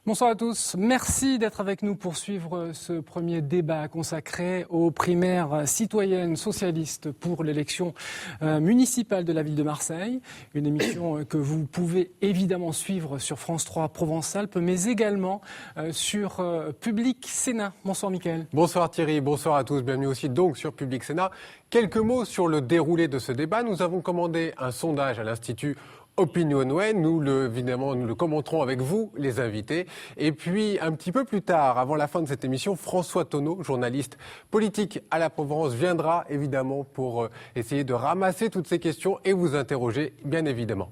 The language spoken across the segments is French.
Bonsoir à tous. Merci d'être avec nous pour suivre ce premier débat consacré aux primaires citoyennes socialistes pour l'élection municipale de la ville de Marseille. Une émission que vous pouvez évidemment suivre sur France 3 Provence-Alpes, mais également sur Public Sénat. Bonsoir Mickaël. Bonsoir Thierry, bonsoir à tous. Bienvenue aussi donc sur Public Sénat. Quelques mots sur le déroulé de ce débat. Nous avons commandé un sondage à l'Institut OpinionWay, nous le commenterons avec vous, les invités. Et puis, un petit peu plus tard, avant la fin de cette émission, François Tonneau, journaliste politique à la Provence, viendra évidemment pour essayer de ramasser toutes ces questions et vous interroger, bien évidemment.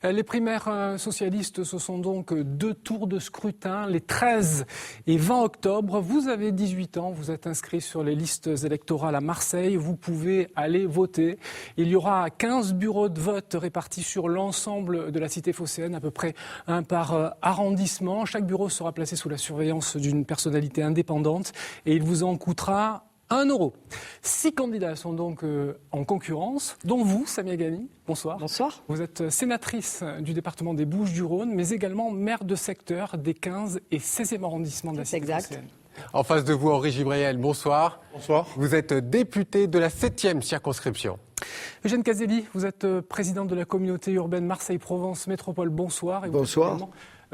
Les primaires socialistes, ce sont donc 2 tours de scrutin, les 13 et 20 octobre. Vous avez 18 ans, vous êtes inscrit sur les listes électorales à Marseille, vous pouvez aller voter. Il y aura 15 bureaux de vote répartis sur l'ensemble de la cité phocéenne, à peu près un par arrondissement. Chaque bureau sera placé sous la surveillance d'une personnalité indépendante et il vous en coûtera 1 euro. 6 candidats sont donc en concurrence, dont vous, Samia Ghali. Bonsoir. Bonsoir. Vous êtes sénatrice du département des Bouches-du-Rhône, mais également maire de secteur des 15 et 16e arrondissements de la cité phocéenne. En face de vous, Henri Gibriel, bonsoir. Bonsoir. Vous êtes député de la 7e circonscription. Eugène Caselli, vous êtes président de la communauté urbaine Marseille-Provence Métropole. Bonsoir. Et vous Bonsoir. êtes également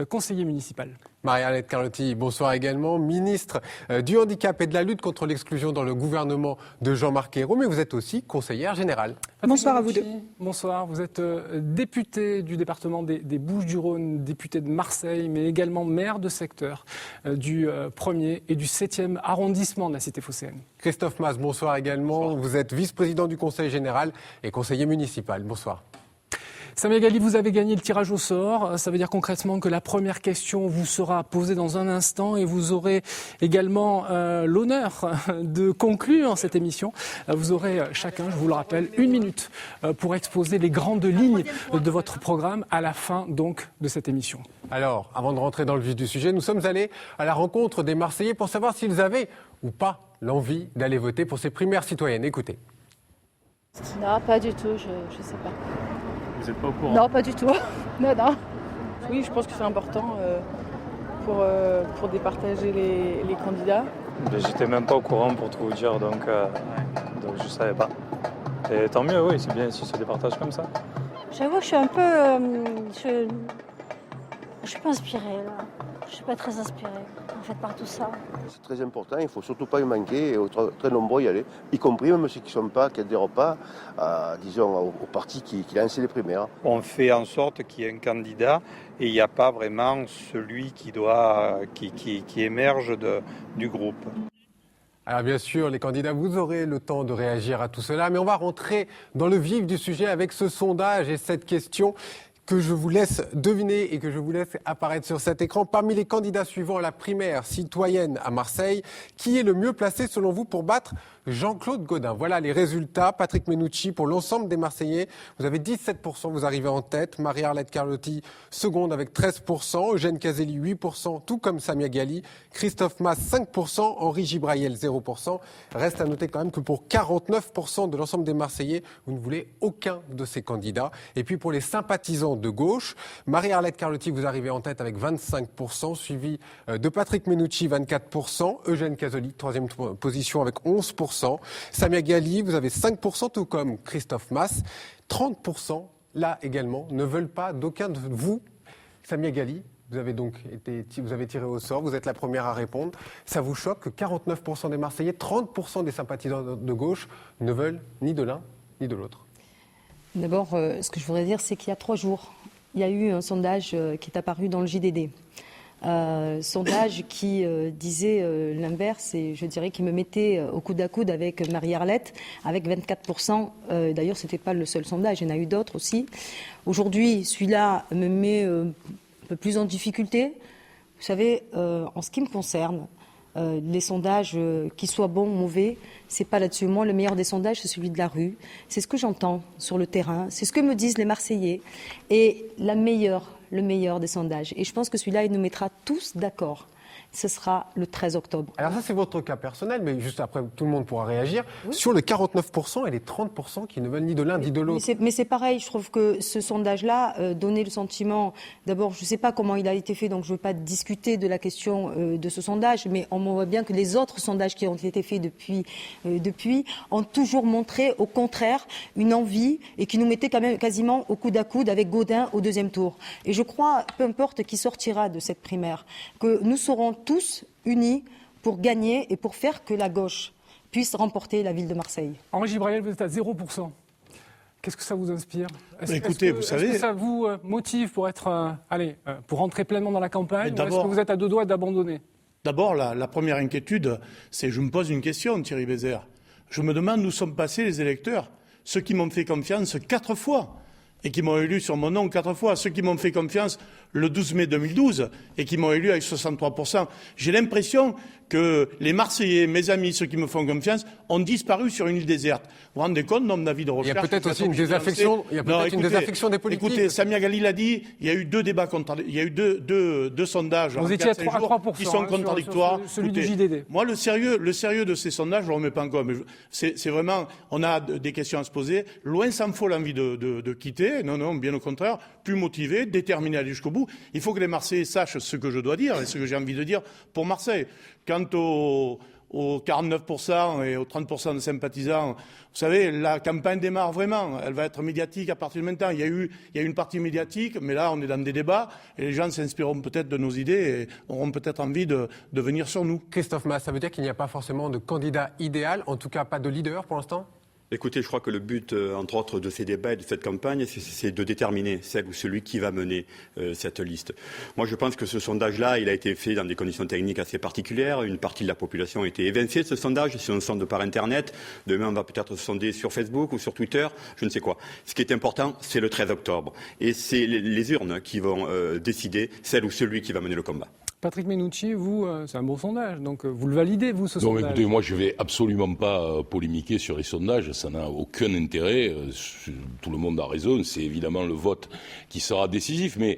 conseiller municipal. Marie-Arlette Carlotti, bonsoir également, ministre du handicap et de la lutte contre l'exclusion dans le gouvernement de Jean-Marc Ayrault, mais vous êtes aussi conseillère générale. Bonsoir à vous deux. Bonsoir, vous êtes député du département des Bouches-du-Rhône, député de Marseille, mais également maire de secteur du 1er et du 7e arrondissement de la cité phocéenne. Christophe Mas, bonsoir également, bonsoir. Vous êtes vice-président du conseil général et conseiller municipal. Bonsoir. Samia Ghali, vous avez gagné le tirage au sort. Ça veut dire concrètement que la première question vous sera posée dans un instant et vous aurez également l'honneur de conclure cette émission. Vous aurez chacun, je vous le rappelle, 1 minute pour exposer les grandes lignes de votre programme à la fin donc de cette émission. Alors, avant de rentrer dans le vif du sujet, nous sommes allés à la rencontre des Marseillais pour savoir s'ils avaient ou pas l'envie d'aller voter pour ces primaires citoyennes. Écoutez. Non, pas du tout, je ne sais pas. Vous n'êtes pas au courant? Non, pas du tout. Non. Oui, je pense que c'est important pour départager les candidats. J'étais même pas au courant pour tout vous dire, donc je savais pas. Et tant mieux, oui, c'est bien si se départage comme ça. J'avoue que je suis un peu... je suis pas inspirée, là. Je suis pas très inspirée, en fait, par tout ça. C'est très important, il ne faut surtout pas y manquer et très nombreux y aller, y compris même ceux qui n'adhèrent pas, disons, au parti qui lance les primaires. On fait en sorte qu'il y ait un candidat et il n'y a pas vraiment celui qui émerge du groupe. Alors bien sûr, les candidats, vous aurez le temps de réagir à tout cela, mais on va rentrer dans le vif du sujet avec ce sondage et cette question que je vous laisse deviner et que je vous laisse apparaître sur cet écran. Parmi les candidats suivants à la primaire citoyenne à Marseille, qui est le mieux placé selon vous pour battre Jean-Claude Gaudin? Voilà les résultats. Patrick Menucci, pour l'ensemble des Marseillais, vous avez 17%, vous arrivez en tête. Marie-Arlette Carlotti, seconde avec 13%. Eugène Caselli, 8%, tout comme Samia Ghali. Christophe Mas, 5%. Henri Gibriel, 0%. Reste à noter quand même que pour 49% de l'ensemble des Marseillais, vous ne voulez aucun de ces candidats. Et puis pour les sympathisants de gauche, Marie-Arlette Carlotti, vous arrivez en tête avec 25%, suivi de Patrick Menucci, 24%. Eugène Caselli, troisième position avec 11%. Samia Ghali, vous avez 5%, tout comme Christophe Mas. 30%, là également, ne veulent pas d'aucun de vous. Samia Ghali, vous avez tiré au sort, vous êtes la première à répondre. Ça vous choque que 49% des Marseillais, 30% des sympathisants de gauche ne veulent ni de l'un ni de l'autre? D'abord, ce que je voudrais dire, c'est qu'il y a 3 jours, il y a eu un sondage qui est apparu dans le JDD. Sondage qui disait l'inverse et je dirais qui me mettait au coude à coude avec Marie-Arlette avec 24%. D'ailleurs, ce n'était pas le seul sondage, il y en a eu d'autres aussi. Aujourd'hui, celui-là me met un peu plus en difficulté. Vous savez, en ce qui me concerne, les sondages, qu'ils soient bons ou mauvais, c'est pas là-dessus. Moi, le meilleur des sondages, c'est celui de la rue. C'est ce que j'entends sur le terrain. C'est ce que me disent les Marseillais. Et le meilleur des sondages. Et je pense que celui-là, il nous mettra tous d'accord. ce sera le 13 octobre. Alors ça, c'est votre cas personnel, mais juste après, tout le monde pourra réagir. Oui. Sur le 49% et les 30% qui ne veulent ni de l'un ni de l'autre. Mais c'est pareil, je trouve que ce sondage-là donnait le sentiment, d'abord, je ne sais pas comment il a été fait, donc je ne veux pas discuter de la question de ce sondage, mais on voit bien que les autres sondages qui ont été faits depuis ont toujours montré, au contraire, une envie et qui nous mettait quand même quasiment au coude à coude avec Gaudin au deuxième tour. Et je crois, peu importe qui sortira de cette primaire, que nous serons tous unis pour gagner et pour faire que la gauche puisse remporter la ville de Marseille. Henri Gibrayel, vous êtes à 0%. Qu'est-ce que ça vous inspire ? Écoutez, vous savez... Est-ce que ça vous motive pour être, pour rentrer pleinement dans la campagne, ou est-ce que vous êtes à deux doigts d'abandonner ? D'abord, la première inquiétude, c'est je me pose une question, Thierry Bézère. Je me demande où sont passés les électeurs, ceux qui m'ont fait confiance 4 fois et qui m'ont élu sur mon nom 4 fois, ceux qui m'ont fait confiance le 12 mai 2012 et qui m'ont élu avec 63%. J'ai l'impression que les Marseillais, mes amis, ceux qui me font confiance, ont disparu sur une île déserte. Vous vous rendez compte, nombre d'avis de recherche. Il y a peut-être aussi une désaffection, des politiques. Écoutez, Samia Ghali l'a dit, il y a eu 2 débats il y a eu deux sondages vous étiez à 3% qui sont contradictoires. Sur celui du JDD. Moi, le sérieux de ces sondages, je ne le remets pas en cause. C'est vraiment, on a des questions à se poser. Loin s'en faut l'envie de quitter. Non, bien au contraire, plus motivé, déterminé à aller jusqu'au bout. Il faut que les Marseillais sachent ce que je dois dire et ce que j'ai envie de dire pour Marseille. Quant aux 49% et aux 30% de sympathisants, vous savez, la campagne démarre vraiment. Elle va être médiatique à partir de maintenant. Il y a eu une partie médiatique, mais là, on est dans des débats et les gens s'inspireront peut-être de nos idées et auront peut-être envie de venir sur nous. Christophe Mas, ça veut dire qu'il n'y a pas forcément de candidat idéal, en tout cas pas de leader pour l'instant ? Écoutez, je crois que le but, entre autres, de ces débats et de cette campagne, c'est de déterminer celle ou celui qui va mener cette liste. Moi, je pense que ce sondage-là, il a été fait dans des conditions techniques assez particulières. Une partie de la population a été évincée de ce sondage. Si on sonde par Internet, demain, on va peut-être se sonder sur Facebook ou sur Twitter, je ne sais quoi. Ce qui est important, c'est le 13 octobre. Et c'est les urnes qui vont décider celle ou celui qui va mener le combat. Patrick Menucci, vous, c'est un bon sondage, donc vous le validez, vous, ce sondage ? Non, écoutez, moi, je ne vais absolument pas polémiquer sur les sondages, ça n'a aucun intérêt, tout le monde a raison, c'est évidemment le vote qui sera décisif, mais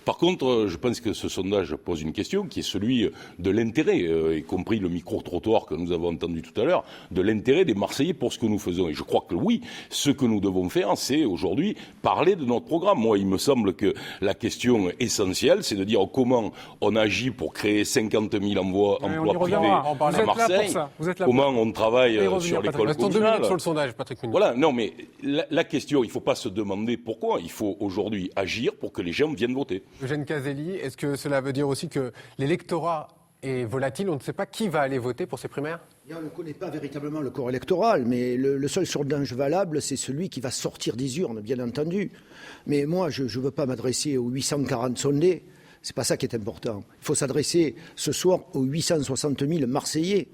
par contre, je pense que ce sondage pose une question qui est celui de l'intérêt, y compris le micro-trottoir que nous avons entendu tout à l'heure, de l'intérêt des Marseillais pour ce que nous faisons. Et je crois que oui, ce que nous devons faire, c'est aujourd'hui parler de notre programme. Moi, il me semble que la question essentielle, c'est de dire comment on agit pour créer 50 000 emplois privés à Marseille, comment on travaille sur l'école communale. Sur le sondage, Patrick Menucci. Voilà, non mais la question, il ne faut pas se demander pourquoi, il faut aujourd'hui agir pour que les gens viennent voter. Eugène Caselli, est-ce que cela veut dire aussi que l'électorat est volatile, on ne sait pas qui va aller voter pour ces primaires ? On ne connaît pas véritablement le corps électoral, mais le seul sondage valable, c'est celui qui va sortir des urnes, bien entendu. Mais moi, je ne veux pas m'adresser aux 840 sondés. C'est pas ça qui est important. Il faut s'adresser ce soir aux 860 000 Marseillais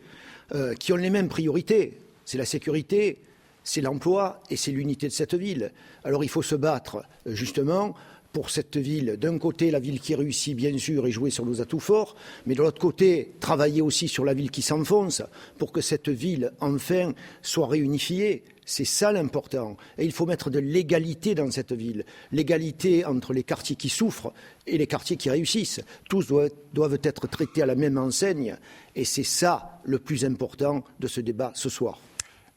qui ont les mêmes priorités. C'est la sécurité, c'est l'emploi et c'est l'unité de cette ville. Alors il faut se battre justement pour cette ville. D'un côté, la ville qui réussit, bien sûr, et jouer sur nos atouts forts, mais de l'autre côté, travailler aussi sur la ville qui s'enfonce pour que cette ville, enfin, soit réunifiée. C'est ça l'important. Et il faut mettre de l'égalité dans cette ville. L'égalité entre les quartiers qui souffrent et les quartiers qui réussissent. Tous doivent être traités à la même enseigne. Et c'est ça le plus important de ce débat ce soir.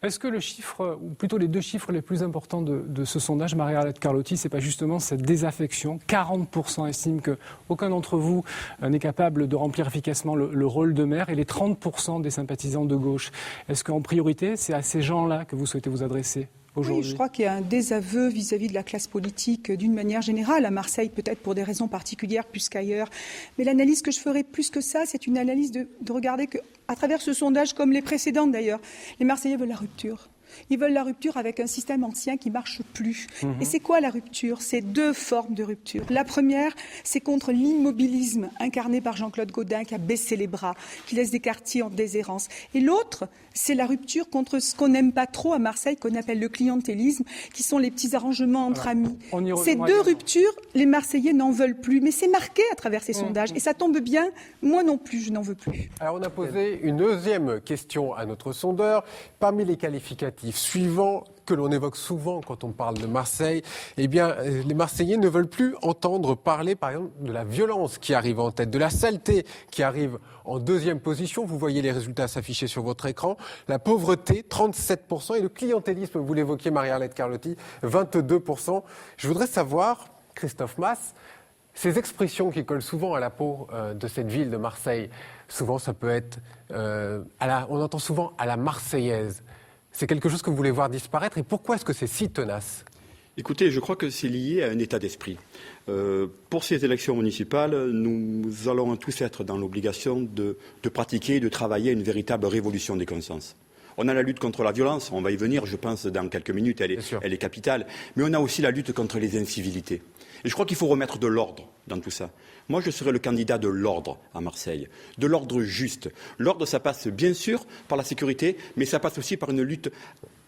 Est-ce que le chiffre, ou plutôt les 2 chiffres les plus importants de ce sondage, Marie-Arlette Carlotti, c'est pas justement cette désaffection ? 40% estiment qu'aucun d'entre vous n'est capable de remplir efficacement le rôle de maire, et les 30% des sympathisants de gauche. Est-ce qu'en priorité, c'est à ces gens-là que vous souhaitez vous adresser ? Oui, je crois qu'il y a un désaveu vis-à-vis de la classe politique d'une manière générale, à Marseille peut-être pour des raisons particulières plus qu'ailleurs. Mais l'analyse que je ferai plus que ça, c'est une analyse de regarder qu'à travers ce sondage, comme les précédentes d'ailleurs, les Marseillais veulent la rupture. Ils veulent la rupture avec un système ancien qui ne marche plus. Et c'est quoi la rupture ? C'est 2 formes de rupture. La première, c'est contre l'immobilisme incarné par Jean-Claude Gaudin qui a baissé les bras, qui laisse des quartiers en déshérence. Et l'autre, c'est la rupture contre ce qu'on n'aime pas trop à Marseille, qu'on appelle le clientélisme, qui sont les petits arrangements entre amis. Ces 2 ruptures, les Marseillais n'en veulent plus. Mais c'est marqué à travers ces sondages. Et ça tombe bien, moi non plus, je n'en veux plus. Alors on a posé une 2e question à notre sondeur. Parmi les qualificatifs suivants, que l'on évoque souvent quand on parle de Marseille, eh bien, les Marseillais ne veulent plus entendre parler, par exemple, de la violence qui arrive en tête, de la saleté qui arrive en deuxième position. Vous voyez les résultats s'afficher sur votre écran. La pauvreté, 37%, et le clientélisme, vous l'évoquiez, Marie-Arlette Carlotti, 22%. Je voudrais savoir, Christophe Masse, ces expressions qui collent souvent à la peau de cette ville de Marseille, souvent ça peut être, on entend souvent à la marseillaise. C'est quelque chose que vous voulez voir disparaître, et pourquoi est-ce que c'est si tenace ? Écoutez, je crois que c'est lié à un état d'esprit. Pour ces élections municipales, nous allons tous être dans l'obligation de pratiquer et de travailler une véritable révolution des consciences. On a la lutte contre la violence, on va y venir, je pense, dans quelques minutes, elle est capitale. Mais on a aussi la lutte contre les incivilités. Et je crois qu'il faut remettre de l'ordre dans tout ça. Moi, je serai le candidat de l'ordre à Marseille, de l'ordre juste. L'ordre, ça passe bien sûr par la sécurité, mais ça passe aussi par une lutte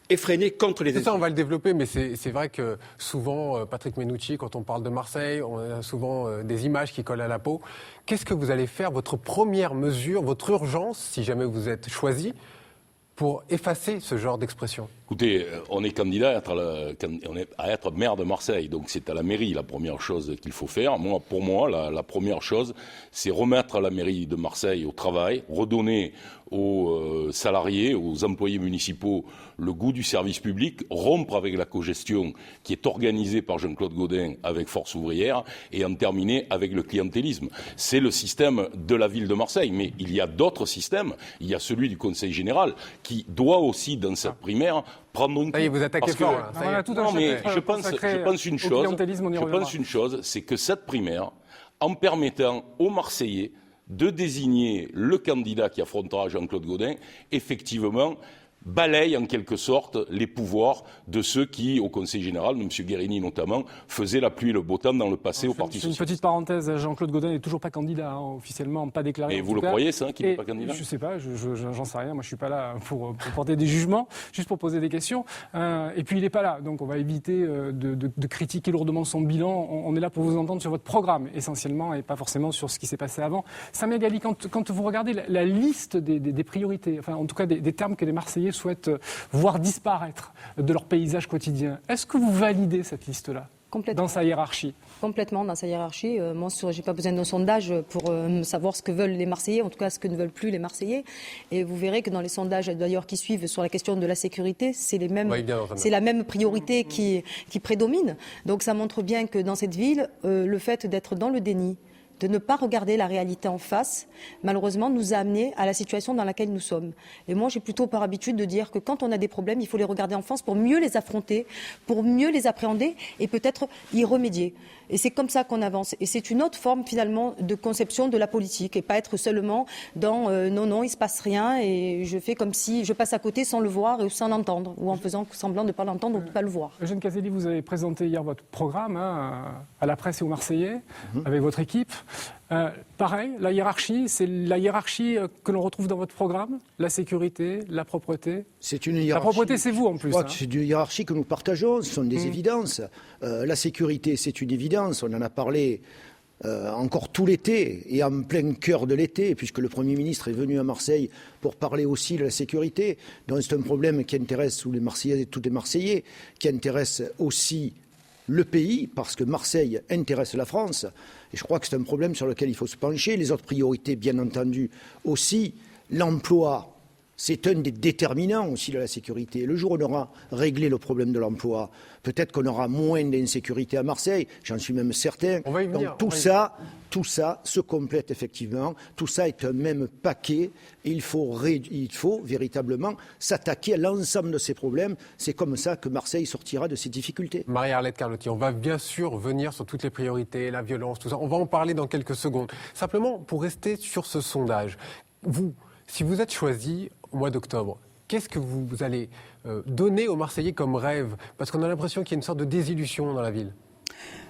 effrénée contre les incivilités. C'est ça, on va le développer, mais c'est vrai que souvent, Patrick Menucci, quand on parle de Marseille, on a souvent des images qui collent à la peau. Qu'est-ce que vous allez faire, votre première mesure, votre urgence, si jamais vous êtes choisi, pour effacer ce genre d'expression? Écoutez, on est candidat à être maire de Marseille, donc c'est à la mairie la première chose qu'il faut faire. Pour moi, la première chose, c'est remettre la mairie de Marseille au travail, redonner aux salariés, aux employés municipaux le goût du service public, rompre avec la cogestion qui est organisée par Jean-Claude Gaudin avec Force ouvrière et en terminer avec le clientélisme. C'est le système de la ville de Marseille, mais il y a d'autres systèmes. Il y a celui du Conseil général qui doit aussi, dans cette primaire, prendre un coup. Ça y est, vous attaquez fort, là. Je pense une chose, c'est que cette primaire, en permettant aux Marseillais de désigner le candidat qui affrontera Jean-Claude Gaudin, effectivement, balaye en quelque sorte les pouvoirs de ceux qui, au Conseil général, M. Guérini notamment, faisaient la pluie et le beau temps dans le passé au Parti socialiste. Une petite parenthèse, Jean-Claude Gaudin n'est toujours pas candidat, officiellement pas déclaré. Et vous le croyez, ça, qu'il n'est pas candidat? Je ne sais pas, j'en sais rien, moi je ne suis pas là pour porter des jugements, juste pour poser des questions. Et puis il n'est pas là, donc on va éviter de critiquer lourdement son bilan. On est là pour vous entendre sur votre programme, essentiellement, et pas forcément sur ce qui s'est passé avant. Samia Ghali, quand vous regardez la liste des priorités, enfin en tout cas des termes que les Marseillais souhaitent voir disparaître de leur paysage quotidien, est-ce que vous validez cette liste-là dans sa hiérarchie? Complètement dans sa hiérarchie. Moi, je n'ai pas besoin d'un sondage pour savoir ce que veulent les Marseillais, en tout cas ce que ne veulent plus les Marseillais. Et vous verrez que dans les sondages d'ailleurs qui suivent sur la question de la sécurité, c'est la même priorité qui prédomine. Donc ça montre bien que dans cette ville, le fait d'être dans le déni, de ne pas regarder la réalité en face, malheureusement, nous a amenés à la situation dans laquelle nous sommes. Et moi, j'ai plutôt par habitude de dire que quand on a des problèmes, il faut les regarder en face pour mieux les affronter, pour mieux les appréhender et peut-être y remédier. Et c'est comme ça qu'on avance. Et c'est une autre forme, finalement, de conception de la politique et pas être seulement dans non, il ne se passe rien et je fais comme si je passe à côté sans le voir ou sans l'entendre ou en faisant semblant de ne pas l'entendre ou de ne pas le voir. Eugène Caselli, vous avez présenté hier votre programme à la presse et aux Marseillais avec votre équipe. Pareil, la hiérarchie, c'est la hiérarchie que l'on retrouve dans votre programme, la sécurité, la propreté. C'est une hiérarchie. La propreté, c'est vous en plus. C'est une hiérarchie que nous partageons, ce sont des évidences. La sécurité, c'est une évidence, on en a parlé encore tout l'été et en plein cœur de l'été, puisque le Premier ministre est venu à Marseille pour parler aussi de la sécurité. Donc c'est un problème qui intéresse tous les Marseillais et tous les Marseillais, qui intéresse aussi le pays, parce que Marseille intéresse la France. Et je crois que c'est un problème sur lequel il faut se pencher. Les autres priorités, bien entendu, aussi. L'emploi, c'est un des déterminants aussi de la sécurité. Le jour où on aura réglé le problème de l'emploi, peut-être qu'on aura moins d'insécurité à Marseille, j'en suis même certain. On va y venir. Donc tout ça se complète effectivement. Tout ça est un même paquet. Et il faut véritablement s'attaquer à l'ensemble de ces problèmes. C'est comme ça que Marseille sortira de ses difficultés. Marie-Arlette Carlotti, on va bien sûr venir sur toutes les priorités, la violence, tout ça. On va en parler dans quelques secondes. Simplement, pour rester sur ce sondage, si vous êtes choisi au mois d'octobre, qu'est-ce que vous allez donner aux Marseillais comme rêve? Parce qu'on a l'impression qu'il y a une sorte de désillusion dans la ville.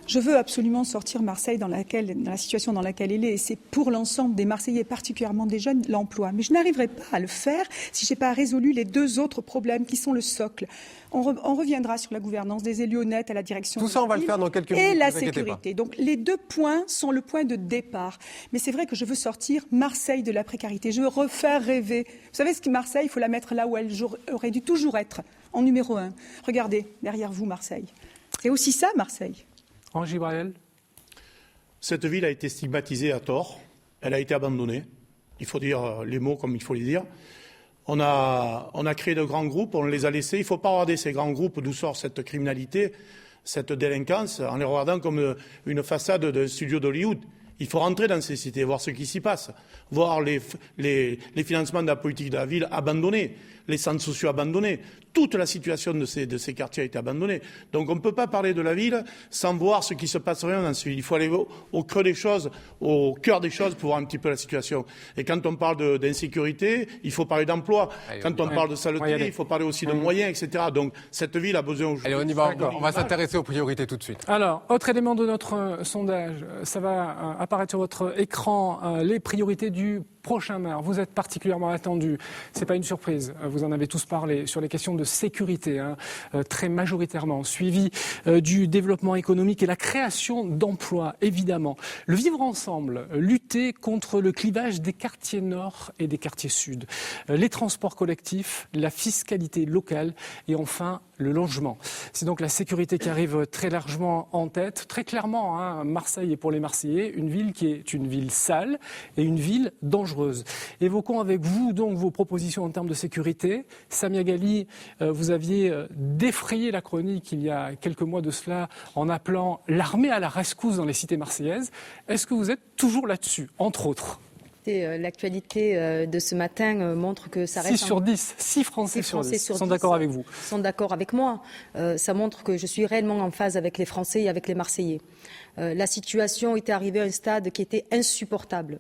Je veux absolument sortir Marseille dans la situation dans laquelle elle est. Et c'est pour l'ensemble des Marseillais, particulièrement des jeunes, l'emploi. Mais je n'arriverai pas à le faire si je n'ai pas résolu les deux autres problèmes qui sont le socle. On reviendra sur la gouvernance, des élus honnêtes à la direction. Tout ça, on va le faire dans quelques minutes. Et la sécurité. Donc les deux points sont le point de départ. Mais c'est vrai que je veux sortir Marseille de la précarité. Je veux refaire rêver. Vous savez ce que Marseille, il faut la mettre là où elle aurait dû toujours être, en numéro 1. Regardez, derrière vous, Marseille. C'est aussi ça, Marseille. Henri Gibraël. Cette ville a été stigmatisée à tort. Elle a été abandonnée. Il faut dire les mots comme il faut les dire. On a créé de grands groupes, on les a laissés. Il ne faut pas regarder ces grands groupes d'où sort cette criminalité, cette délinquance, en les regardant comme une façade d'un studio d'Hollywood. Il faut rentrer dans ces cités, voir ce qui s'y passe, voir les financements de la politique de la ville abandonnés, les centres sociaux abandonnés. Toute la situation de ces quartiers a été abandonnée. Donc on ne peut pas parler de la ville sans voir ce qui se passe rien dans ce ville. Il faut aller au creux des choses, au cœur des choses pour voir un petit peu la situation. Et quand on parle d'insécurité, il faut parler d'emploi. Quand on parle de saleté, il faut parler aussi de moyens, etc. Donc cette ville a besoin aujourd'hui. Allez, on y va. On va s'intéresser aux priorités tout de suite. Alors, autre élément de notre sondage, ça va apparaître sur votre écran, les priorités du prochain maire. Vous êtes particulièrement attendu, c'est pas une surprise, vous en avez tous parlé, sur les questions de sécurité, très majoritairement, suivi du développement économique et la création d'emplois, évidemment. Le vivre ensemble, lutter contre le clivage des quartiers nord et des quartiers sud, les transports collectifs, la fiscalité locale et enfin le logement. C'est donc la sécurité qui arrive très largement en tête. Très clairement, Marseille est pour les Marseillais une ville qui est une ville sale et une ville dangereuse. Évoquons avec vous donc vos propositions en termes de sécurité. Samia Ghali, vous aviez défrayé la chronique il y a quelques mois de cela en appelant l'armée à la rescousse dans les cités marseillaises. Est-ce que vous êtes toujours là-dessus, entre autres ? L'actualité de ce matin montre que ça reste... 6 sur 10, 6 Français sur 10 sont d'accord avec vous. Sont d'accord avec moi. Ça montre que je suis réellement en phase avec les Français et avec les Marseillais. La situation était arrivée à un stade qui était insupportable.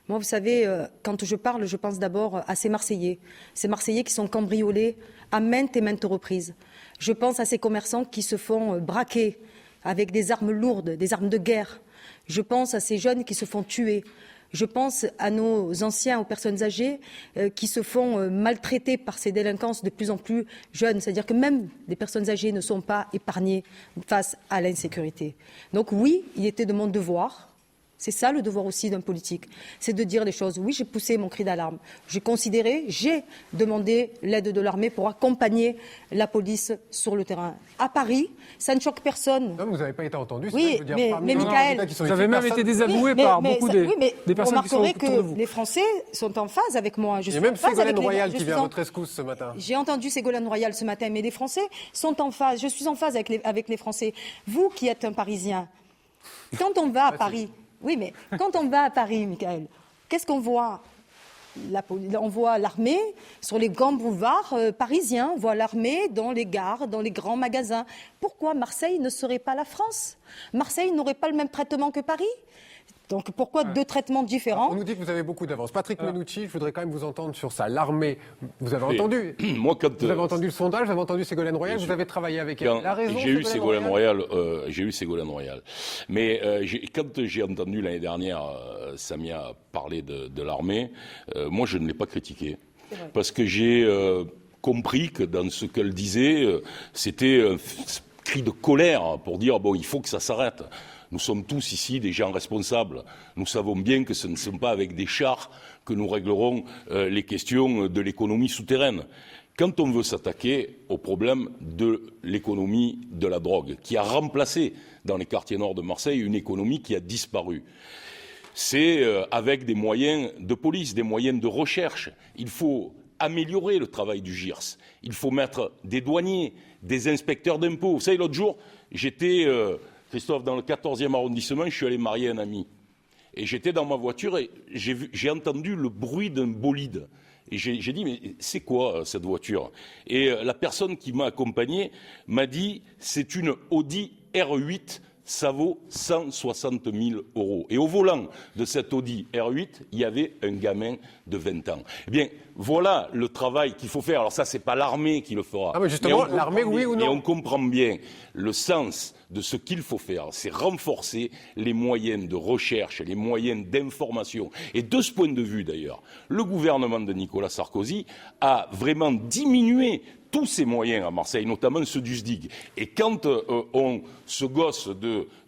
Moi, vous savez, quand je parle, je pense d'abord à ces Marseillais qui sont cambriolés à maintes et maintes reprises. Je pense à ces commerçants qui se font braquer avec des armes lourdes, des armes de guerre. Je pense à ces jeunes qui se font tuer. Je pense à nos anciens, aux personnes âgées qui se font maltraiter par ces délinquances de plus en plus jeunes. C'est-à-dire que même les personnes âgées ne sont pas épargnées face à l'insécurité. Donc oui, il était de mon devoir. C'est ça le devoir aussi d'un politique, c'est de dire les choses. Oui, j'ai poussé mon cri d'alarme. J'ai demandé l'aide de l'armée pour accompagner la police sur le terrain. À Paris, ça ne choque personne. Non, vous n'avez pas été entendu. Oui, mais Michaël, vous avez même été désavoué par beaucoup des personnes qui sont autour de vous. Les Français sont en phase avec moi. Il y a même Ségolène Royal qui vient à votre rescousse ce matin. J'ai entendu Ségolène Royal ce matin, mais les Français sont en phase. Je suis en phase avec les Français. Vous qui êtes un Parisien, quand on va à Paris... Oui, mais quand on va à Paris, Michael, qu'est-ce qu'on voit ? On voit l'armée sur les grands boulevards parisiens, on voit l'armée dans les gares, dans les grands magasins. Pourquoi Marseille ne serait pas la France ? Marseille n'aurait pas le même traitement que Paris ? Donc pourquoi deux traitements différents ? On nous dit que vous avez beaucoup d'avance. Patrick Menucci, je voudrais quand même vous entendre sur ça. L'armée, vous avez entendu vous avez entendu le sondage, vous avez entendu Ségolène Royal, vous avez travaillé avec elle. La raison, j'ai eu Ségolène Royal. Mais quand j'ai entendu l'année dernière Samia parler de l'armée, moi je ne l'ai pas critiquée. Parce que j'ai compris que dans ce qu'elle disait, c'était un cri de colère pour dire bon, il faut que ça s'arrête. Nous sommes tous ici des gens responsables. Nous savons bien que ce ne sont pas avec des chars que nous réglerons les questions de l'économie souterraine. Quand on veut s'attaquer au problème de l'économie de la drogue, qui a remplacé dans les quartiers nord de Marseille une économie qui a disparu, c'est avec des moyens de police, des moyens de recherche. Il faut améliorer le travail du GIRS. Il faut mettre des douaniers, des inspecteurs d'impôts. Vous savez, l'autre jour, j'étais... Christophe, dans le 14e arrondissement, je suis allé marier un ami. Et j'étais dans ma voiture et j'ai entendu le bruit d'un bolide. Et j'ai dit, mais c'est quoi cette voiture ? Et la personne qui m'a accompagné m'a dit, c'est une Audi R8, ça vaut 160 000 €. Et au volant de cette Audi R8, il y avait un gamin de 20 ans. Eh bien, voilà le travail qu'il faut faire. Alors ça, c'est pas l'armée qui le fera. Ah, mais justement, l'armée, oui ou non ? Et on comprend bien le sens de ce qu'il faut faire, c'est renforcer les moyens de recherche, les moyens d'information. Et de ce point de vue, d'ailleurs, le gouvernement de Nicolas Sarkozy a vraiment diminué tous ces moyens à Marseille, notamment ceux du SDIG. Et quand on se gosse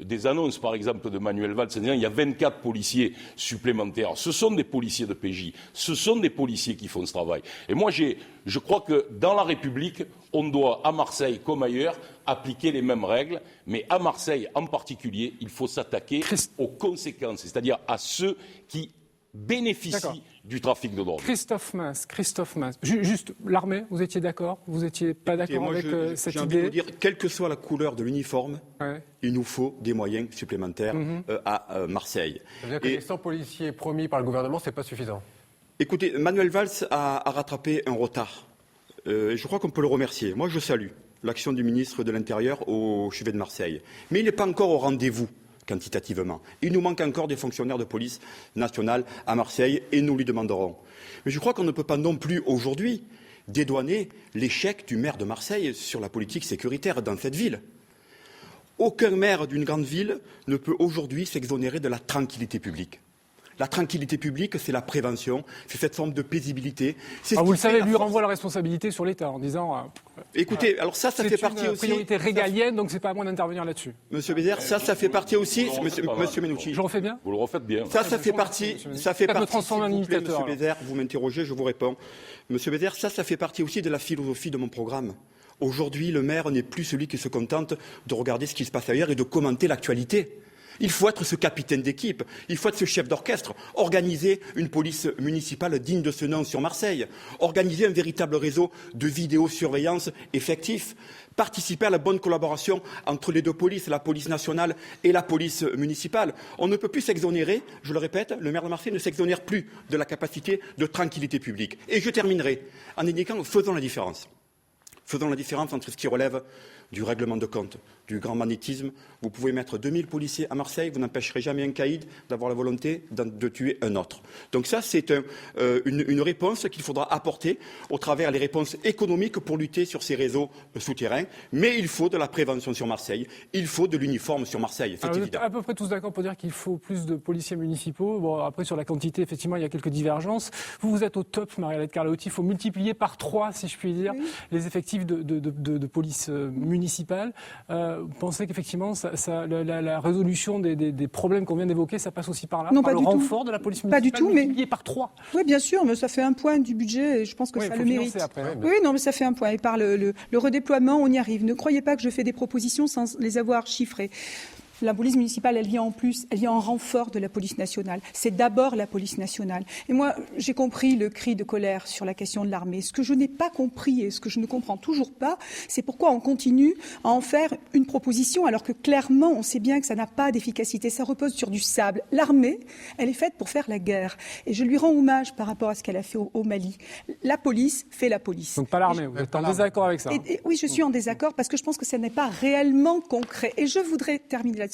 des annonces, par exemple, de Manuel Valls, disant il y a 24 policiers supplémentaires, ce sont des policiers de PJ, ce sont des policiers qui font ce travail. Et moi, je crois que dans la République, on doit, à Marseille comme ailleurs, appliquer les mêmes règles. Mais à Marseille, en particulier, il faut s'attaquer aux conséquences, c'est-à-dire à ceux qui bénéficient du trafic de drogue. Christophe Mas. Juste, l'armée, vous étiez d'accord? Vous n'étiez pas d'accord avec cette idée? J'ai envie de vous dire, quelle que soit la couleur de l'uniforme, il nous faut des moyens supplémentaires à Marseille. Ça veut dire que les 100 policiers promis par le gouvernement, ce n'est pas suffisant? Écoutez, Manuel Valls a rattrapé un retard. Je crois qu'on peut le remercier. Moi, je salue l'action du ministre de l'Intérieur au chevet de Marseille. Mais il n'est pas encore au rendez-vous quantitativement. Il nous manque encore des fonctionnaires de police nationale à Marseille et nous lui demanderons. Mais je crois qu'on ne peut pas non plus aujourd'hui dédouaner l'échec du maire de Marseille sur la politique sécuritaire dans cette ville. Aucun maire d'une grande ville ne peut aujourd'hui s'exonérer de la tranquillité publique. La tranquillité publique, c'est la prévention, c'est cette forme de paisibilité. Vous le savez, lui renvoie la responsabilité sur l'État en disant écoutez, alors ça fait partie aussi... C'est une priorité régalienne, donc c'est pas à moi d'intervenir là-dessus. Monsieur Bézère, ça fait partie aussi... Monsieur Menucci. Je refais bien? Vous le refaites bien. Ça fait partie... Ça fait partie, s'il vous plaît, Monsieur Bézère, vous m'interrogez, je vous réponds. Monsieur Bézère, ça fait partie aussi de la philosophie de mon programme. Aujourd'hui, le maire n'est plus celui qui se contente de regarder ce qui se passe ailleurs et de commenter l'actualité. Il faut être ce capitaine d'équipe, il faut être ce chef d'orchestre, organiser une police municipale digne de ce nom sur Marseille, organiser un véritable réseau de vidéosurveillance effectif, participer à la bonne collaboration entre les deux polices, la police nationale et la police municipale. On ne peut plus s'exonérer, je le répète, le maire de Marseille ne s'exonère plus de la capacité de tranquillité publique. Et je terminerai en indiquant, faisons la différence. Faisons la différence entre ce qui relève du règlement de compte, du grand magnétisme. Vous pouvez mettre 2000 policiers à Marseille, vous n'empêcherez jamais un caïd d'avoir la volonté de tuer un autre. Donc ça, c'est une réponse qu'il faudra apporter au travers des réponses économiques pour lutter sur ces réseaux souterrains. Mais il faut de la prévention sur Marseille, il faut de l'uniforme sur Marseille, c'est évident. Vous êtes à peu près tous d'accord pour dire qu'il faut plus de policiers municipaux. Bon, après, sur la quantité, effectivement, il y a quelques divergences. Vous êtes au top, Marialette Carlotti. Il faut multiplier par 3, si je puis dire, les effectifs de police municipale. Vous pensez qu'effectivement, la résolution des problèmes qu'on vient d'évoquer, ça passe aussi par là, par le renfort de la police municipale? Pas du tout, mais multiplié par 3. Oui, bien sûr, mais ça fait un point du budget et je pense que ça le mérite. Oui, non, mais ça fait un point. Et par le redéploiement, on y arrive. Ne croyez pas que je fais des propositions sans les avoir chiffrées. La police municipale, elle vient en plus, elle vient en renfort de la police nationale. C'est d'abord la police nationale. Et moi, j'ai compris le cri de colère sur la question de l'armée. Ce que je n'ai pas compris et ce que je ne comprends toujours pas, c'est pourquoi on continue à en faire une proposition alors que clairement, on sait bien que ça n'a pas d'efficacité. Ça repose sur du sable. L'armée, elle est faite pour faire la guerre. Et je lui rends hommage par rapport à ce qu'elle a fait au Mali. La police fait la police. Donc pas l'armée, vous êtes en désaccord avec ça? Oui, je suis en désaccord parce que je pense que ça n'est pas réellement concret. Et je voudrais terminer là-dessus.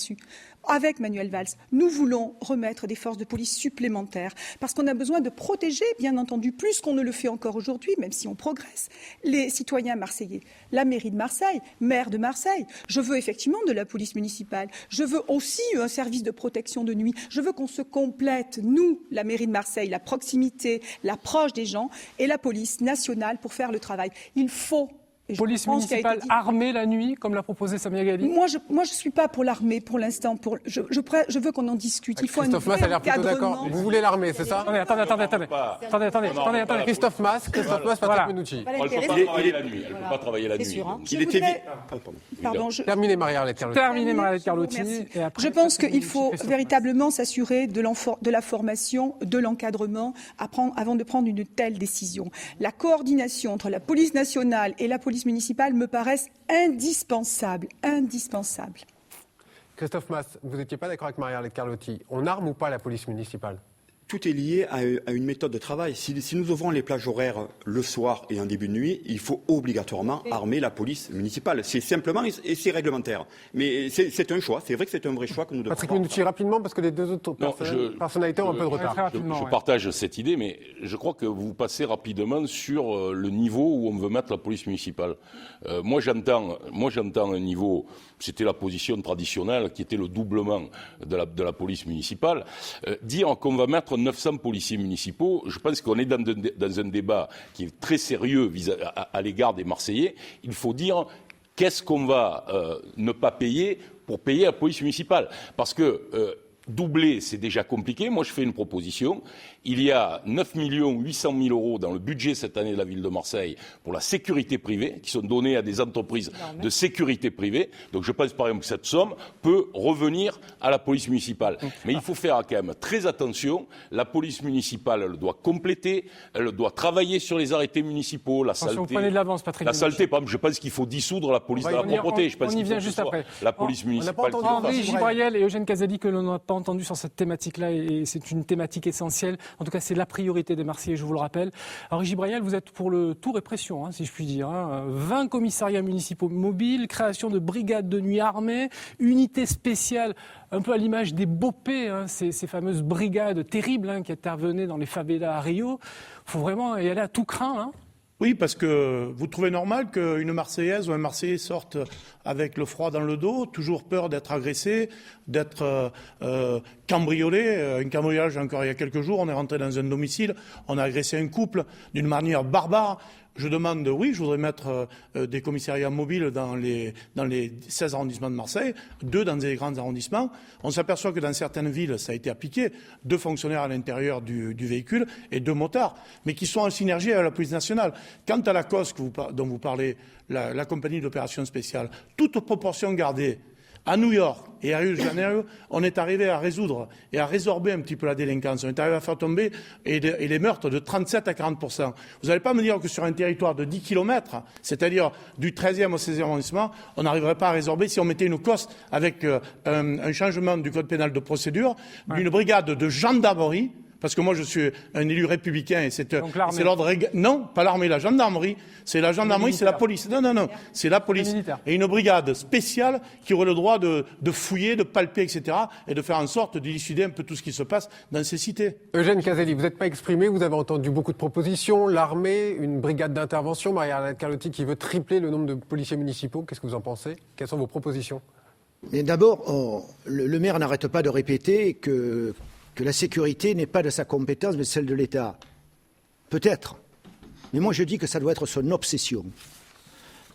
Avec Manuel Valls, nous voulons remettre des forces de police supplémentaires parce qu'on a besoin de protéger, bien entendu, plus qu'on ne le fait encore aujourd'hui, même si on progresse, les citoyens marseillais. La mairie de Marseille, maire de Marseille, je veux effectivement de la police municipale. Je veux aussi un service de protection de nuit. Je veux qu'on se complète, nous, la mairie de Marseille, la proximité, l'approche des gens et la police nationale pour faire le travail. Il faut... Police municipale armée la nuit, comme l'a proposé Samia Ghali? Moi, je ne suis pas pour l'armée pour l'instant. Je veux qu'on en discute. Il faut Christophe Mas a l'air plutôt d'accord. Vous voulez l'armée, c'est ça? Attendez. Christophe Mas, Patrick Menucci. Elle ne peut pas travailler la nuit. Elle ne peut pas travailler la nuit. Terminez, Marialette Carlotti. Je pense qu'il faut véritablement s'assurer de la formation, de l'encadrement, avant de prendre une telle décision. La coordination entre la police nationale et la police municipale me paraissent indispensables. Christophe Mas, vous n'étiez pas d'accord avec Marialette Carlotti. On arme ou pas la police municipale? tout est lié à une méthode de travail. Si nous ouvrons les plages horaires le soir et en début de nuit, il faut obligatoirement armer la police municipale. C'est simplement et c'est réglementaire. Mais c'est un choix. C'est vrai que c'est un vrai choix que nous devons faire. Patrick Minucci, rapidement, parce que les deux autres personnalités ont un peu de retard. Je partage cette idée, mais je crois que vous passez rapidement sur le niveau où on veut mettre la police municipale. Moi, j'entends un niveau, c'était la position traditionnelle, qui était le doublement de la police municipale. Dire qu'on va mettre 900 policiers municipaux, je pense qu'on est dans un débat qui est très sérieux à l'égard des Marseillais. Il faut dire qu'est-ce qu'on va ne pas payer pour payer la police municipale. Parce que doubler, c'est déjà compliqué. Moi, je fais une proposition. Il y a 9 800 000 euros dans le budget cette année de la ville de Marseille pour la sécurité privée, qui sont donnés à des entreprises de sécurité privée. Donc je pense par exemple que cette somme peut revenir à la police municipale. Mais il faut faire quand même très attention. La police municipale, elle doit compléter, elle doit travailler sur les arrêtés municipaux, la saleté. Vous prenez de l'avance, Patrick. La saleté, par exemple, je pense qu'il faut dissoudre la police de la propreté. On y vient juste après. La police municipale. Henri Gibrayel et Eugène Caselli, que l'on n'a pas entendu sur cette thématique-là, et c'est une thématique essentielle. En tout cas, c'est la priorité des Marseillais, je vous le rappelle. Henri Gibrayel, vous êtes pour le tout répression, si je puis dire. 20 commissariats municipaux mobiles, création de brigades de nuit armées, unités spéciales, un peu à l'image des Bopé, ces fameuses brigades terribles qui intervenaient dans les favelas à Rio. Il faut vraiment y aller à tout crin. Oui, parce que vous trouvez normal qu'une Marseillaise ou un Marseillais sorte avec le froid dans le dos, toujours peur d'être agressé, d'être cambriolé. Un cambriolage encore il y a quelques jours, on est rentré dans un domicile, on a agressé un couple d'une manière barbare. Je demande, oui, je voudrais mettre des commissariats mobiles dans les 16 arrondissements de Marseille, 2 dans des grands arrondissements. On s'aperçoit que dans certaines villes, ça a été appliqué, 2 fonctionnaires à l'intérieur du véhicule et 2 motards, mais qui sont en synergie avec la police nationale. Quant à la COS dont vous parlez, la compagnie d'opération spéciale, toute proportion gardée, à New York et à Rio de Janeiro, on est arrivé à résoudre et à résorber un petit peu la délinquance. On est arrivé à faire tomber et les meurtres de 37 à 40%. Vous n'allez pas me dire que sur un territoire de 10 km, c'est-à-dire du 13e au 16e arrondissement, on n'arriverait pas à résorber si on mettait une COS avec un changement du code pénal de procédure, d'une brigade de gendarmerie. Parce que moi, je suis un élu républicain et c'est l'ordre... Non, pas l'armée, la gendarmerie. C'est la gendarmerie, c'est la police. Non, c'est la police. Et une brigade spéciale qui aurait le droit de fouiller, de palper, etc. et de faire en sorte d'élucider un peu tout ce qui se passe dans ces cités. Eugène Caselli, vous n'êtes pas exprimé, vous avez entendu beaucoup de propositions. L'armée, une brigade d'intervention, Maria Carlotti qui veut tripler le nombre de policiers municipaux. Qu'est-ce que vous en pensez? Quelles sont vos propositions? Mais d'abord, le maire n'arrête pas de répéter que la sécurité n'est pas de sa compétence, mais celle de l'État. Peut-être. Mais moi, je dis que ça doit être son obsession.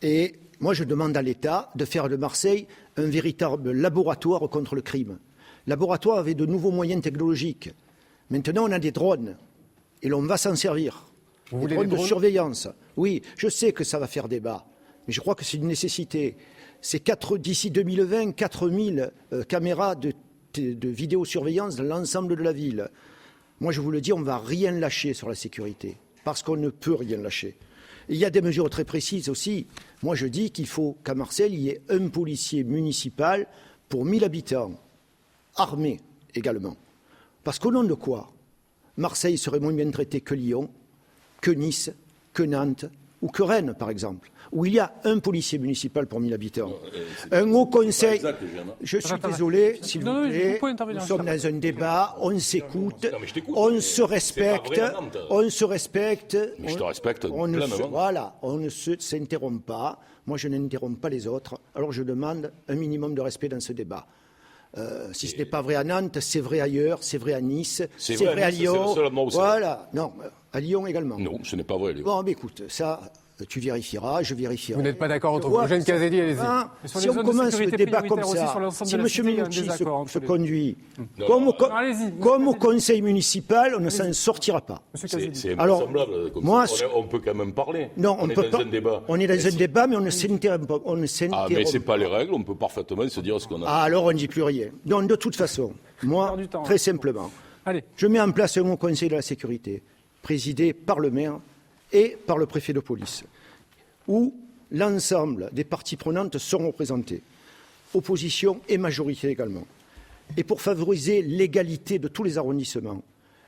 Et moi, je demande à l'État de faire de Marseille un véritable laboratoire contre le crime. Laboratoire avec de nouveaux moyens technologiques. Maintenant, on a des drones. Et l'on va s'en servir. Des drones de surveillance. Oui, je sais que ça va faire débat. Mais je crois que c'est une nécessité. C'est d'ici 2020, 4000 caméras de vidéosurveillance dans l'ensemble de la ville. Moi, je vous le dis, on ne va rien lâcher sur la sécurité, parce qu'on ne peut rien lâcher. Et il y a des mesures très précises aussi. Moi, je dis qu'il faut qu'à Marseille, il y ait un policier municipal pour 1000 habitants, armé également. Parce qu'au nom de quoi Marseille serait moins bien traité que Lyon, que Nice, que Nantes ou que Rennes, par exemple, où il y a un policier municipal pour 1000 habitants. Un haut conseil... Je suis désolé, s'il vous plaît, nous sommes dans un débat, on s'écoute, on se respecte, Je te respecte voilà, on ne s'interrompt pas. Moi, je n'interromps pas les autres. Alors, je demande un minimum de respect dans ce débat. Si ce n'est pas vrai à Nantes, c'est vrai ailleurs, c'est vrai à Nice, c'est vrai à Lyon. Voilà, non, à Lyon également. Non, ce n'est pas vrai. Bon, mais écoute, ça... Tu vérifieras, je vérifierai. Vous n'êtes pas d'accord entre vous. Eugène Caselli, allez-y. Si on commence le débat comme ça, si M. Minucci se conduit comme au conseil municipal, on ne s'en sortira pas. C'est invraisemblable. On peut quand même parler. Non, on peut pas. On est dans un débat, mais on ne s'interrompt pas. Ah, mais ce n'est pas les règles, on peut parfaitement se dire ce qu'on a. Ah, alors on ne dit plus rien. Donc, de toute façon, moi, très simplement, je mets en place un haut conseil de la sécurité, présidé par le maire et par le préfet de police, où l'ensemble des parties prenantes seront représentées, opposition et majorité également. Et pour favoriser l'égalité de tous les arrondissements,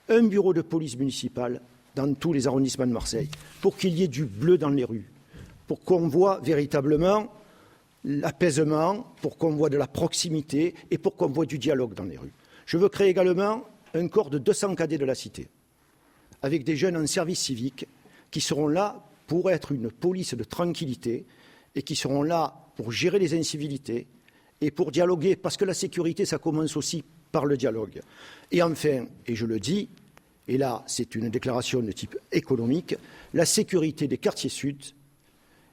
un bureau de police municipale dans tous les arrondissements de Marseille, pour qu'il y ait du bleu dans les rues, pour qu'on voit véritablement l'apaisement, pour qu'on voit de la proximité et pour qu'on voit du dialogue dans les rues. Je veux créer également un corps de 200 cadets de la cité, avec des jeunes en service civique qui seront là pour être une police de tranquillité et qui seront là pour gérer les incivilités et pour dialoguer, parce que la sécurité, ça commence aussi par le dialogue. Et enfin, et je le dis, et là c'est une déclaration de type économique, la sécurité des quartiers sud,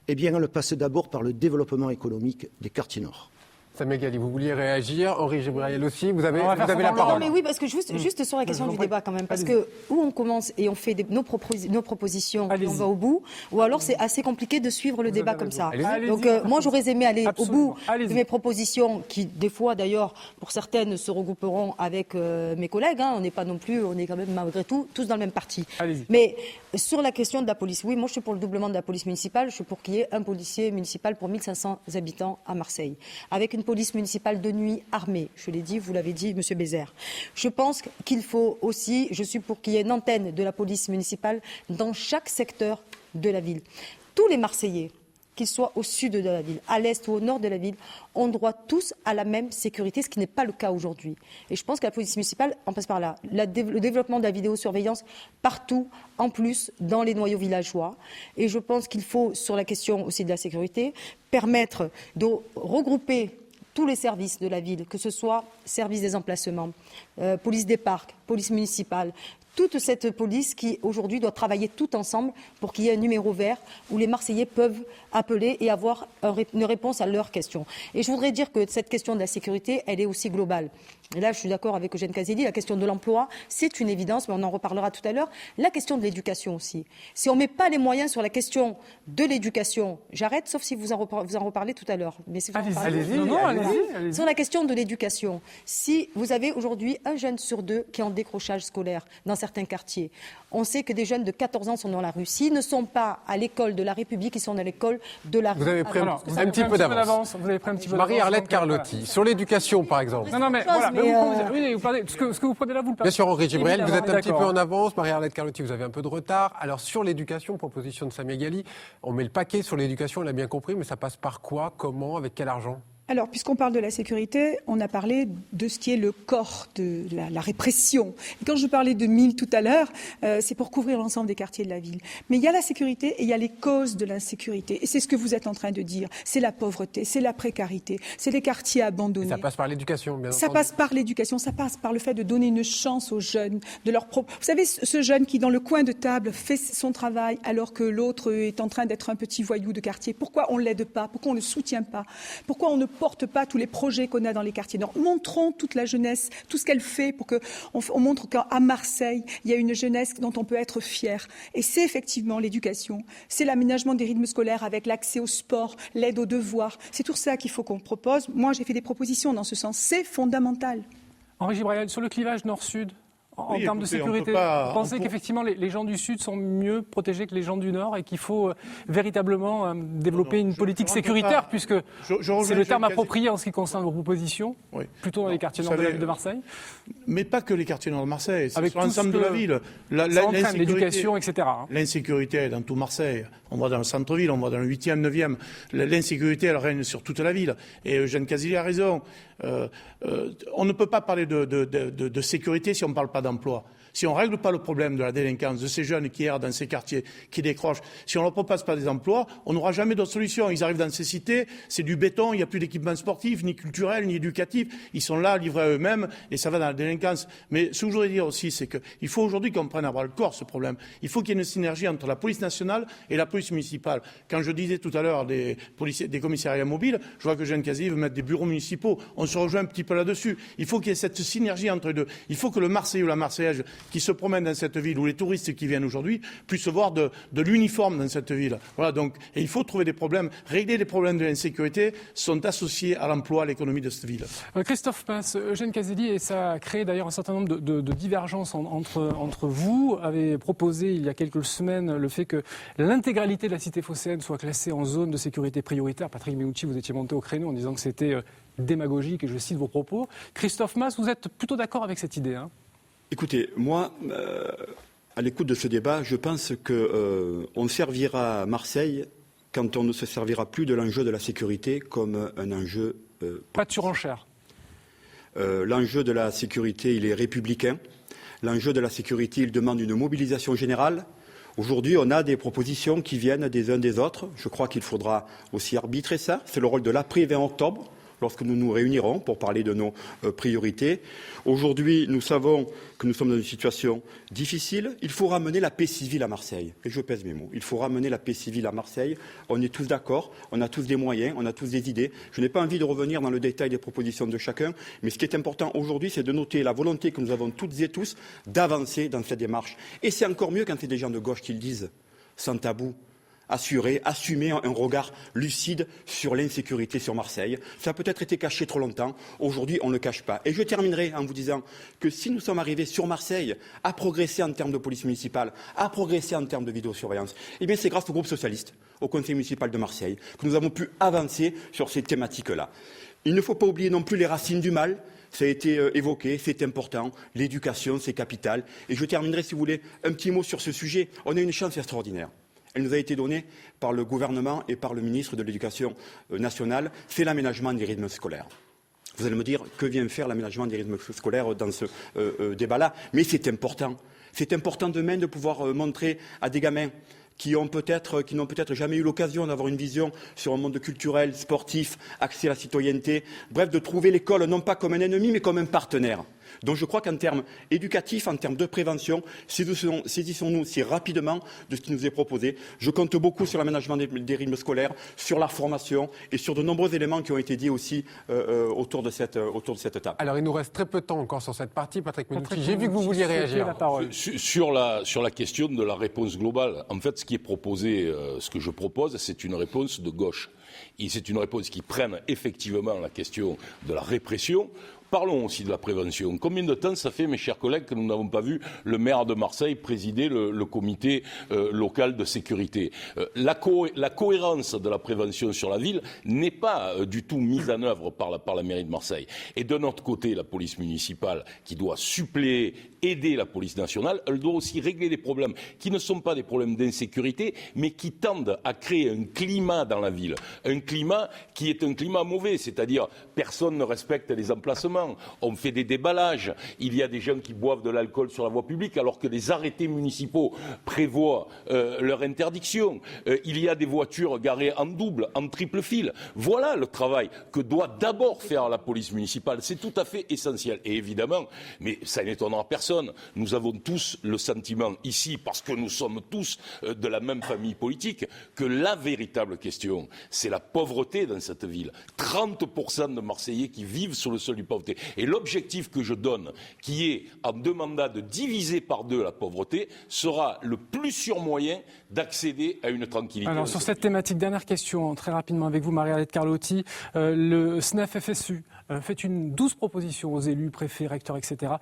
eh bien elle passe d'abord par le développement économique des quartiers nord. Samia Ghali, vous vouliez réagir. Henri Gebrayel aussi, vous avez la Non, parole. mais oui, parce que juste sur la question du débat quand même, parce que où on commence et on fait nos propositions et on va au bout, ou alors c'est assez compliqué de suivre le débat comme ça. Donc moi j'aurais aimé aller au bout de mes propositions, qui des fois d'ailleurs pour certaines se regrouperont avec mes collègues. On n'est pas non plus, on est quand même malgré tout tous dans le même parti. Mais sur la question de la police, oui, moi je suis pour le doublement de la police municipale. Je suis pour qu'il y ait un policier municipal pour 1500 habitants à Marseille, avec une police municipale de nuit armée. Je l'ai dit, vous l'avez dit, Monsieur Bézère. Je pense qu'il faut aussi, je suis pour qu'il y ait une antenne de la police municipale dans chaque secteur de la ville. Tous les Marseillais, qu'ils soient au sud de la ville, à l'est ou au nord de la ville, ont droit tous à la même sécurité, ce qui n'est pas le cas aujourd'hui. Et je pense que la police municipale en passe par là. Le développement de la vidéosurveillance partout, en plus, dans les noyaux villageois. Et je pense qu'il faut, sur la question aussi de la sécurité, permettre de regrouper tous les services de la ville, que ce soit service des emplacements, police des parcs, police municipale, toute cette police qui aujourd'hui doit travailler tout ensemble pour qu'il y ait un numéro vert où les Marseillais peuvent appeler et avoir une réponse à leurs questions. Et je voudrais dire que cette question de la sécurité, elle est aussi globale. Et là, je suis d'accord avec Eugène Caselli, la question de l'emploi, c'est une évidence, mais on en reparlera tout à l'heure. La question de l'éducation aussi. Si on ne met pas les moyens sur la question de l'éducation, j'arrête, sauf si vous en reparlez tout à l'heure. Mais si vous allez-y. Sur la question de l'éducation, si vous avez aujourd'hui un jeune sur deux qui est en décrochage scolaire dans certains quartiers, on sait que des jeunes de 14 ans sont dans la rue. S'ils ne sont pas à l'école de la République, ils sont à l'école de la rue. Vous avez pris un petit peu d'avance. Marie-Arlette Carlotti, sur l'éducation par exemple. Non, mais voilà. Vous parlez, ce que vous prenez là, vous le parlez. Bien sûr, Henri Gebrayel, vous êtes un petit peu en avance. Marie-Arlette Carlotti, vous avez un peu de retard. Alors, sur l'éducation, proposition de Samia Ghali, on met le paquet sur l'éducation, on l'a bien compris, mais ça passe par quoi, comment, avec quel argent ? Alors, puisqu'on parle de la sécurité, on a parlé de ce qui est le corps de la répression. Et quand je parlais de 1000 tout à l'heure, c'est pour couvrir l'ensemble des quartiers de la ville. Mais il y a la sécurité et il y a les causes de l'insécurité. Et c'est ce que vous êtes en train de dire. C'est la pauvreté, c'est la précarité, c'est les quartiers abandonnés. Et ça passe par l'éducation, bien entendu. Ça passe par l'éducation, ça passe par le fait de donner une chance aux jeunes. Vous savez, ce jeune qui, dans le coin de table, fait son travail alors que l'autre est en train d'être un petit voyou de quartier. Pourquoi on ne l'aide pas ? Pourquoi on ne le soutient pas ? Pourquoi on ne porte pas tous les projets qu'on a dans les quartiers nord. Montrons toute la jeunesse, tout ce qu'elle fait pour qu'on montre qu'à Marseille, il y a une jeunesse dont on peut être fier. Et c'est effectivement l'éducation, c'est l'aménagement des rythmes scolaires avec l'accès au sport, l'aide aux devoirs. C'est tout ça qu'il faut qu'on propose. Moi, j'ai fait des propositions dans ce sens. C'est fondamental. Henri Gebrayel, sur le clivage nord-sud, en termes de sécurité, vous pensez qu'effectivement les gens du Sud sont mieux protégés que les gens du Nord et qu'il faut véritablement développer une politique sécuritaire, puisque c'est le terme approprié en ce qui concerne vos propositions, plutôt dans les quartiers nord de Marseille. Mais pas que les quartiers nord de Marseille, c'est avec sur l'ensemble de la ville. L'éducation, etc. L'insécurité est dans tout Marseille. On va dans le centre-ville, on va dans le 8e, 9e. L'insécurité, elle règne sur toute la ville. Et Eugène Caselli a raison. On ne peut pas parler de sécurité si on ne parle pas d'emploi. Si on ne règle pas le problème de la délinquance, de ces jeunes qui errent dans ces quartiers, qui décrochent, si on ne leur propose pas des emplois, on n'aura jamais d'autre solution. Ils arrivent dans ces cités, c'est du béton, il n'y a plus d'équipement sportif, ni culturel, ni éducatif. Ils sont là, livrés à eux-mêmes, et ça va dans la délinquance. Mais ce que je voudrais dire aussi, c'est qu'il faut aujourd'hui qu'on prenne à bras le corps ce problème. Il faut qu'il y ait une synergie entre la police nationale et la police municipale. Quand je disais tout à l'heure des commissariats mobiles, je vois que Eugène Caselli veut mettre des bureaux municipaux. On se rejoint un petit peu là-dessus. Il faut qu'il y ait cette synergie entre les deux. Il faut que le Marseillais ou la Marseillaise qui se promènent dans cette ville, ou les touristes qui viennent aujourd'hui, puissent voir de l'uniforme dans cette ville. Voilà, donc, et il faut trouver des problèmes. Régler les problèmes de l'insécurité sont associés à l'emploi, à l'économie de cette ville. Christophe Mas, Eugène Caselli, et ça a créé d'ailleurs un certain nombre de divergences entre vous, avez proposé il y a quelques semaines le fait que l'intégralité de la cité phocéenne soit classée en zone de sécurité prioritaire. Patrick Meucci, vous étiez monté au créneau en disant que c'était démagogique, et je cite vos propos. Christophe Mas, vous êtes plutôt d'accord avec cette idée, hein ? Écoutez, moi, à l'écoute de ce débat, je pense qu'on servira Marseille quand on ne se servira plus de l'enjeu de la sécurité comme un enjeu... Pas de surenchère. L'enjeu de la sécurité, il est républicain. L'enjeu de la sécurité, il demande une mobilisation générale. Aujourd'hui, on a des propositions qui viennent des uns des autres. Je crois qu'il faudra aussi arbitrer ça. C'est le rôle de l'après-20 octobre, lorsque nous nous réunirons pour parler de nos priorités. Aujourd'hui, nous savons que nous sommes dans une situation difficile. Il faut ramener la paix civile à Marseille. Et je pèse mes mots. Il faut ramener la paix civile à Marseille. On est tous d'accord, on a tous des moyens, on a tous des idées. Je n'ai pas envie de revenir dans le détail des propositions de chacun, mais ce qui est important aujourd'hui, c'est de noter la volonté que nous avons toutes et tous d'avancer dans cette démarche. Et c'est encore mieux quand c'est des gens de gauche qui le disent, sans tabou. Assumer un regard lucide sur l'insécurité sur Marseille. Ça a peut-être été caché trop longtemps. Aujourd'hui, on ne le cache pas. Et je terminerai en vous disant que si nous sommes arrivés sur Marseille à progresser en termes de police municipale, à progresser en termes de vidéosurveillance, eh bien c'est grâce au groupe socialiste, au conseil municipal de Marseille, que nous avons pu avancer sur ces thématiques-là. Il ne faut pas oublier non plus les racines du mal. Ça a été évoqué, c'est important. L'éducation, c'est capital. Et je terminerai, si vous voulez, un petit mot sur ce sujet. On a une chance extraordinaire. Elle nous a été donnée par le gouvernement et par le ministre de l'Éducation nationale, c'est l'aménagement des rythmes scolaires. Vous allez me dire, que vient faire l'aménagement des rythmes scolaires dans ce débat-là? Mais c'est important. C'est important demain de pouvoir montrer à des gamins qui n'ont peut-être jamais eu l'occasion d'avoir une vision sur un monde culturel, sportif, accès à la citoyenneté, bref, de trouver l'école non pas comme un ennemi, mais comme un partenaire. Donc je crois qu'en termes éducatifs, en termes de prévention, saisissons-nous si rapidement de ce qui nous est proposé. Je compte beaucoup sur l'aménagement des rythmes scolaires, sur la formation et sur de nombreux éléments qui ont été dit aussi autour de cette table. Alors il nous reste très peu de temps encore sur cette partie. Patrick Mennucci, j'ai vu que vous vouliez réagir. La parole. Sur la question de la réponse globale, en fait, ce qui est proposé, ce que je propose, c'est une réponse de gauche. Et c'est une réponse qui prenne effectivement la question de la répression. Parlons aussi de la prévention. Combien de temps ça fait, mes chers collègues, que nous n'avons pas vu le maire de Marseille présider le comité local de sécurité? La cohérence de la prévention sur la ville n'est pas du tout mise en œuvre par la mairie de Marseille. Et de notre côté, la police municipale, qui doit suppléer, aider la police nationale, elle doit aussi régler des problèmes qui ne sont pas des problèmes d'insécurité, mais qui tendent à créer un climat dans la ville. Un climat qui est un climat mauvais, c'est-à-dire personne ne respecte les emplacements. On fait des déballages, il y a des gens qui boivent de l'alcool sur la voie publique alors que les arrêtés municipaux prévoient leur interdiction. Il y a des voitures garées en double, en triple file. Voilà le travail que doit d'abord faire la police municipale. C'est tout à fait essentiel. Et évidemment, mais ça n'étonnera personne, nous avons tous le sentiment ici, parce que nous sommes tous de la même famille politique, que la véritable question, c'est la pauvreté dans cette ville. 30% de Marseillais qui vivent sous le seuil du pauvreté. Et l'objectif que je donne, qui est en deux mandats de diviser par deux la pauvreté, sera le plus sûr moyen d'accéder à une tranquillité. Alors sur cette thématique, dernière question très rapidement avec vous, Marie-Arlette Carlotti. Le SNEF FSU fait une douce proposition aux élus, préfets, recteurs, etc.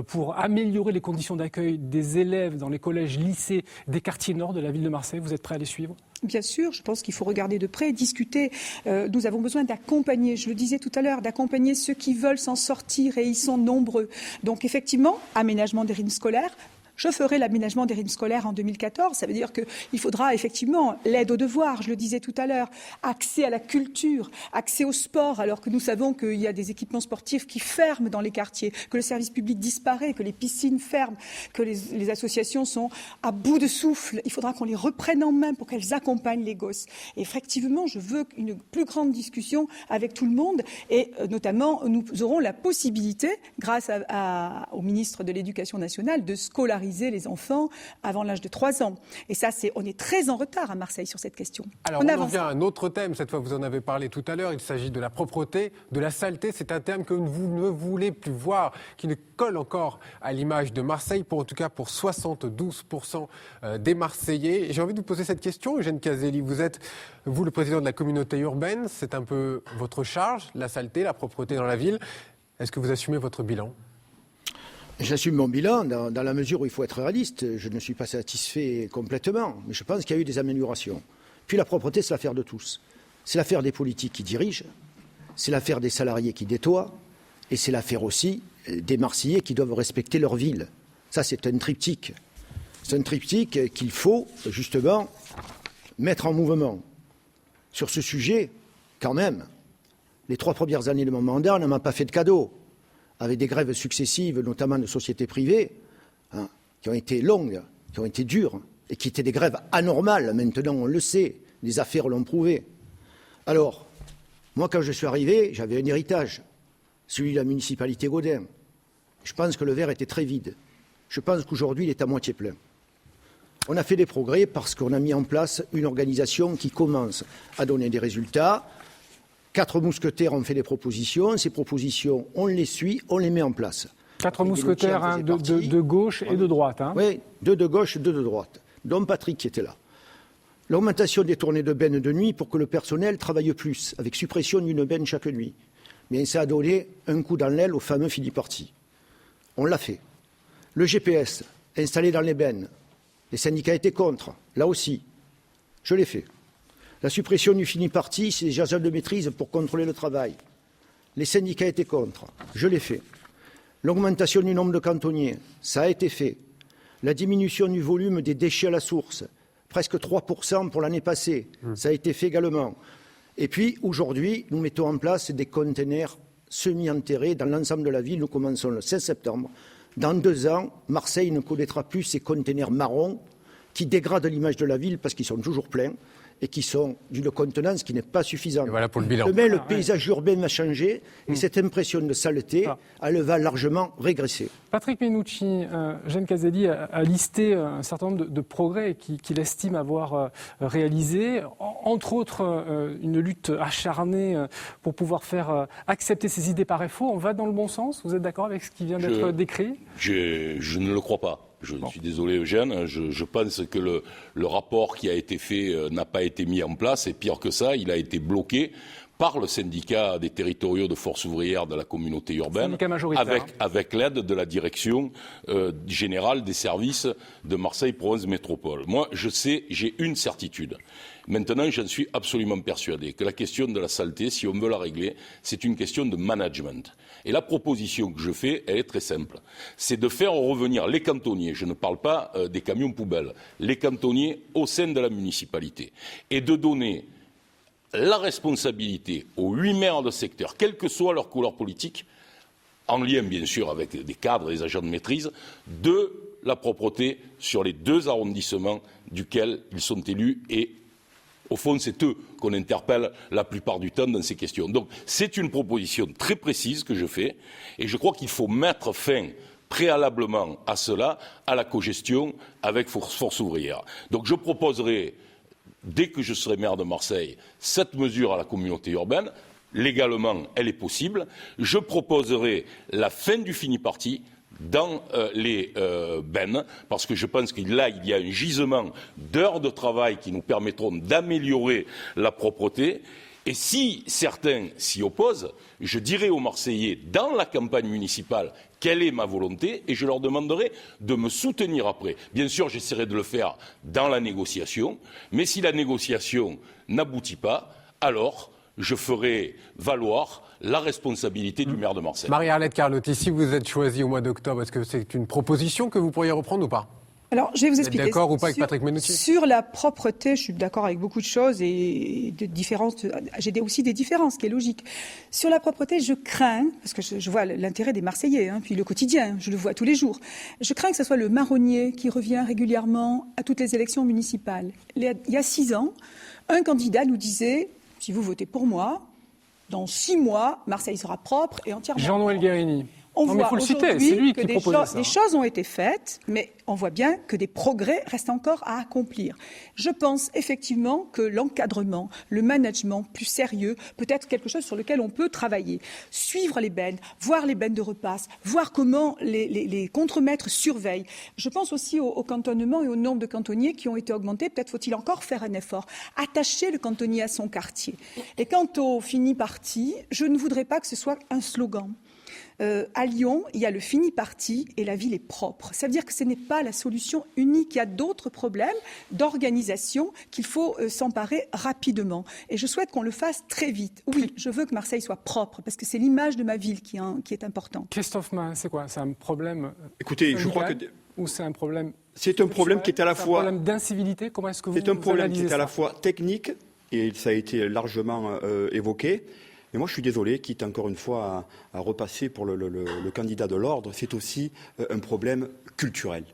Pour améliorer les conditions d'accueil des élèves dans les collèges, lycées des quartiers nord de la ville de Marseille. Vous êtes prêts à les suivre ? Bien sûr, je pense qu'il faut regarder de près, discuter. Nous avons besoin d'accompagner, je le disais tout à l'heure, d'accompagner ceux qui veulent s'en sortir et ils sont nombreux. Donc effectivement, aménagement des rythmes scolaires. Je ferai l'aménagement des rythmes scolaires en 2014. Ça veut dire qu'il faudra effectivement l'aide aux devoirs, je le disais tout à l'heure, accès à la culture, accès au sport, alors que nous savons qu'il y a des équipements sportifs qui ferment dans les quartiers, que le service public disparaît, que les piscines ferment, que les associations sont à bout de souffle. Il faudra qu'on les reprenne en main pour qu'elles accompagnent les gosses. Et effectivement, je veux une plus grande discussion avec tout le monde et notamment, nous aurons la possibilité, grâce au ministre de l'Éducation nationale, de scolariser les enfants avant l'âge de 3 ans. Et ça, on est très en retard à Marseille sur cette question. Alors, on en vient à un autre thème. Cette fois, vous en avez parlé tout à l'heure. Il s'agit de la propreté, de la saleté. C'est un terme que vous ne voulez plus voir, qui ne colle encore à l'image de Marseille, en tout cas pour 72% des Marseillais. J'ai envie de vous poser cette question, Eugène Caselli. Vous êtes, vous, le président de la communauté urbaine. C'est un peu votre charge, la saleté, la propreté dans la ville. Est-ce que vous assumez votre bilan ? J'assume mon bilan dans la mesure où il faut être réaliste. Je ne suis pas satisfait complètement, mais je pense qu'il y a eu des améliorations. Puis la propreté, c'est l'affaire de tous. C'est l'affaire des politiques qui dirigent, c'est l'affaire des salariés qui nettoient, et c'est l'affaire aussi des Marseillais qui doivent respecter leur ville. Ça, c'est un triptyque. C'est un triptyque qu'il faut, justement, mettre en mouvement. Sur ce sujet, quand même, les 3 premières années de mon mandat, on ne m'a pas fait de cadeau. Avec des grèves successives, notamment de sociétés privées, qui ont été longues, qui ont été dures, et qui étaient des grèves anormales. Maintenant, on le sait, les affaires l'ont prouvé. Alors, moi, quand je suis arrivé, j'avais un héritage, celui de la municipalité Gaudin. Je pense que le verre était très vide. Je pense qu'aujourd'hui, il est à moitié plein. On a fait des progrès parce qu'on a mis en place une organisation qui commence à donner des résultats. 4 mousquetaires ont fait des propositions. Ces propositions, on les suit, on les met en place. 4 mousquetaires de gauche et de droite. Oui, 2 de gauche, 2 de droite, dont Patrick qui était là. L'augmentation des tournées de bennes de nuit pour que le personnel travaille plus, avec suppression d'une benne chaque nuit. Mais ça a donné un coup dans l'aile au fameux fini-parti. On l'a fait. Le GPS installé dans les bennes, les syndicats étaient contre. Là aussi, je l'ai fait. La suppression du fini-parti, c'est des agents de maîtrise pour contrôler le travail. Les syndicats étaient contre. Je l'ai fait. L'augmentation du nombre de cantonniers, ça a été fait. La diminution du volume des déchets à la source, presque 3% pour l'année passée, ça a été fait également. Et puis, aujourd'hui, nous mettons en place des containers semi-enterrés dans l'ensemble de la ville. Nous commençons le 16 septembre. Dans 2 ans, Marseille ne connaîtra plus ces containers marrons qui dégradent l'image de la ville parce qu'ils sont toujours pleins et qui sont d'une contenance qui n'est pas suffisante. Et voilà pour le bilan. Demain, le paysage urbain va changer et cette impression de saleté, elle va largement régresser. Patrick Mennucci, Jeanne Caselli a listé un certain nombre de progrès qu'il estime avoir réalisés, entre autres une lutte acharnée pour pouvoir faire accepter ses idées par FO. On va dans le bon sens? Vous êtes d'accord avec ce qui vient d'être décrit? Je ne le crois pas. Je suis désolé, Eugène. Je pense que le rapport qui a été fait n'a pas été mis en place. Et pire que ça, il a été bloqué par le syndicat des territoriaux de force ouvrière de la communauté urbaine, avec l'aide de la direction générale des services de Marseille Provence Métropole. Moi, j'ai une certitude. Maintenant, j'en suis absolument persuadé que la question de la saleté, si on veut la régler, c'est une question de management. Et la proposition que je fais, elle est très simple. C'est de faire revenir les cantonniers, je ne parle pas des camions poubelles, les cantonniers au sein de la municipalité, et de donner la responsabilité aux 8 maires de secteur, quelle que soit leur couleur politique, en lien bien sûr avec des cadres et des agents de maîtrise, de la propreté sur les 2 arrondissements duquel ils sont élus et au fond, c'est eux qu'on interpelle la plupart du temps dans ces questions. Donc, c'est une proposition très précise que je fais et je crois qu'il faut mettre fin préalablement à cela, à la cogestion avec Force ouvrière. Donc, je proposerai, dès que je serai maire de Marseille, cette mesure à la communauté urbaine. Légalement, elle est possible. Je proposerai la fin du fini-parti dans les bennes, parce que je pense que là, il y a un gisement d'heures de travail qui nous permettront d'améliorer la propreté. Et si certains s'y opposent, je dirai aux Marseillais, dans la campagne municipale, quelle est ma volonté, et je leur demanderai de me soutenir après. Bien sûr, j'essaierai de le faire dans la négociation, mais si la négociation n'aboutit pas, alors je ferai valoir la responsabilité du maire de Marseille. Marie-Arlette Carlotti, si vous êtes choisie au mois d'octobre, est-ce que c'est une proposition que vous pourriez reprendre ou pas? Alors, je vais vous expliquer. Vous êtes d'accord ou pas avec Patrick Mennucci? Sur la propreté, je suis d'accord avec beaucoup de choses et de différences. J'ai aussi des différences, ce qui est logique. Sur la propreté, je crains, parce que je vois l'intérêt des Marseillais, puis le quotidien, je le vois tous les jours. Je crains que ce soit le marronnier qui revient régulièrement à toutes les élections municipales. Il y a 6 ans, un candidat nous disait, si vous votez pour moi, dans 6 mois, Marseille sera propre et entièrement. Jean-Noël Guérini. On voit aujourd'hui que des ça. choses ont été faites, mais on voit bien que des progrès restent encore à accomplir. Je pense effectivement que l'encadrement, le management plus sérieux peut être quelque chose sur lequel on peut travailler. Suivre les bennes, voir les bennes de repasse, voir comment les contremaîtres surveillent. Je pense aussi au cantonnement et au nombre de cantonniers qui ont été augmentés. Peut-être faut-il encore faire un effort. Attacher le cantonnier à son quartier. Et quant au fini-parti, je ne voudrais pas que ce soit un slogan. À Lyon, il y a le fini parti et la ville est propre. Ça veut dire que ce n'est pas la solution unique. Il y a d'autres problèmes d'organisation qu'il faut s'emparer rapidement. Et je souhaite qu'on le fasse très vite. Oui, je veux que Marseille soit propre parce que c'est l'image de ma ville qui est importante. Christophe Maé, c'est quoi? C'est un problème Écoutez, je crois que... Ou c'est un problème... C'est un problème qui est à la fois... C'est un problème d'incivilité? Comment est-ce que vous C'est un problème qui est à la ça fois technique, et ça a été largement évoqué. Mais moi, je suis désolé, quitte encore une fois à repasser pour le candidat de l'ordre, c'est aussi un problème culturel.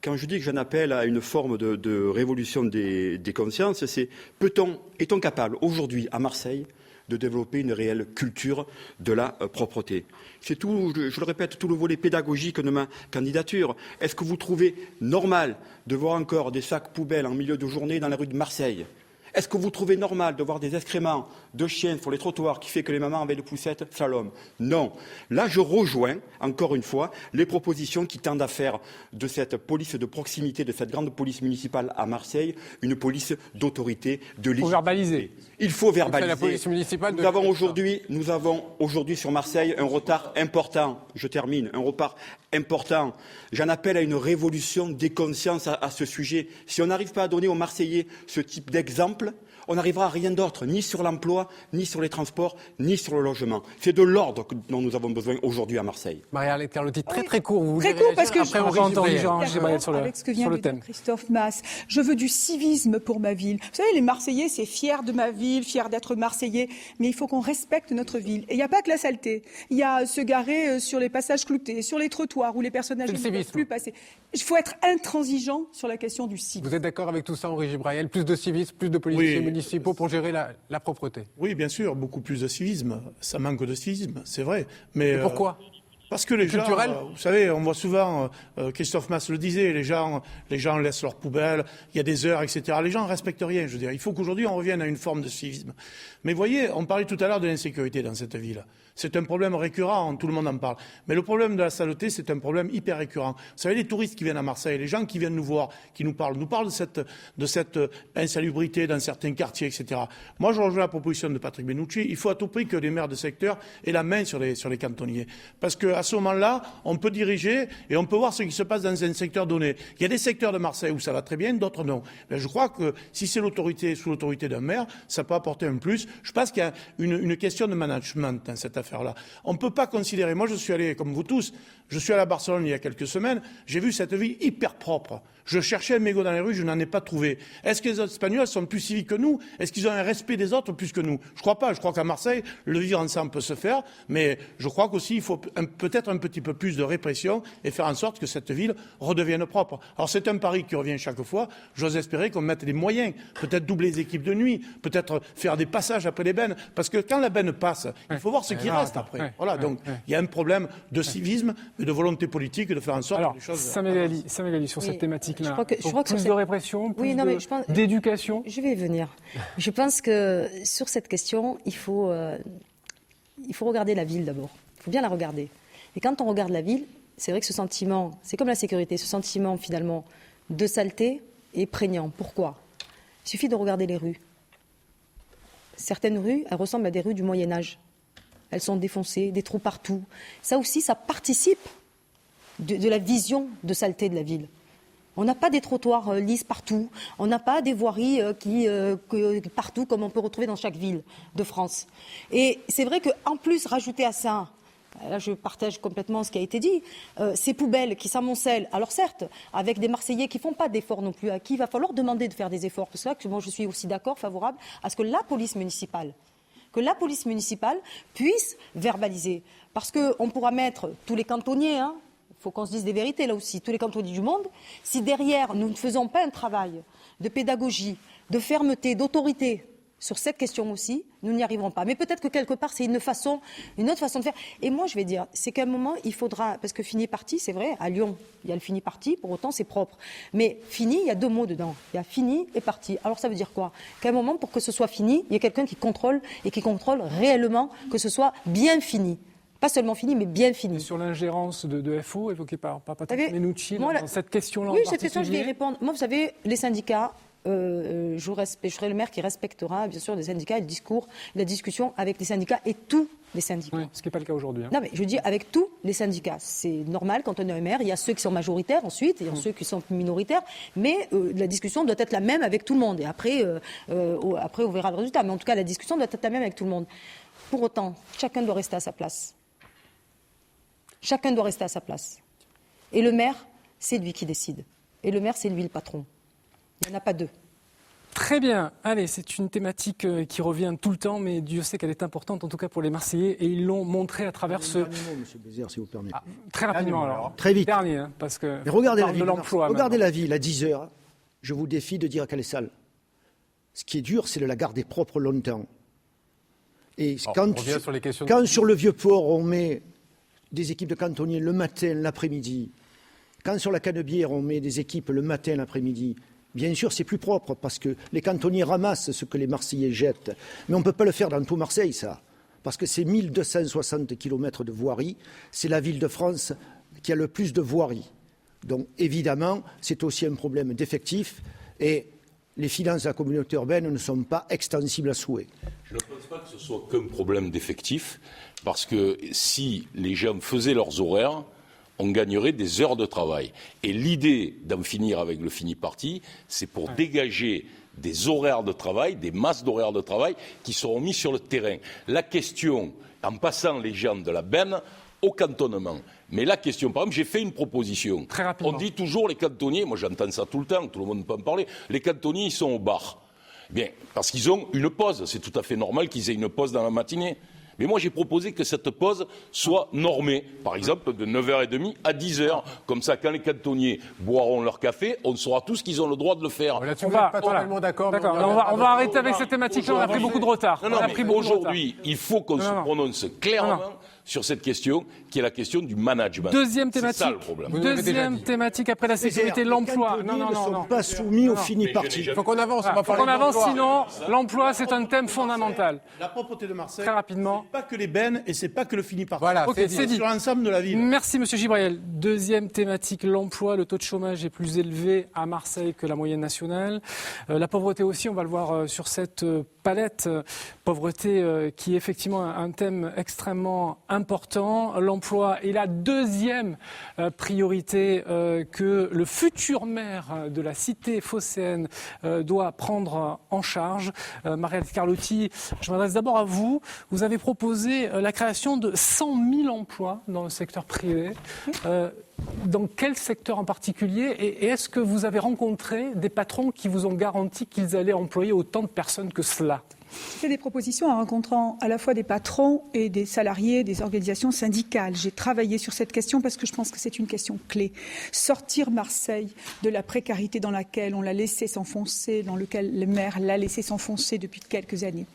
Quand je dis que j'en appelle à une forme de révolution des consciences, c'est est-on capable aujourd'hui à Marseille de développer une réelle culture de la propreté? C'est tout, je le répète, tout le volet pédagogique de ma candidature. Est-ce que vous trouvez normal de voir encore des sacs poubelles en milieu de journée dans la rue de Marseille? Est-ce que vous trouvez normal de voir des excréments de chiens sur les trottoirs qui fait que les mamans avec les poussettes slaloment? Non. Là, je rejoins, encore une fois, les propositions qui tendent à faire de cette police de proximité, de cette grande police municipale à Marseille, une police d'autorité, de légitimité. Il faut verbaliser. Il faut verbaliser. La police municipale Nous avons aujourd'hui sur Marseille un retard important. Je termine. Un retard important. J'en appelle à une révolution des consciences à ce sujet. Si on n'arrive pas à donner aux Marseillais ce type d'exemple, on n'arrivera à rien d'autre, ni sur l'emploi, ni sur les transports, ni sur le logement. C'est de l'ordre dont nous avons besoin aujourd'hui à Marseille. Marie-Arlette Carlotti, très court. Vous très court, parce que après, avec ce que vient de dire Christophe Maé. Je veux du civisme pour ma ville. Vous savez, les Marseillais, c'est fier de ma ville, fier d'être Marseillais, mais il faut qu'on respecte notre ville. Et il n'y a pas que la saleté. Il y a se garer sur les passages cloutés, sur les trottoirs où les personnes âgées ne peuvent plus passer. Il faut être intransigeant sur la question du civisme. Vous êtes d'accord avec tout ça, Henri Gibraël? Plus de civisme, plus de policiers municipaux pour gérer la propreté? Oui, bien sûr, beaucoup plus de civisme. Ça manque de civisme, c'est vrai. Mais pourquoi? Parce que les gens, vous savez, on voit souvent, Christophe Maé le disait, les gens laissent leurs poubelles, il y a des heures, etc. Les gens ne respectent rien, je veux dire. Il faut qu'aujourd'hui, on revienne à une forme de civisme. Mais voyez, on parlait tout à l'heure de l'insécurité dans cette ville. C'est un problème récurrent, tout le monde en parle. Mais le problème de la saleté, c'est un problème hyper récurrent. Vous savez, les touristes qui viennent à Marseille, les gens qui viennent nous voir, qui nous parlent de cette insalubrité dans certains quartiers, etc. Moi, je rejoins la proposition de Patrick Benucci. Il faut à tout prix que les maires de secteur aient la main sur les cantonniers. Parce qu'à ce moment-là, on peut diriger et on peut voir ce qui se passe dans un secteur donné. Il y a des secteurs de Marseille où ça va très bien, d'autres non. Mais je crois que si c'est sous l'autorité d'un maire, ça peut apporter un plus. Je pense qu'il y a une question de management dans cette affaire-là. On ne peut pas considérer... Moi, je suis allé, comme vous tous, je suis allé à Barcelone il y a quelques semaines, j'ai vu cette ville hyper propre. Je cherchais un mégot dans les rues, je n'en ai pas trouvé. Est-ce que les autres Espagnols sont plus civiques que nous? Est-ce qu'ils ont un respect des autres plus que nous? Je ne crois pas. Je crois qu'à Marseille, le vivre ensemble peut se faire, mais je crois qu'aussi il faut peut-être un petit peu plus de répression et faire en sorte que cette ville redevienne propre. Alors c'est un pari qui revient chaque fois. J'ose espérer qu'on mette des moyens, peut-être doubler les équipes de nuit, peut-être faire des passages après les bennes, parce que quand la benne passe, il faut voir ce qui reste après. Voilà, donc il y a un problème de civisme, mais de volonté politique et de faire en sorte que les choses... Samuel Gali, sur cette thématique-là, je crois que plus de répression, plus d'éducation. Je vais y venir. Je pense que sur cette question, il faut regarder la ville d'abord. Il faut bien la regarder. Et quand on regarde la ville, c'est vrai que ce sentiment, c'est comme la sécurité, ce sentiment finalement de saleté est prégnant. Pourquoi? Il suffit de regarder les rues. Certaines rues, elles ressemblent à des rues du Moyen-Âge. Elles sont défoncées, des trous partout. Ça aussi, ça participe de la vision de saleté de la ville. On n'a pas des trottoirs lisses partout, on n'a pas des voiries partout comme on peut retrouver dans chaque ville de France. Et c'est vrai qu'en plus, rajouter à ça, là je partage complètement ce qui a été dit, ces poubelles qui s'amoncellent, alors certes, avec des Marseillais qui ne font pas d'efforts non plus, à qui il va falloir demander de faire des efforts. C'est pour ça que moi je suis aussi d'accord, favorable à ce que la police municipale puisse verbaliser. Parce qu'on pourra mettre tous les cantonniers, il faut qu'on se dise des vérités là aussi, tous les cantonniers du monde, si derrière nous ne faisons pas un travail de pédagogie, de fermeté, d'autorité sur cette question aussi, nous n'y arriverons pas. Mais peut-être que quelque part c'est une autre façon de faire. Et moi je vais dire, c'est qu'à un moment il faudra, parce que fini parti, c'est vrai, à Lyon il y a le fini parti, pour autant c'est propre. Mais fini, il y a deux mots dedans, il y a fini et parti. Alors ça veut dire quoi? Qu'à un moment pour que ce soit fini, il y a quelqu'un qui contrôle et qui contrôle réellement que ce soit bien fini. Pas seulement fini, mais bien fini. Et sur l'ingérence de FO évoquée par Patrick Benucci dans cette question-là oui, cette question, je vais y répondre. Moi, vous savez, les syndicats, je serai le maire qui respectera bien sûr les syndicats et la discussion avec les syndicats et tous les syndicats. Oui, ce qui n'est pas le cas aujourd'hui. Non, mais je dis avec tous les syndicats. C'est normal quand on est un maire. Il y a ceux qui sont majoritaires ensuite, il y a ceux qui sont minoritaires. Mais la discussion doit être la même avec tout le monde. Et après, on verra le résultat. Mais en tout cas, la discussion doit être la même avec tout le monde. Pour autant, chacun doit rester à sa place. Chacun doit rester à sa place. Et le maire, c'est lui qui décide. Et le maire, c'est lui le patron. Il n'y en a pas deux. Très bien. Allez, c'est une thématique qui revient tout le temps, mais Dieu sait qu'elle est importante, en tout cas pour les Marseillais, et ils l'ont montré à travers ce... Dernier mot, monsieur Bézère, si vous permettez. Très rapidement, alors. Très vite. Dernier, hein, parce que... Mais regardez la ville, regardez la ville à 10h. Je vous défie de dire qu'elle est sale. Ce qui est dur, c'est de la garder propre longtemps. Et quand sur le Vieux-Port, on met des équipes de cantonniers le matin, l'après-midi, quand sur la Canebière, on met des équipes le matin, l'après-midi, bien sûr, c'est plus propre parce que les cantonniers ramassent ce que les Marseillais jettent. Mais on ne peut pas le faire dans tout Marseille, ça. Parce que c'est 1260 km de voirie. C'est la ville de France qui a le plus de voirie. Donc, évidemment, c'est aussi un problème d'effectifs. Et les finances de la communauté urbaine ne sont pas extensibles à souhait. Je ne pense pas que ce soit qu'un problème d'effectifs. Parce que si les gens faisaient leurs horaires, on gagnerait des heures de travail. Et l'idée d'en finir avec le fini-parti, c'est pour dégager des horaires de travail, des masses d'horaires de travail qui seront mis sur le terrain. La question, en passant les gens de la benne au cantonnement. Mais la question, par exemple, j'ai fait une proposition. Très rapidement. On dit toujours les cantonniers, moi j'entends ça tout le temps, tout le monde peut en parler, les cantonniers ils sont au bar. Bien, parce qu'ils ont une pause, c'est tout à fait normal qu'ils aient une pause dans la matinée. Mais moi, j'ai proposé que cette pause soit normée, par exemple de 9h30 à 10h. Comme ça, quand les cantonniers boiront leur café, on saura tous qu'ils ont le droit de le faire. Là-dessus, vous n'êtes pas totalement d'accord. On va arrêter avec cette thématique-là, on a pris beaucoup de retard. Non, mais aujourd'hui, il faut qu'on se prononce clairement sur cette question, qui est la question du management. Deuxième thématique. C'est ça le problème. Deuxième thématique après la sécurité, l'emploi. Les cantonniers ne sont pas soumis au fini-parti. Il faut qu'on avance. Il faut qu'on avance, sinon l'emploi, c'est un thème fondamental. La propreté de Marseille, très rapidement. C'est pas que les bennes et c'est pas que le fini-parti. Voilà, okay, c'est dit. Sur l'ensemble de la ville. Merci Monsieur Gibriel. Deuxième thématique, l'emploi. Le taux de chômage est plus élevé à Marseille que la moyenne nationale. La pauvreté aussi, on va le voir sur cette palette. Pauvreté qui est effectivement un thème extrêmement important. L'emploi est la deuxième priorité que le futur maire de la cité phocéenne doit prendre en charge. Marielle Carlotti, je m'adresse d'abord à vous. Vous avez proposé la création de 100 000 emplois dans le secteur privé. Dans quel secteur en particulier et est-ce que vous avez rencontré des patrons qui vous ont garanti qu'ils allaient employer autant de personnes que cela ? J'ai fait des propositions en rencontrant à la fois des patrons et des salariés des organisations syndicales. J'ai travaillé sur cette question parce que je pense que c'est une question clé. Sortir Marseille de la précarité dans laquelle on l'a laissé s'enfoncer, dans laquelle le maire l'a laissé s'enfoncer depuis quelques années.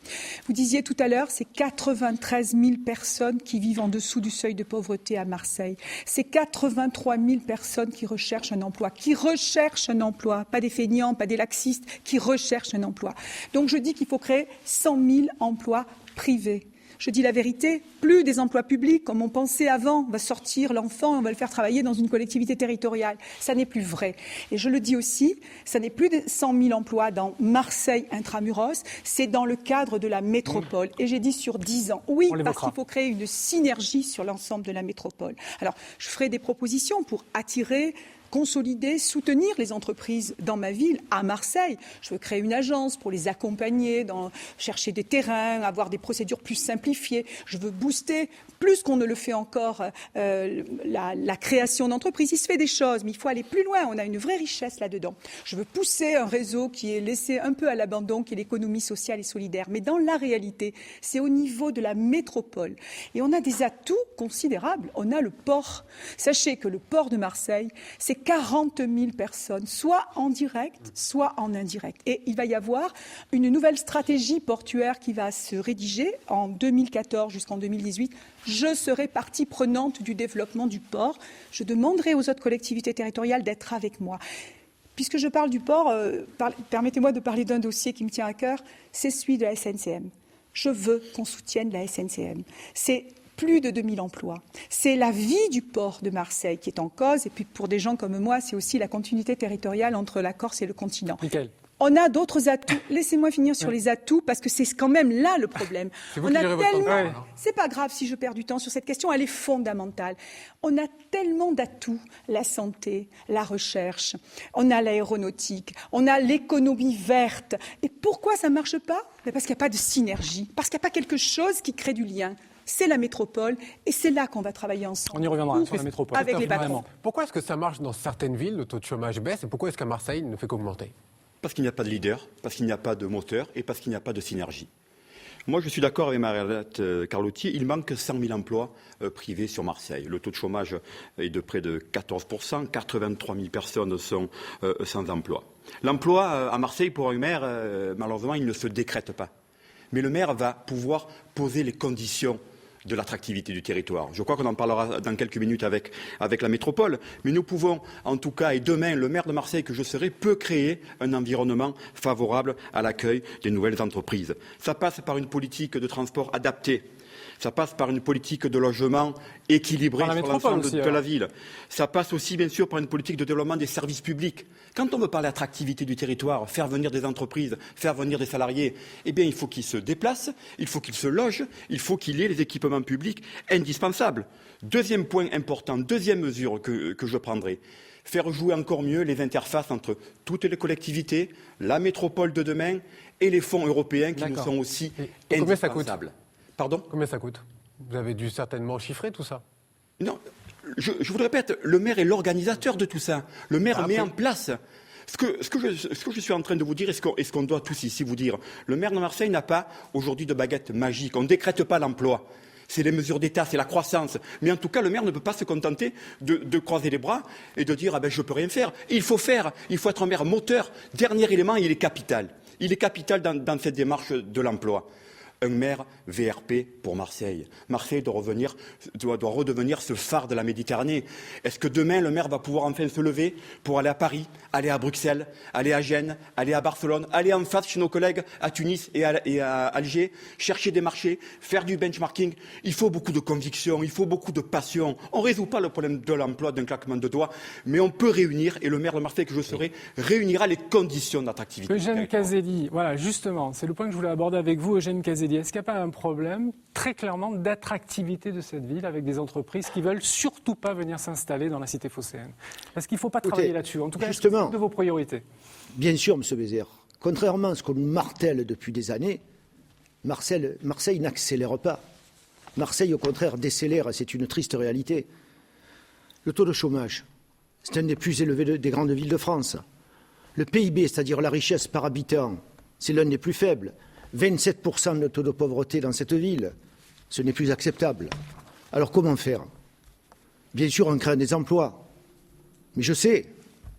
Vous disiez tout à l'heure, c'est 93 000 personnes qui vivent en dessous du seuil de pauvreté à Marseille. C'est 83 000 personnes qui recherchent un emploi, pas des feignants, pas des laxistes, qui recherchent un emploi. Donc je dis qu'il faut créer 100 000 emplois privés. Je dis la vérité, plus des emplois publics, comme on pensait avant, on va sortir l'enfant, on va le faire travailler dans une collectivité territoriale. Ça n'est plus vrai. Et je le dis aussi, ça n'est plus de 100 000 emplois dans Marseille intramuros, c'est dans le cadre de la métropole. Et j'ai dit sur 10 ans. Oui, parce qu'il faut créer une synergie sur l'ensemble de la métropole. Alors, je ferai des propositions pour attirer, consolider, soutenir les entreprises dans ma ville, à Marseille. Je veux créer une agence pour les accompagner, chercher des terrains, avoir des procédures plus simplifiées. Je veux booster, plus qu'on ne le fait encore, la création d'entreprises. Il se fait des choses, mais il faut aller plus loin. On a une vraie richesse là-dedans. Je veux pousser un réseau qui est laissé un peu à l'abandon, qui est l'économie sociale et solidaire. Mais dans la réalité, c'est au niveau de la métropole. Et on a des atouts considérables. On a le port. Sachez que le port de Marseille, c'est 40 000 personnes, soit en direct, soit en indirect. Et il va y avoir une nouvelle stratégie portuaire qui va se rédiger en 2014 jusqu'en 2018. Je serai partie prenante du développement du port. Je demanderai aux autres collectivités territoriales d'être avec moi. Puisque je parle du port, permettez-moi de parler d'un dossier qui me tient à cœur, c'est celui de la SNCM. Je veux qu'on soutienne la SNCM. C'est plus de 2000 emplois. C'est la vie du port de Marseille qui est en cause. Et puis pour des gens comme moi, c'est aussi la continuité territoriale entre la Corse et le continent. Nickel. On a d'autres atouts. Laissez-moi finir sur les atouts, parce que c'est quand même là le problème. C'est vous qui gérez votre temps. C'est pas grave si je perds du temps sur cette question, elle est fondamentale. On a tellement d'atouts, la santé, la recherche, on a l'aéronautique, on a l'économie verte. Et pourquoi ça ne marche pas? Parce qu'il n'y a pas de synergie, parce qu'il n'y a pas quelque chose qui crée du lien. C'est la métropole, et c'est là qu'on va travailler ensemble. On y reviendra sur la métropole. Avec les patrons. Pourquoi est-ce que ça marche dans certaines villes, le taux de chômage baisse, et pourquoi est-ce qu'à Marseille, il ne fait qu'augmenter? Parce qu'il n'y a pas de leader, parce qu'il n'y a pas de moteur et parce qu'il n'y a pas de synergie. Moi, je suis d'accord avec Marie-Arlette Carlotti, il manque 100 000 emplois privés sur Marseille. Le taux de chômage est de près de 14%, 83 000 personnes sont sans emploi. L'emploi à Marseille, pour un maire, malheureusement, il ne se décrète pas. Mais le maire va pouvoir poser les conditions de l'attractivité du territoire. Je crois qu'on en parlera dans quelques minutes avec la métropole, mais nous pouvons, en tout cas, et demain, le maire de Marseille que je serai peut créer un environnement favorable à l'accueil des nouvelles entreprises. Ça passe par une politique de transport adaptée. Ça passe par une politique de logement équilibrée sur l'ensemble de la ville. Ça passe aussi, bien sûr, par une politique de développement des services publics. Quand on veut parler d'attractivité du territoire, faire venir des entreprises, faire venir des salariés, eh bien, il faut qu'ils se déplacent, il faut qu'ils se logent, il faut qu'il y ait les équipements publics indispensables. Deuxième point important, deuxième mesure que je prendrai, faire jouer encore mieux les interfaces entre toutes les collectivités, la métropole de demain et les fonds européens qui nous sont aussi indispensables. Combien ça coûte ? Pardon ? Combien ça coûte? Vous avez dû certainement chiffrer tout ça. Non, je vous le répète, le maire est l'organisateur de tout ça. Le maire met en place. Ce que je suis en train de vous dire, et ce qu'on doit tous ici vous dire, le maire de Marseille n'a pas aujourd'hui de baguette magique. On ne décrète pas l'emploi. C'est les mesures d'État, c'est la croissance. Mais en tout cas, le maire ne peut pas se contenter de croiser les bras et de dire « ah ben je ne peux rien faire ». Il faut faire, il faut être un maire moteur. Dernier élément, il est capital. Il est capital dans cette démarche de l'emploi. Un maire VRP pour Marseille. Marseille doit redevenir ce phare de la Méditerranée. Est-ce que demain, le maire va pouvoir enfin se lever pour aller à Paris, aller à Bruxelles, aller à Gênes, aller à Barcelone, aller en face chez nos collègues à Tunis et à Alger, chercher des marchés, faire du benchmarking? Il faut beaucoup de conviction, il faut beaucoup de passion. On ne résout pas le problème de l'emploi d'un claquement de doigts, mais on peut réunir, et le maire de Marseille que je serai, réunira les conditions d'attractivité. Eugène Caselli, voilà, justement, c'est le point que je voulais aborder avec vous, Eugène Caselli. Est-ce qu'il n'y a pas un problème, très clairement, d'attractivité de cette ville avec des entreprises qui ne veulent surtout pas venir s'installer dans la cité phocéenne? Est-ce qu'il ne faut pas travailler là-dessus? En tout cas, c'est une de vos priorités. Bien sûr, M. Bézère. Contrairement à ce qu'on nous martèle depuis des années, Marseille n'accélère pas. Marseille, au contraire, décélère. C'est une triste réalité. Le taux de chômage, c'est un des plus élevés des grandes villes de France. Le PIB, c'est-à-dire la richesse par habitant, c'est l'un des plus faibles. 27% de taux de pauvreté dans cette ville, ce n'est plus acceptable. Alors comment faire? Bien sûr, en créant des emplois. Mais je sais,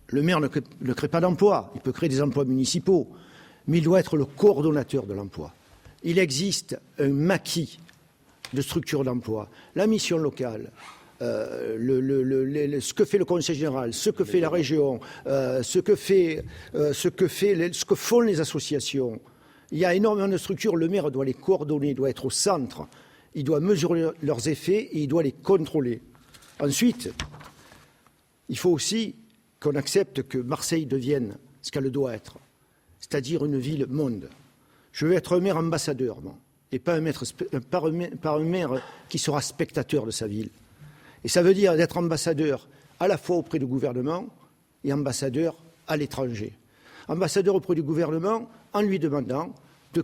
le maire ne crée pas d'emplois, il peut créer des emplois municipaux, mais il doit être le coordonnateur de l'emploi. Il existe un maquis de structures d'emploi, la mission locale, ce que fait le Conseil général, ce que fait la région, ce que font les associations. Il y a énormément de structures, le maire doit les coordonner, il doit être au centre, il doit mesurer leurs effets et il doit les contrôler. Ensuite, il faut aussi qu'on accepte que Marseille devienne ce qu'elle doit être, c'est-à-dire une ville monde. Je veux être un maire ambassadeur, moi, et pas un maire qui sera spectateur de sa ville. Et ça veut dire d'être ambassadeur à la fois auprès du gouvernement et ambassadeur à l'étranger. Ambassadeur auprès du gouvernement en lui demandant de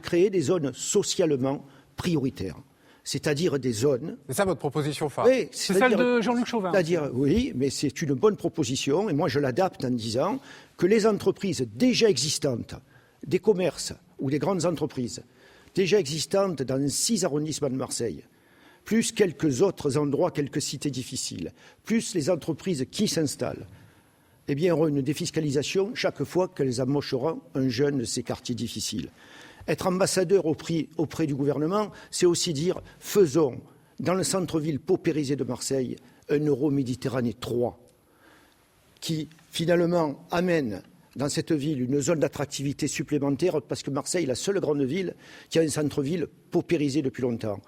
créer des zones socialement prioritaires, c'est-à-dire des zones... C'est ça votre proposition phare? Oui, c'est celle de Jean-Luc Chauvin. C'est-à-dire, oui, mais c'est une bonne proposition, et moi je l'adapte en disant que les entreprises déjà existantes, des commerces ou des grandes entreprises déjà existantes dans 6 arrondissements de Marseille, plus quelques autres endroits, quelques cités difficiles, plus les entreprises qui s'installent, eh bien, auront une défiscalisation chaque fois qu'elles embaucheront un jeune de ces quartiers difficiles. Être ambassadeur auprès du gouvernement, c'est aussi dire faisons dans le centre-ville paupérisé de Marseille un Euro-Méditerranée 3 qui finalement amène dans cette ville une zone d'attractivité supplémentaire parce que Marseille est la seule grande ville qui a un centre-ville paupérisé depuis longtemps.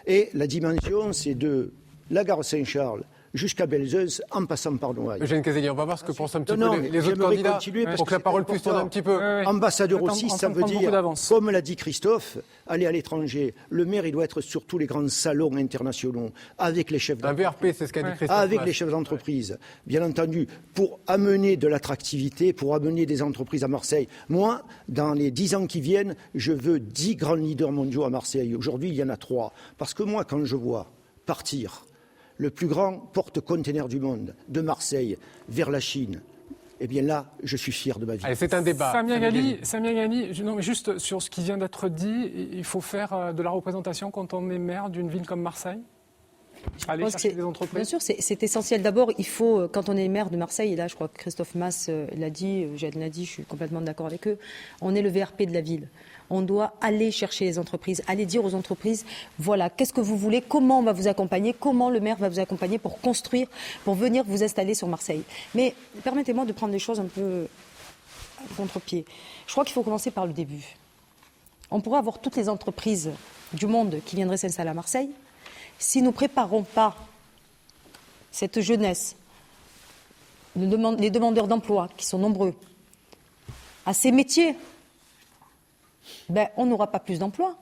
Et la dimension, c'est de la gare Saint-Charles jusqu'à Belzunce, en passant par Noailles. Eugène Casegna, on va voir ce que pensent un petit Non, peu les autres candidats. Pour que la parole puisse tourner un petit peu. Ambassadeur aussi, ça veut dire, comme l'a dit Christophe, aller à l'étranger. Le maire, il doit être sur tous les grands salons internationaux, avec les chefs d'entreprise. Un VRP, c'est ce qu'a dit Christophe. Avec les chefs d'entreprise, bien entendu, pour amener de l'attractivité, pour amener des entreprises à Marseille. Moi, dans les 10 ans qui viennent, je veux 10 grands leaders mondiaux à Marseille. Aujourd'hui, il y en a 3. Parce que moi, quand je vois partir le plus grand porte-container du monde, de Marseille vers la Chine, eh bien là, je suis fier de ma vie. Allez, c'est un débat. Samia Ghali, non, mais juste sur ce qui vient d'être dit, il faut faire de la représentation quand on est maire d'une ville comme Marseille. Aller chercher des entreprises. Bien sûr, c'est essentiel. D'abord, il faut, quand on est maire de Marseille, et là je crois que Christophe Masse l'a dit, Eugène l'a dit, je suis complètement d'accord avec eux, on est le VRP de la ville. On doit aller chercher les entreprises, aller dire aux entreprises, voilà, qu'est-ce que vous voulez, comment on va vous accompagner, comment le maire va vous accompagner pour construire, pour venir vous installer sur Marseille. Mais permettez-moi de prendre des choses un peu à contre-pied. Je crois qu'il faut commencer par le début. On pourrait avoir toutes les entreprises du monde qui viendraient s'installer à Marseille. Si nous ne préparons pas cette jeunesse, les demandeurs d'emploi, qui sont nombreux, à ces métiers, on n'aura pas plus d'emplois.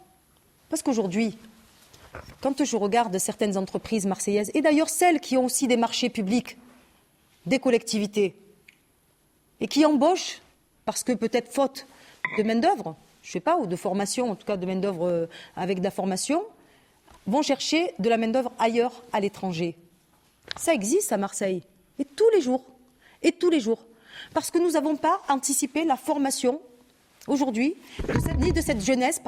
Parce qu'aujourd'hui, quand je regarde certaines entreprises marseillaises, et d'ailleurs celles qui ont aussi des marchés publics, des collectivités, et qui embauchent, parce que peut-être faute de main-d'œuvre, je ne sais pas, ou de formation, en tout cas de main-d'œuvre avec de la formation, vont chercher de la main-d'œuvre ailleurs, à l'étranger. Ça existe à Marseille. Et tous les jours. Et tous les jours. Parce que nous n'avons pas anticipé la formation, aujourd'hui, ni de cette jeunesse,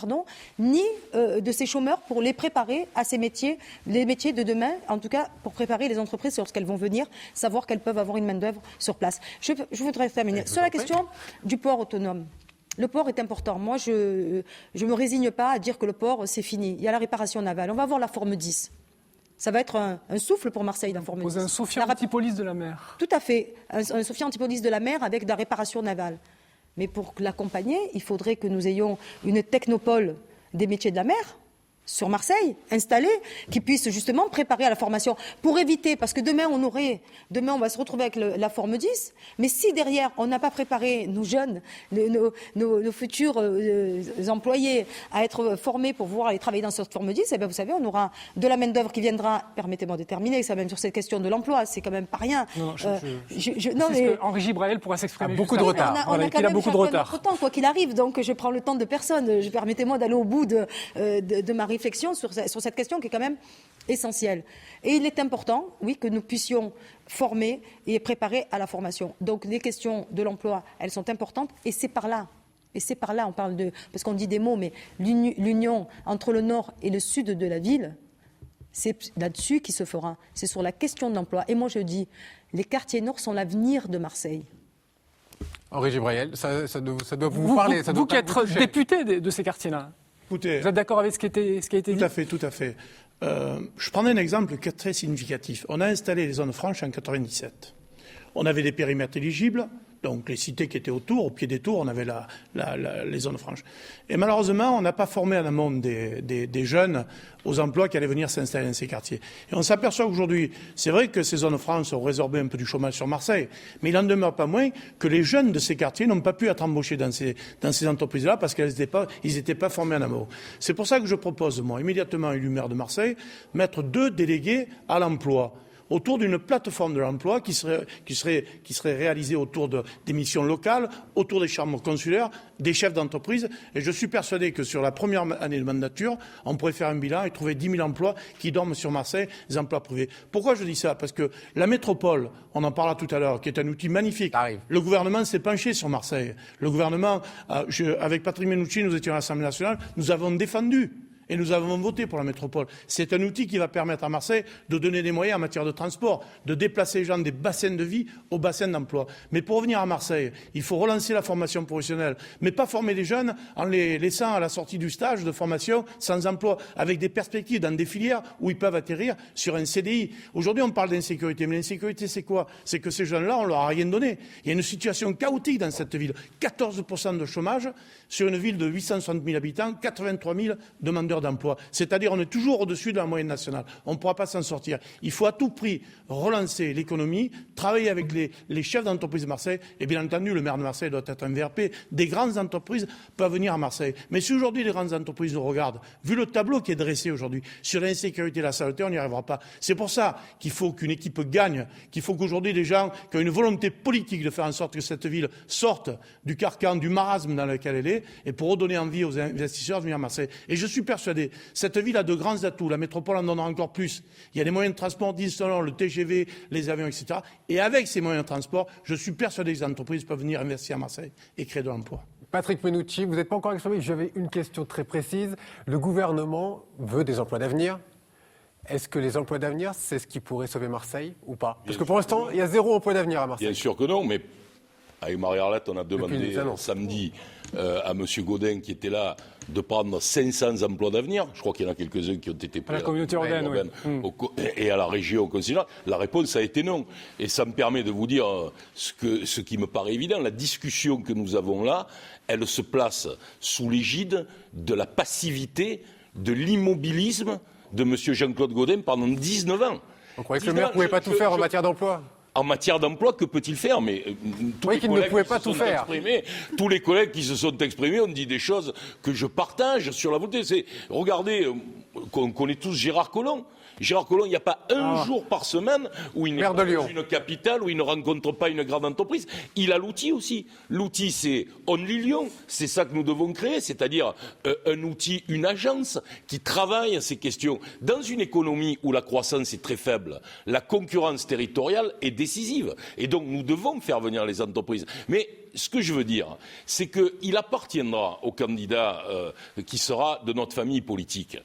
ni de ces chômeurs pour les préparer à ces métiers, les métiers de demain, en tout cas pour préparer les entreprises lorsqu'elles vont venir, savoir qu'elles peuvent avoir une main-d'œuvre sur place. Je voudrais terminer. Sur la question du port autonome. Le port est important. Moi, je ne me résigne pas à dire que le port, c'est fini. Il y a la réparation navale. On va avoir la forme 10. Ça va être un souffle pour Marseille, la forme 10. Un Sophia Antipolis de la mer. Tout à fait. Un Sophia Antipolis de la mer avec de la réparation navale. Mais pour l'accompagner, il faudrait que nous ayons une technopole des métiers de la mer sur Marseille, installée, qui puisse justement préparer à la formation pour éviter, parce que demain on va se retrouver avec la forme 10, mais si derrière on n'a pas préparé nos jeunes, nos futurs employés à être formés pour pouvoir aller travailler dans cette forme 10, eh bien vous savez, on aura de la main-d'œuvre qui viendra, permettez-moi de terminer, ça même sur cette question de l'emploi, c'est quand même pas rien. Henri Gibrael pourra s'exprimer. Beaucoup de retard. Il a beaucoup de retard. Notre temps, quoi qu'il arrive, donc je prends le temps de personne. Permettez-moi d'aller au bout de ma réflexion sur cette question qui est quand même essentielle. Et il est important, oui, que nous puissions former et préparer à la formation. Donc les questions de l'emploi, elles sont importantes et c'est par là. Et c'est par là, on parle parce qu'on dit des mots, mais l'union entre le nord et le sud de la ville, c'est là-dessus qui se fera. C'est sur la question de l'emploi. Et moi je dis, les quartiers nord sont l'avenir de Marseille. Henri Gibrael, ça doit vous parler. Vous qui êtes député de ces quartiers-là. Écoutez, vous êtes d'accord avec ce qui a été dit ? Tout à fait. Je prends un exemple qui est très significatif. On a installé les zones franches en 1997. On avait des périmètres éligibles, donc les cités qui étaient autour, au pied des tours, on avait les zones franches. Et malheureusement, on n'a pas formé en amont des jeunes aux emplois qui allaient venir s'installer dans ces quartiers. Et on s'aperçoit qu'aujourd'hui, c'est vrai que ces zones franches ont résorbé un peu du chômage sur Marseille, mais il n'en demeure pas moins que les jeunes de ces quartiers n'ont pas pu être embauchés dans ces entreprises-là parce qu'ils n'étaient pas formés en amont. C'est pour ça que je propose, moi, immédiatement élu maire de Marseille, mettre 2 délégués à l'emploi autour d'une plateforme de l'emploi qui serait réalisée autour des missions locales, autour des chambres consulaires, des chefs d'entreprise. Et je suis persuadé que sur la première année de mandature, on pourrait faire un bilan et trouver 10 000 emplois qui dorment sur Marseille, des emplois privés. Pourquoi je dis ça ? Parce que la métropole, on en parlera tout à l'heure, qui est un outil magnifique. Le gouvernement s'est penché sur Marseille. Le gouvernement, avec Patrick Mennucci, nous étions à l'Assemblée nationale, nous avons défendu. Et nous avons voté pour la métropole. C'est un outil qui va permettre à Marseille de donner des moyens en matière de transport, de déplacer les gens des bassins de vie aux bassins d'emploi. Mais pour revenir à Marseille, il faut relancer la formation professionnelle, mais pas former les jeunes en les laissant à la sortie du stage de formation sans emploi, avec des perspectives dans des filières où ils peuvent atterrir sur un CDI. Aujourd'hui, on parle d'insécurité, mais l'insécurité, c'est quoi ? C'est que ces jeunes-là, on leur a rien donné. Il y a une situation chaotique dans cette ville. 14% de chômage sur une ville de 860 000 habitants, 83 000 demandeurs demandeurs d'emploi. C'est-à-dire on est toujours au-dessus de la moyenne nationale. On ne pourra pas s'en sortir. Il faut à tout prix relancer l'économie, travailler avec les chefs d'entreprise de Marseille. Et bien entendu, le maire de Marseille doit être un VRP. Des grandes entreprises peuvent venir à Marseille. Mais si aujourd'hui les grandes entreprises nous regardent, vu le tableau qui est dressé aujourd'hui sur l'insécurité et la saleté, on n'y arrivera pas. C'est pour ça qu'il faut qu'une équipe gagne, qu'il faut qu'aujourd'hui des gens qui ont une volonté politique de faire en sorte que cette ville sorte du carcan, du marasme dans lequel elle est, et pour redonner envie aux investisseurs de venir à Marseille. Et je suis persuadé, cette ville a de grands atouts, la métropole en donnera encore plus. Il y a des moyens de transport digne, le TGV, les avions, etc. Et avec ces moyens de transport, je suis persuadé que les entreprises peuvent venir investir à Marseille et créer de l'emploi. Patrick Menucci, vous n'êtes pas encore exprimé, j'avais une question très précise. Le gouvernement veut des emplois d'avenir. Est-ce que les emplois d'avenir, c'est ce qui pourrait sauver Marseille ou pas? Parce que pour l'instant, il y a 0 emploi d'avenir à Marseille. Bien sûr que non, mais avec Marie-Arlette, on a demandé samedi à M. Gaudin, qui était là, de prendre 500 emplois d'avenir. Je crois qu'il y en a quelques-uns qui ont été pris à la communauté urbaine, et à la région considérable. La réponse a été non. Et ça me permet de vous dire ce qui me paraît évident. La discussion que nous avons là, elle se place sous l'égide de la passivité, de l'immobilisme de M. Jean-Claude Gaudin pendant 19 ans. On croyait que le maire ne pouvait pas tout faire en matière d'emploi. En matière d'emploi, que peut-il faire? Mais tous les collègues qui se sont exprimés, tous les collègues qui se sont exprimés ont dit des choses que je partage sur la volonté. Regardez, qu'on connaît tous Gérard Collomb. Gérard Collomb, il n'y a pas un jour par semaine où il n'est pas dans une capitale, où il ne rencontre pas une grande entreprise. Il a l'outil aussi. L'outil, c'est Only Lyon. C'est ça que nous devons créer, c'est-à-dire un outil, une agence qui travaille à ces questions. Dans une économie où la croissance est très faible, la concurrence territoriale est décisive. Et donc, nous devons faire venir les entreprises. Mais ce que je veux dire, c'est qu'il appartiendra au candidat qui sera de notre famille politique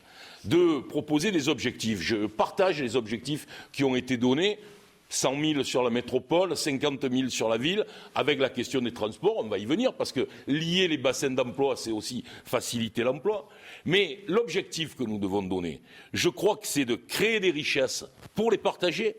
de proposer des objectifs. Je partage les objectifs qui ont été donnés, 100 000 sur la métropole, 50 000 sur la ville, avec la question des transports, on va y venir, parce que lier les bassins d'emploi, c'est aussi faciliter l'emploi. Mais l'objectif que nous devons donner, je crois que c'est de créer des richesses pour les partager,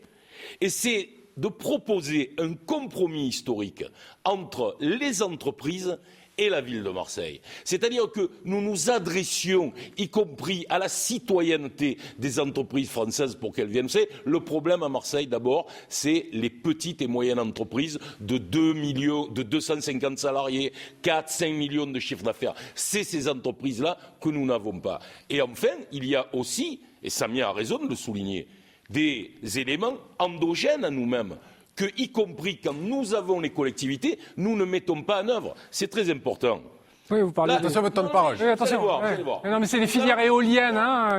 et c'est de proposer un compromis historique entre les entreprises et la ville de Marseille. C'est-à-dire que nous nous adressions, y compris à la citoyenneté des entreprises françaises pour qu'elles viennent. Vous savez, le problème à Marseille, d'abord, c'est les petites et moyennes entreprises de 250 salariés, 4-5 millions de chiffre d'affaires. C'est ces entreprises-là que nous n'avons pas. Et enfin, il y a aussi, et Samia a raison de le souligner, des éléments endogènes à nous-mêmes, que, y compris quand nous avons les collectivités, nous ne mettons pas en œuvre. C'est très important. Oui, vous parlez. Attention à votre temps de parole. Oui, attention. Vous allez voir. Non, mais c'est les filières éoliennes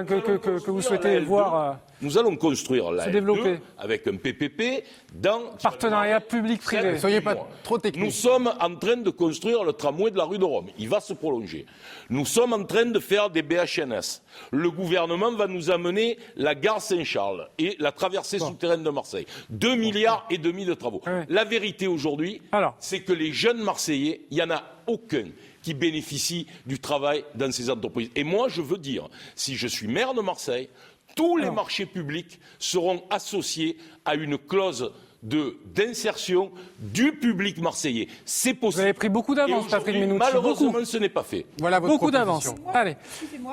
que vous souhaitez voir. Nous allons construire la L2 avec un PPP dans partenariat public-privé. Ne soyez pas trop technique. Nous sommes en train de construire le tramway de la rue de Rome. Il va se prolonger. Nous sommes en train de faire des BHNS. Le gouvernement va nous amener la gare Saint-Charles et la traversée souterraine de Marseille. 2,5 milliards de travaux. Ouais. La vérité aujourd'hui, c'est que les jeunes Marseillais, il n'y en a aucun qui bénéficie du travail dans ces entreprises. Et moi, je veux dire, si je suis maire de Marseille, tous les marchés publics seront associés à une clause d'insertion du public marseillais. C'est possible. Vous avez pris beaucoup d'avance, Patrick Menucci. Malheureusement, ce n'est pas fait. Voilà votre beaucoup d'avance. Allez,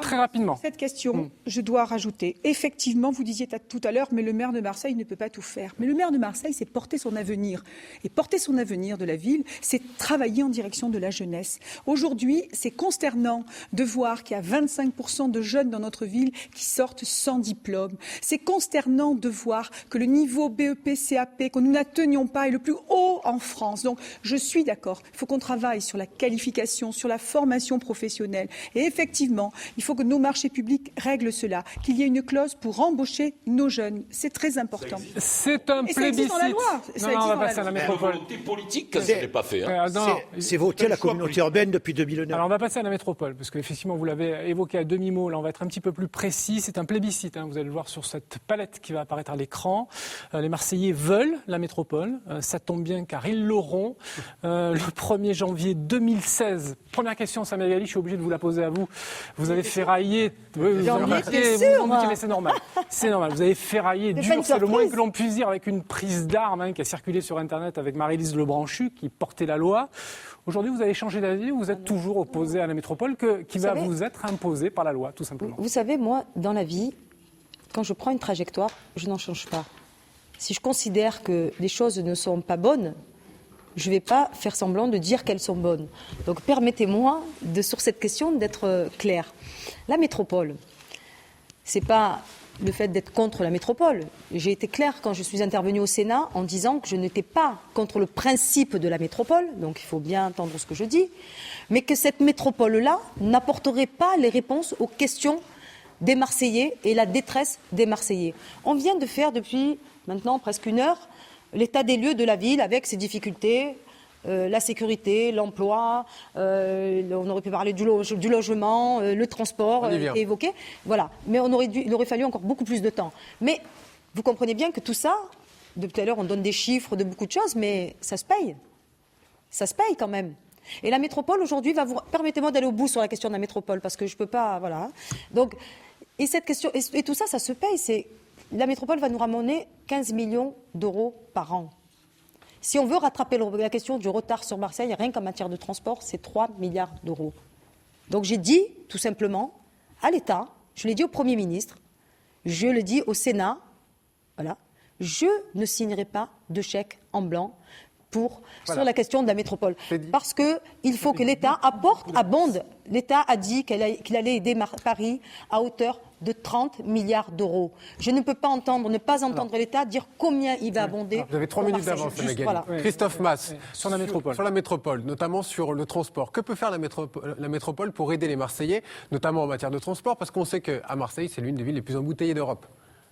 très rapidement. Cette question, je dois rajouter. Effectivement, vous disiez tout à l'heure, mais le maire de Marseille ne peut pas tout faire. Mais le maire de Marseille, c'est porter son avenir. Et porter son avenir de la ville, c'est travailler en direction de la jeunesse. Aujourd'hui, c'est consternant de voir qu'il y a 25% de jeunes dans notre ville qui sortent sans diplôme. C'est consternant de voir que le niveau BEP, CAP, que nous n'atteignons pas est le plus haut en France. Donc, je suis d'accord. Il faut qu'on travaille sur la qualification, sur la formation professionnelle. Et effectivement, il faut que nos marchés publics règlent cela, qu'il y ait une clause pour embaucher nos jeunes. C'est très important. C'est un plébiscite. Ça existe dans la loi. Non, on va passer à la métropole. La volonté politique, ça n'est pas fait. C'est voté à la communauté urbaine depuis 2009. Alors, on va passer à la métropole, parce qu'effectivement, vous l'avez évoqué à demi-mot. Là, on va être un petit peu plus précis. C'est un plébiscite. Vous allez le voir sur cette palette qui va apparaître à l'écran. Les Marseillais veulent la métropole. Ça tombe bien car ils l'auront. Le 1er janvier 2016. Première question, Samia Ghali, je suis obligé de vous la poser à vous. Vous avez ferraillé. Vous mais c'est normal. C'est normal. Vous avez ferraillé dur, c'est le moins que l'on puisse dire, avec une prise d'armes qui a circulé sur Internet avec Marie-Lise Lebranchu qui portait la loi. Aujourd'hui, vous avez changé d'avis ou vous êtes toujours opposé à la métropole qui va vous être imposée par la loi, tout simplement? Vous savez, moi, dans la vie, quand je prends une trajectoire, je n'en change pas. Si je considère que les choses ne sont pas bonnes, je ne vais pas faire semblant de dire qu'elles sont bonnes. Donc permettez-moi, sur cette question, d'être clair. La métropole, ce n'est pas le fait d'être contre la métropole. J'ai été claire quand je suis intervenue au Sénat en disant que je n'étais pas contre le principe de la métropole, donc il faut bien entendre ce que je dis, mais que cette métropole-là n'apporterait pas les réponses aux questions des Marseillais et la détresse des Marseillais. On vient de faire depuis maintenant presque 1 heure l'état des lieux de la ville avec ses difficultés, la sécurité, l'emploi, on aurait pu parler du logement, le transport a été évoqué. Voilà. Mais il aurait fallu encore beaucoup plus de temps. Mais vous comprenez bien que tout ça, depuis tout à l'heure on donne des chiffres de beaucoup de choses, mais ça se paye. Ça se paye quand même. Et la métropole aujourd'hui permettez-moi d'aller au bout sur la question de la métropole, parce que je ne peux pas... Voilà. Donc, et cette question, et tout ça, ça se paye. La métropole va nous ramener 15 millions d'euros par an. Si on veut rattraper la question du retard sur Marseille, rien qu'en matière de transport, c'est 3 milliards d'euros. Donc j'ai dit, tout simplement, à l'État, je l'ai dit au Premier ministre, je le dis au Sénat, voilà, je ne signerai pas de chèque en blanc sur la question de la métropole. Parce qu'il faut que l'État abonde. L'État a dit qu'il allait aider Paris à hauteur de 30 milliards d'euros. Je ne peux pas ne pas entendre l'État dire combien il va abonder. Vous avez 3 minutes d'avance, Magali. Voilà. Christophe Mass, sur la métropole. Sur la métropole, notamment sur le transport. Que peut faire la métropole pour aider les Marseillais, notamment en matière de transport? Parce qu'on sait qu'à Marseille, c'est l'une des villes les plus embouteillées d'Europe.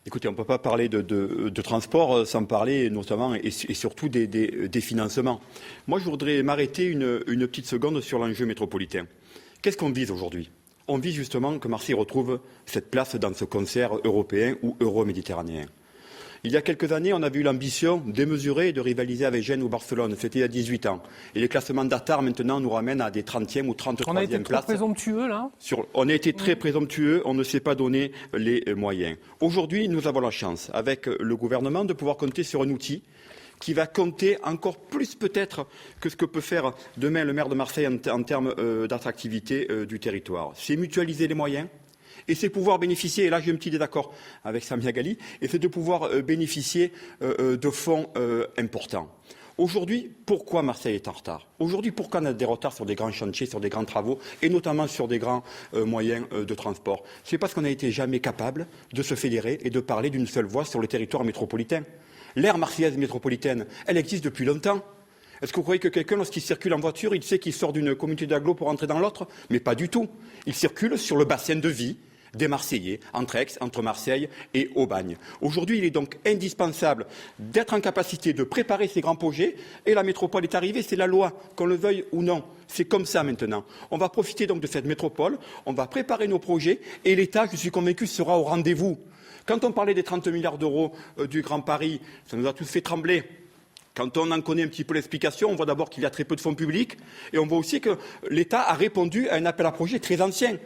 Écoutez, on ne peut pas parler de transport sans parler notamment et surtout des financements. Moi, je voudrais m'arrêter une petite seconde sur l'enjeu métropolitain. Qu'est-ce qu'on vise aujourd'hui? On vise justement que Marseille retrouve cette place dans ce concert européen ou euro-méditerranéen. Il y a quelques années, on avait eu l'ambition démesurée de rivaliser avec Gênes ou Barcelone. C'était il y a 18 ans. Et les classements d'Atar, maintenant, nous ramènent à des 30e ou 33e places. On a été trop présomptueux, là. On a été très présomptueux, on ne s'est pas donné les moyens. Aujourd'hui, nous avons la chance, avec le gouvernement, de pouvoir compter sur un outil qui va compter encore plus peut-être que ce que peut faire demain le maire de Marseille en termes d'attractivité du territoire. C'est mutualiser les moyens. Et c'est pouvoir bénéficier, et là j'ai un petit désaccord avec Samia Ghali, et c'est de pouvoir bénéficier de fonds importants. Aujourd'hui, pourquoi Marseille est en retard? Aujourd'hui, pourquoi on a des retards sur des grands chantiers, sur des grands travaux, et notamment sur des grands moyens de transport? C'est parce qu'on n'a été jamais capable de se fédérer et de parler d'une seule voix sur le territoire métropolitain. L'aire marseillaise métropolitaine, elle existe depuis longtemps. Est-ce que vous croyez que quelqu'un, lorsqu'il circule en voiture, il sait qu'il sort d'une communauté d'agglo pour entrer dans l'autre? Mais pas du tout. Il circule sur le bassin de vie des Marseillais, entre Aix, entre Marseille et Aubagne. Aujourd'hui, il est donc indispensable d'être en capacité de préparer ces grands projets, et la métropole est arrivée, c'est la loi, qu'on le veuille ou non. C'est comme ça maintenant. On va profiter donc de cette métropole, on va préparer nos projets, et l'État, je suis convaincu, sera au rendez-vous. Quand on parlait des 30 milliards d'euros du Grand Paris, ça nous a tous fait trembler. Quand on en connaît un petit peu l'explication, on voit d'abord qu'il y a très peu de fonds publics, et on voit aussi que l'État a répondu à un appel à projet très ancien.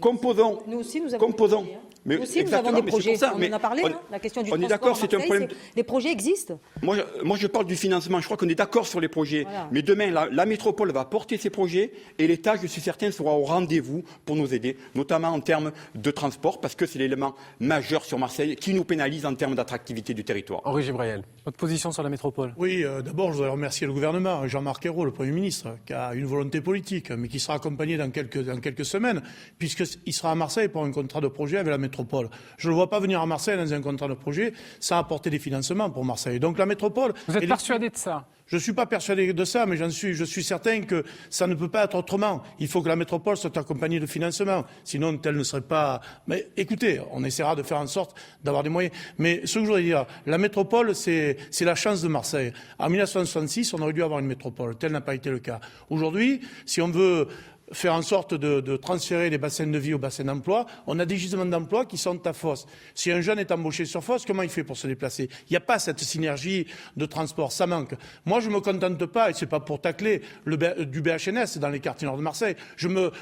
Composons. Nous aussi, nous avons des projets. Mais nous aussi, nous avons des projets. Ça, on en a parlé, la question du transport. On est d'accord, c'est un problème. Les projets existent. Moi, je parle du financement. Je crois qu'on est d'accord sur les projets. Voilà. Mais demain, la métropole va porter ses projets, et l'État, je suis certain, sera au rendez-vous pour nous aider, notamment en termes de transport, parce que c'est l'élément majeur sur Marseille qui nous pénalise en termes d'attractivité du territoire. Henri Gibrayel. Votre position sur la métropole? Oui, d'abord, je voudrais remercier le gouvernement, Jean-Marc Ayrault, le Premier ministre, qui a une volonté politique, mais qui sera accompagné dans quelques semaines, puisqu'il sera à Marseille pour un contrat de projet avec la métropole. Je ne le vois pas venir à Marseille dans un contrat de projet sans apporter des financements pour Marseille. Donc la métropole... Vous êtes persuadé de ça? Je ne suis pas persuadé de ça, mais je suis certain que ça ne peut pas être autrement. Il faut que la métropole soit accompagnée de financement. Sinon, elle ne serait pas... Mais écoutez, on essaiera de faire en sorte d'avoir des moyens. Mais ce que je voudrais dire, la métropole, c'est la chance de Marseille. En 1966, on aurait dû avoir une métropole. Tel n'a pas été le cas. Aujourd'hui, si on veut faire en sorte de transférer les bassins de vie au bassin d'emploi, on a des gisements d'emploi qui sont à Fos. Si un jeune est embauché sur Fos, comment il fait pour se déplacer? Il n'y a pas cette synergie de transport, ça manque. Moi, je ne me contente pas, et c'est pas pour tacler, du BHNS dans les quartiers nord de Marseille.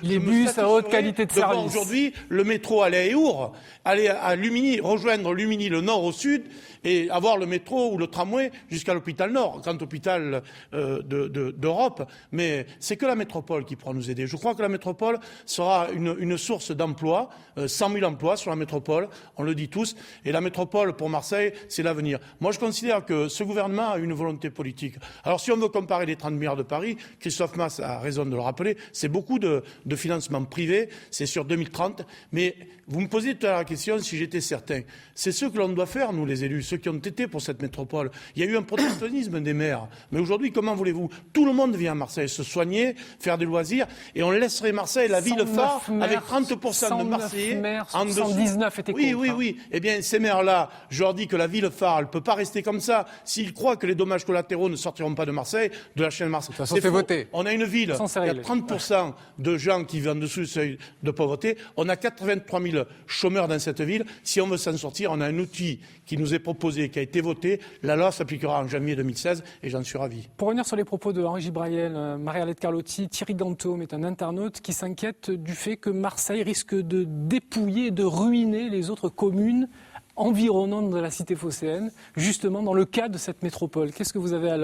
Les bus à haute qualité de service. Aujourd'hui, le métro aller à Éour, aller à Lumini, rejoindre Lumini, le nord au sud, et avoir le métro ou le tramway jusqu'à l'hôpital Nord, grand hôpital d'Europe. Mais c'est que la métropole qui pourra nous aider. Je crois que la métropole sera une source d'emplois, 100 000 emplois sur la métropole, on le dit tous. Et la métropole, pour Marseille, c'est l'avenir. Moi, je considère que ce gouvernement a une volonté politique. Alors, si on veut comparer les 30 milliards de Paris, Christophe Masse a raison de le rappeler, c'est beaucoup de financement privé, c'est sur 2030. Mais vous me posez tout à l'heure la question si j'étais certain. C'est ce que l'on doit faire, nous les élus, ceux qui ont été pour cette métropole. Il y a eu un protectionnisme des maires. Mais aujourd'hui, comment voulez-vous? Tout le monde vient à Marseille se soigner, faire des loisirs, et on laisserait Marseille, la ville phare, avec 30% de Marseillais en dessous. 119 étaient contre. Oui. Eh bien, ces maires-là, je leur dis que la ville phare, elle ne peut pas rester comme ça. S'ils croient que les dommages collatéraux ne sortiront pas de Marseille, de la chaîne Marseille. De toute façon, c'est voté. On a une ville, il y a 30% de gens qui vivent en dessous du seuil de pauvreté. On a 83 000 chômeurs dans cette ville. Si on veut s'en sortir, on a un outil qui nous est proposé, qui a été voté. La loi s'appliquera en janvier 2016 et j'en suis ravi. Pour revenir sur les propos de Henri Gibraïel, Marie-Arlette Carlotti, Thierry Gantôme est un internaute qui s'inquiète du fait que Marseille risque de dépouiller, de ruiner les autres communes environnantes de la cité phocéenne, justement dans le cas de cette métropole. Qu'est-ce que vous avez à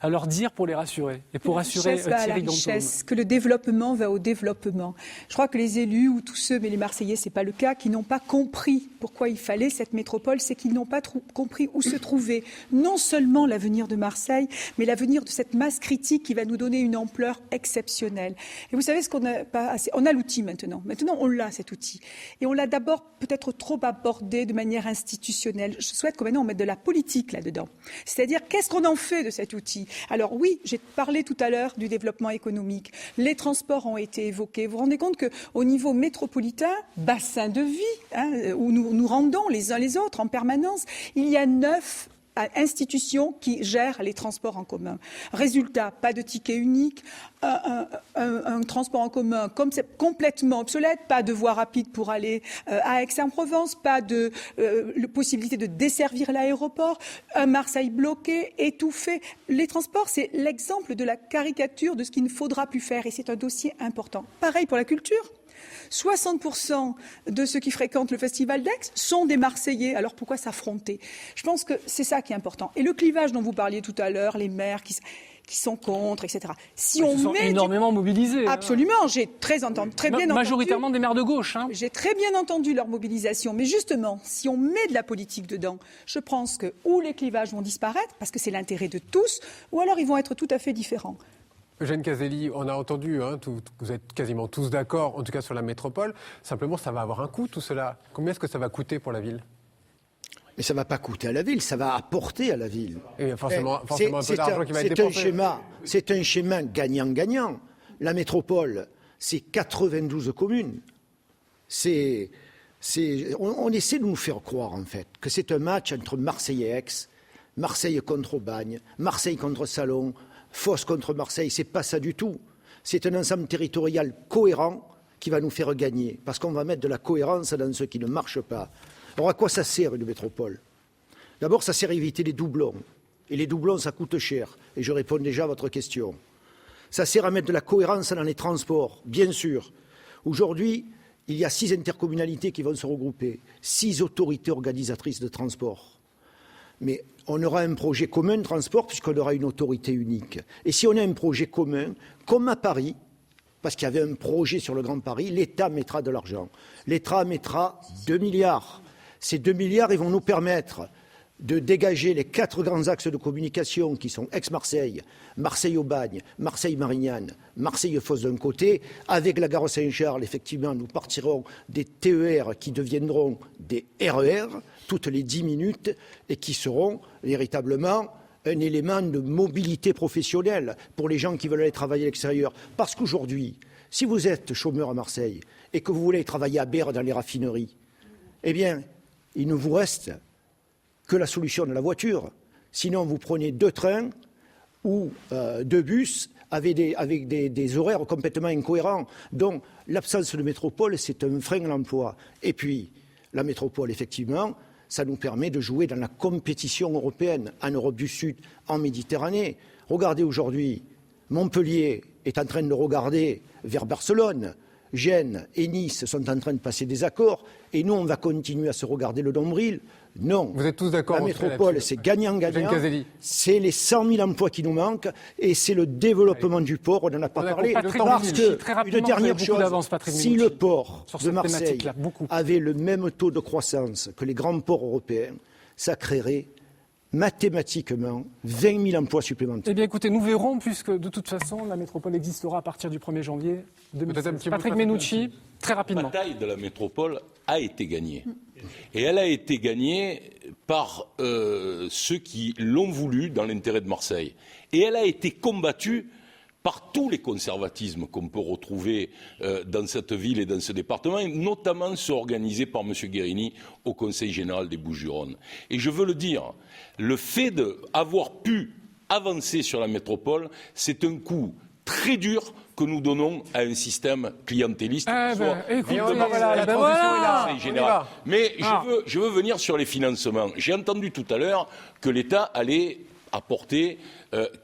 leur dire pour les rassurer et pour rassurer Thierry Gantôme? Que le développement va au développement. Je crois que les élus, ou tous ceux, mais les Marseillais, c'est pas le cas, qui n'ont pas compris pourquoi il fallait cette métropole, c'est qu'ils n'ont pas compris où se trouvait non seulement l'avenir de Marseille, mais l'avenir de cette masse critique qui va nous donner une ampleur exceptionnelle. Et vous savez ce qu'on n'a pas assez. On a l'outil maintenant. Maintenant, on l'a, cet outil. Et on l'a d'abord peut-être trop abordé de manière institutionnelle. Je souhaite que maintenant on mette de la politique là-dedans. C'est-à-dire, qu'est-ce qu'on en fait de cet outil? Alors oui, j'ai parlé tout à l'heure du développement économique. Les transports ont été évoqués. Vous vous rendez compte qu'au niveau métropolitain, bassin de vie, où nous rendons les uns les autres en permanence, il y a 9 institutions qui gèrent les transports en commun. Résultat, pas de ticket unique, un transport en commun comme c'est complètement obsolète, pas de voie rapide pour aller à Aix-en-Provence, pas de possibilité de desservir l'aéroport, un Marseille bloqué, étouffé. Les transports, c'est l'exemple de la caricature de ce qu'il ne faudra plus faire et c'est un dossier important. Pareil pour la culture. 60% de ceux qui fréquentent le Festival d'Aix sont des Marseillais. Alors pourquoi s'affronter? Je pense que c'est ça qui est important. Et le clivage dont vous parliez tout à l'heure, les maires qui sont contre, etc. Si on sont énormément mobilisés. Absolument, j'ai très bien entendu. Majoritairement des maires de gauche. J'ai très bien entendu leur mobilisation. Mais justement, si on met de la politique dedans, je pense que ou les clivages vont disparaître, parce que c'est l'intérêt de tous, ou alors ils vont être tout à fait différents. Eugène Caselli, on a entendu, vous êtes quasiment tous d'accord, en tout cas sur la métropole. Simplement, ça va avoir un coût, tout cela. Combien est-ce que ça va coûter pour la ville? Mais ça ne va pas coûter à la ville, ça va apporter à la ville. Et forcément un peu d'argent qui va être dépensé. C'est un schéma gagnant-gagnant. La métropole, c'est 92 communes. On essaie de nous faire croire, en fait, que c'est un match entre Marseille et Aix, Marseille contre Aubagne, Marseille contre Salon, Fos contre Marseille, c'est pas ça du tout. C'est un ensemble territorial cohérent qui va nous faire gagner, parce qu'on va mettre de la cohérence dans ce qui ne marche pas. Alors à quoi ça sert une métropole? D'abord, ça sert à éviter les doublons. Et les doublons, ça coûte cher. Et je réponds déjà à votre question. Ça sert à mettre de la cohérence dans les transports, bien sûr. Aujourd'hui, il y a 6 intercommunalités qui vont se regrouper, 6 autorités organisatrices de transport. Mais on aura un projet commun de transport puisqu'on aura une autorité unique. Et si on a un projet commun, comme à Paris, parce qu'il y avait un projet sur le Grand Paris, l'État mettra de l'argent. L'État mettra 2 milliards. Ces 2 milliards, ils vont nous permettre de dégager les 4 grands axes de communication qui sont Aix-Marseille, Marseille-Aubagne, Marseille-Marignane, Marseille-Fos d'un côté. Avec la gare Saint-Charles, effectivement, nous partirons des TER qui deviendront des RER toutes les 10 minutes et qui seront véritablement un élément de mobilité professionnelle pour les gens qui veulent aller travailler à l'extérieur. Parce qu'aujourd'hui, si vous êtes chômeur à Marseille et que vous voulez travailler à Berre dans les raffineries, eh bien, il ne vous reste que la solution de la voiture. Sinon, vous prenez 2 trains ou 2 bus avec des horaires complètement incohérents. Donc, l'absence de métropole, c'est un frein à l'emploi. Et puis, la métropole, effectivement, ça nous permet de jouer dans la compétition européenne, en Europe du Sud, en Méditerranée. Regardez aujourd'hui, Montpellier est en train de regarder vers Barcelone. Gênes et Nice sont en train de passer des accords. Et nous, on va continuer à se regarder le nombril. Non. Vous êtes tous d'accord? La métropole, c'est gagnant-gagnant. C'est les 100 000 emplois qui nous manquent et c'est le développement du port. On n'en a pas parlé. Parce que, une dernière chose, si le port de Marseille avait le même taux de croissance que les grands ports européens, ça créerait mathématiquement 20 000 emplois supplémentaires. Eh bien écoutez, nous verrons, puisque de toute façon, la métropole existera à partir du 1er janvier 2016. Patrick Menucci, très rapidement. La bataille de la métropole a été gagnée. Et elle a été gagnée par ceux qui l'ont voulu dans l'intérêt de Marseille. Et elle a été combattue par tous les conservatismes qu'on peut retrouver dans cette ville et dans ce département, et notamment ceux organisés par M. Guérini au Conseil général des Bouches-du-Rhône. Et je veux le dire, le fait d'avoir pu avancer sur la métropole, c'est un coup très dur que nous donnons à un système clientéliste général. Mais je veux venir sur les financements. J'ai entendu tout à l'heure que l'État allait apporter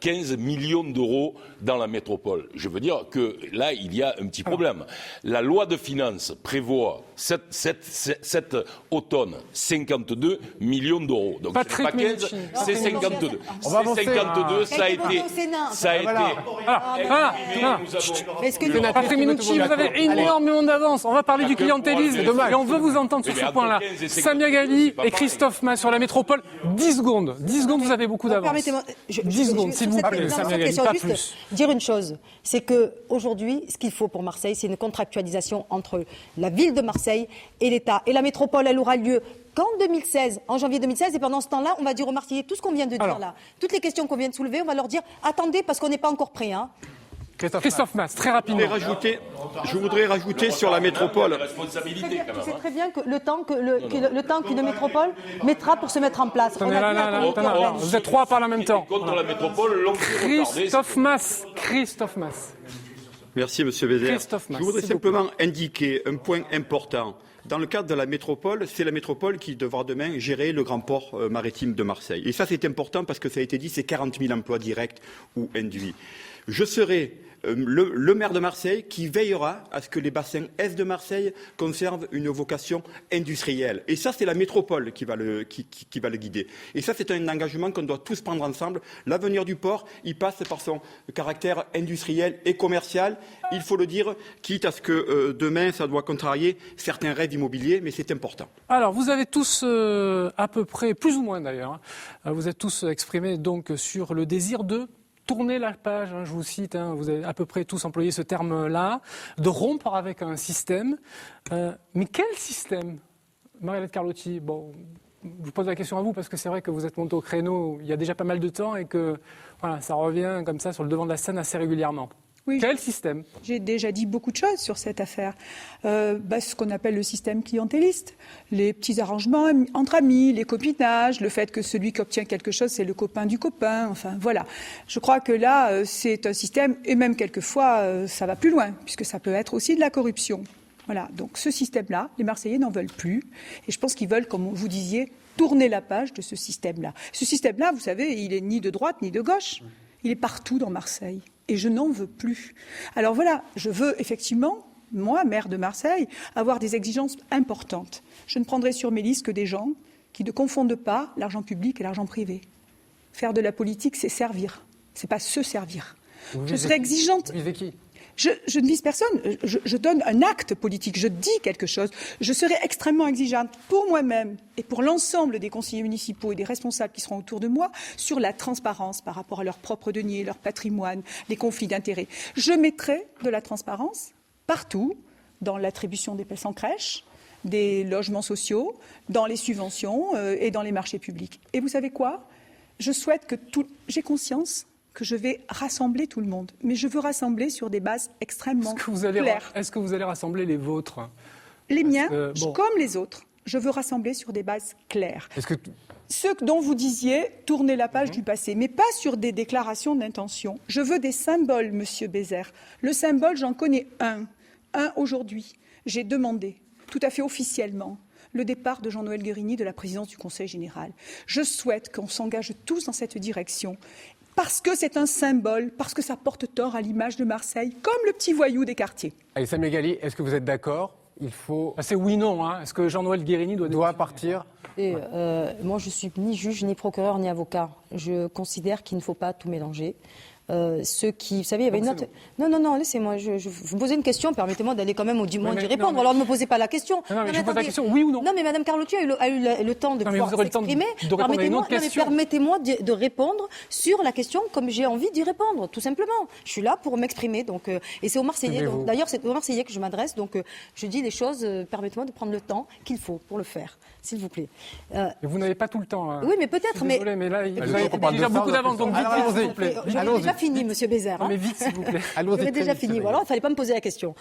15 millions d'euros dans la métropole. Je veux dire que là, il y a un petit problème. La loi de finances prévoit cet automne 52 millions d'euros. Donc ce n'est pas 15, c'est 52. C'est 52, ça a été... Patrick Menucci, vous avez énormément d'avance. On va parler du clientélisme et on veut vous entendre sur ce point-là. Samia Ghali et Christophe Mas sur la métropole. 10 secondes. 10 secondes, vous avez beaucoup d'avance. Permettez-moi, 10 secondes, s'il vous plaît. Samia Ghali, pas plus. Dire une chose, c'est qu'aujourd'hui, ce qu'il faut pour Marseille, c'est une contractualisation entre la ville de Marseille et l'État. Et la métropole, elle aura lieu qu'en 2016, en janvier 2016. Et pendant ce temps-là, on va dire aux Marseillais tout ce qu'on vient de dire là. Toutes les questions qu'on vient de soulever, on va leur dire attendez, parce qu'on n'est pas encore prêt. Hein. Christophe Mas, très rapidement. Je voudrais rajouter sur la métropole. Tu sais très bien que le temps qu'une métropole mettra pour se mettre en place. Vous êtes trois à parler en même temps. Contre la métropole, Christophe Mas. Merci, Monsieur Bézère. Je voudrais simplement indiquer un point important. Dans le cadre de la métropole, c'est la métropole qui devra demain gérer le grand port maritime de Marseille. Et ça, c'est important parce que ça a été dit, c'est 40 000 emplois directs ou induits. Je serai le maire de Marseille qui veillera à ce que les bassins est de Marseille conservent une vocation industrielle. Et ça, c'est la métropole qui va le guider. Et ça, c'est un engagement qu'on doit tous prendre ensemble. L'avenir du port, il passe par son caractère industriel et commercial. Il faut le dire, quitte à ce que demain, ça doit contrarier certains rêves immobiliers, mais c'est important. Alors, vous avez tous, à peu près, plus ou moins d'ailleurs, vous êtes tous exprimés donc sur le désir de tourner la page, je vous cite, vous avez à peu près tous employé ce terme-là, de rompre avec un système. Mais quel système, Marie-Hélène Carlotti? Bon, je vous pose la question à vous parce que c'est vrai que vous êtes monté au créneau il y a déjà pas mal de temps et que voilà, ça revient comme ça sur le devant de la scène assez régulièrement. Oui, quel système? J'ai déjà dit beaucoup de choses sur cette affaire. Ce qu'on appelle le système clientéliste, les petits arrangements entre amis, les copinages, le fait que celui qui obtient quelque chose, c'est le copain du copain. Enfin, voilà. Je crois que là, c'est un système, et même quelquefois, ça va plus loin, puisque ça peut être aussi de la corruption. Voilà. Donc, ce système-là, les Marseillais n'en veulent plus. Et je pense qu'ils veulent, comme vous disiez, tourner la page de ce système-là. Ce système-là, vous savez, il est ni de droite ni de gauche. Il est partout dans Marseille. Et je n'en veux plus. Alors voilà, je veux effectivement, moi, maire de Marseille, avoir des exigences importantes. Je ne prendrai sur mes listes que des gens qui ne confondent pas l'argent public et l'argent privé. Faire de la politique, c'est servir. C'est pas se servir. Je serai exigeante. Vous visez qui ? Je ne vise personne, je donne un acte politique, je dis quelque chose. Je serai extrêmement exigeante pour moi-même et pour l'ensemble des conseillers municipaux et des responsables qui seront autour de moi sur la transparence par rapport à leurs propres deniers, leur patrimoine, les conflits d'intérêts. Je mettrai de la transparence partout, dans l'attribution des places en crèche, des logements sociaux, dans les subventions et dans les marchés publics. Et vous savez quoi ? Je souhaite que j'ai conscience que je vais rassembler tout le monde. Mais je veux rassembler sur des bases extrêmement claires. Est-ce que vous allez rassembler les vôtres ? Les miens, comme les autres. Je veux rassembler sur des bases claires. Est-ce que Ce dont vous disiez, tourner la page du passé, mais pas sur des déclarations d'intention. Je veux des symboles, Monsieur Bézère. Le symbole, j'en connais un aujourd'hui. J'ai demandé, tout à fait officiellement, le départ de Jean-Noël Guérini de la présidence du Conseil général. Je souhaite qu'on s'engage tous dans cette direction, parce que c'est un symbole, parce que ça porte tort à l'image de Marseille, comme le petit voyou des quartiers. Allez, Samia Ghali, est-ce que vous êtes d'accord? Il faut... C'est oui-non. Hein. Est-ce que Jean-Noël Guérini doit partir? Moi, je suis ni juge, ni procureur, ni avocat. Je considère qu'il ne faut pas tout mélanger. Ceux qui, vous savez, il y avait une note. Non, laissez-moi. Vous me posez une question. Permettez-moi d'aller quand même au moins d'y répondre. Alors ne me posez pas la question. Non, mais je pose la question, oui ou non? Non, mais Madame Carlotti a eu le temps de pouvoir s'exprimer. Permettez-moi de répondre sur la question comme j'ai envie d'y répondre, tout simplement. Je suis là pour m'exprimer. Donc, et c'est aux Marseillais. D'ailleurs, c'est aux Marseillais que je m'adresse. Donc, je dis les choses. Permettez-moi de prendre le temps qu'il faut pour le faire, s'il vous plaît. Et vous n'avez pas tout le temps. Oui, mais peut-être. Désolé, mais là, vous avez déjà beaucoup d'avance. Donc, vite, s'il vous plaît. J'avais déjà fini, Monsieur Bézère. Mais vite, s'il vous plaît. J'avais déjà fini. Voilà, il ne fallait pas me poser la question.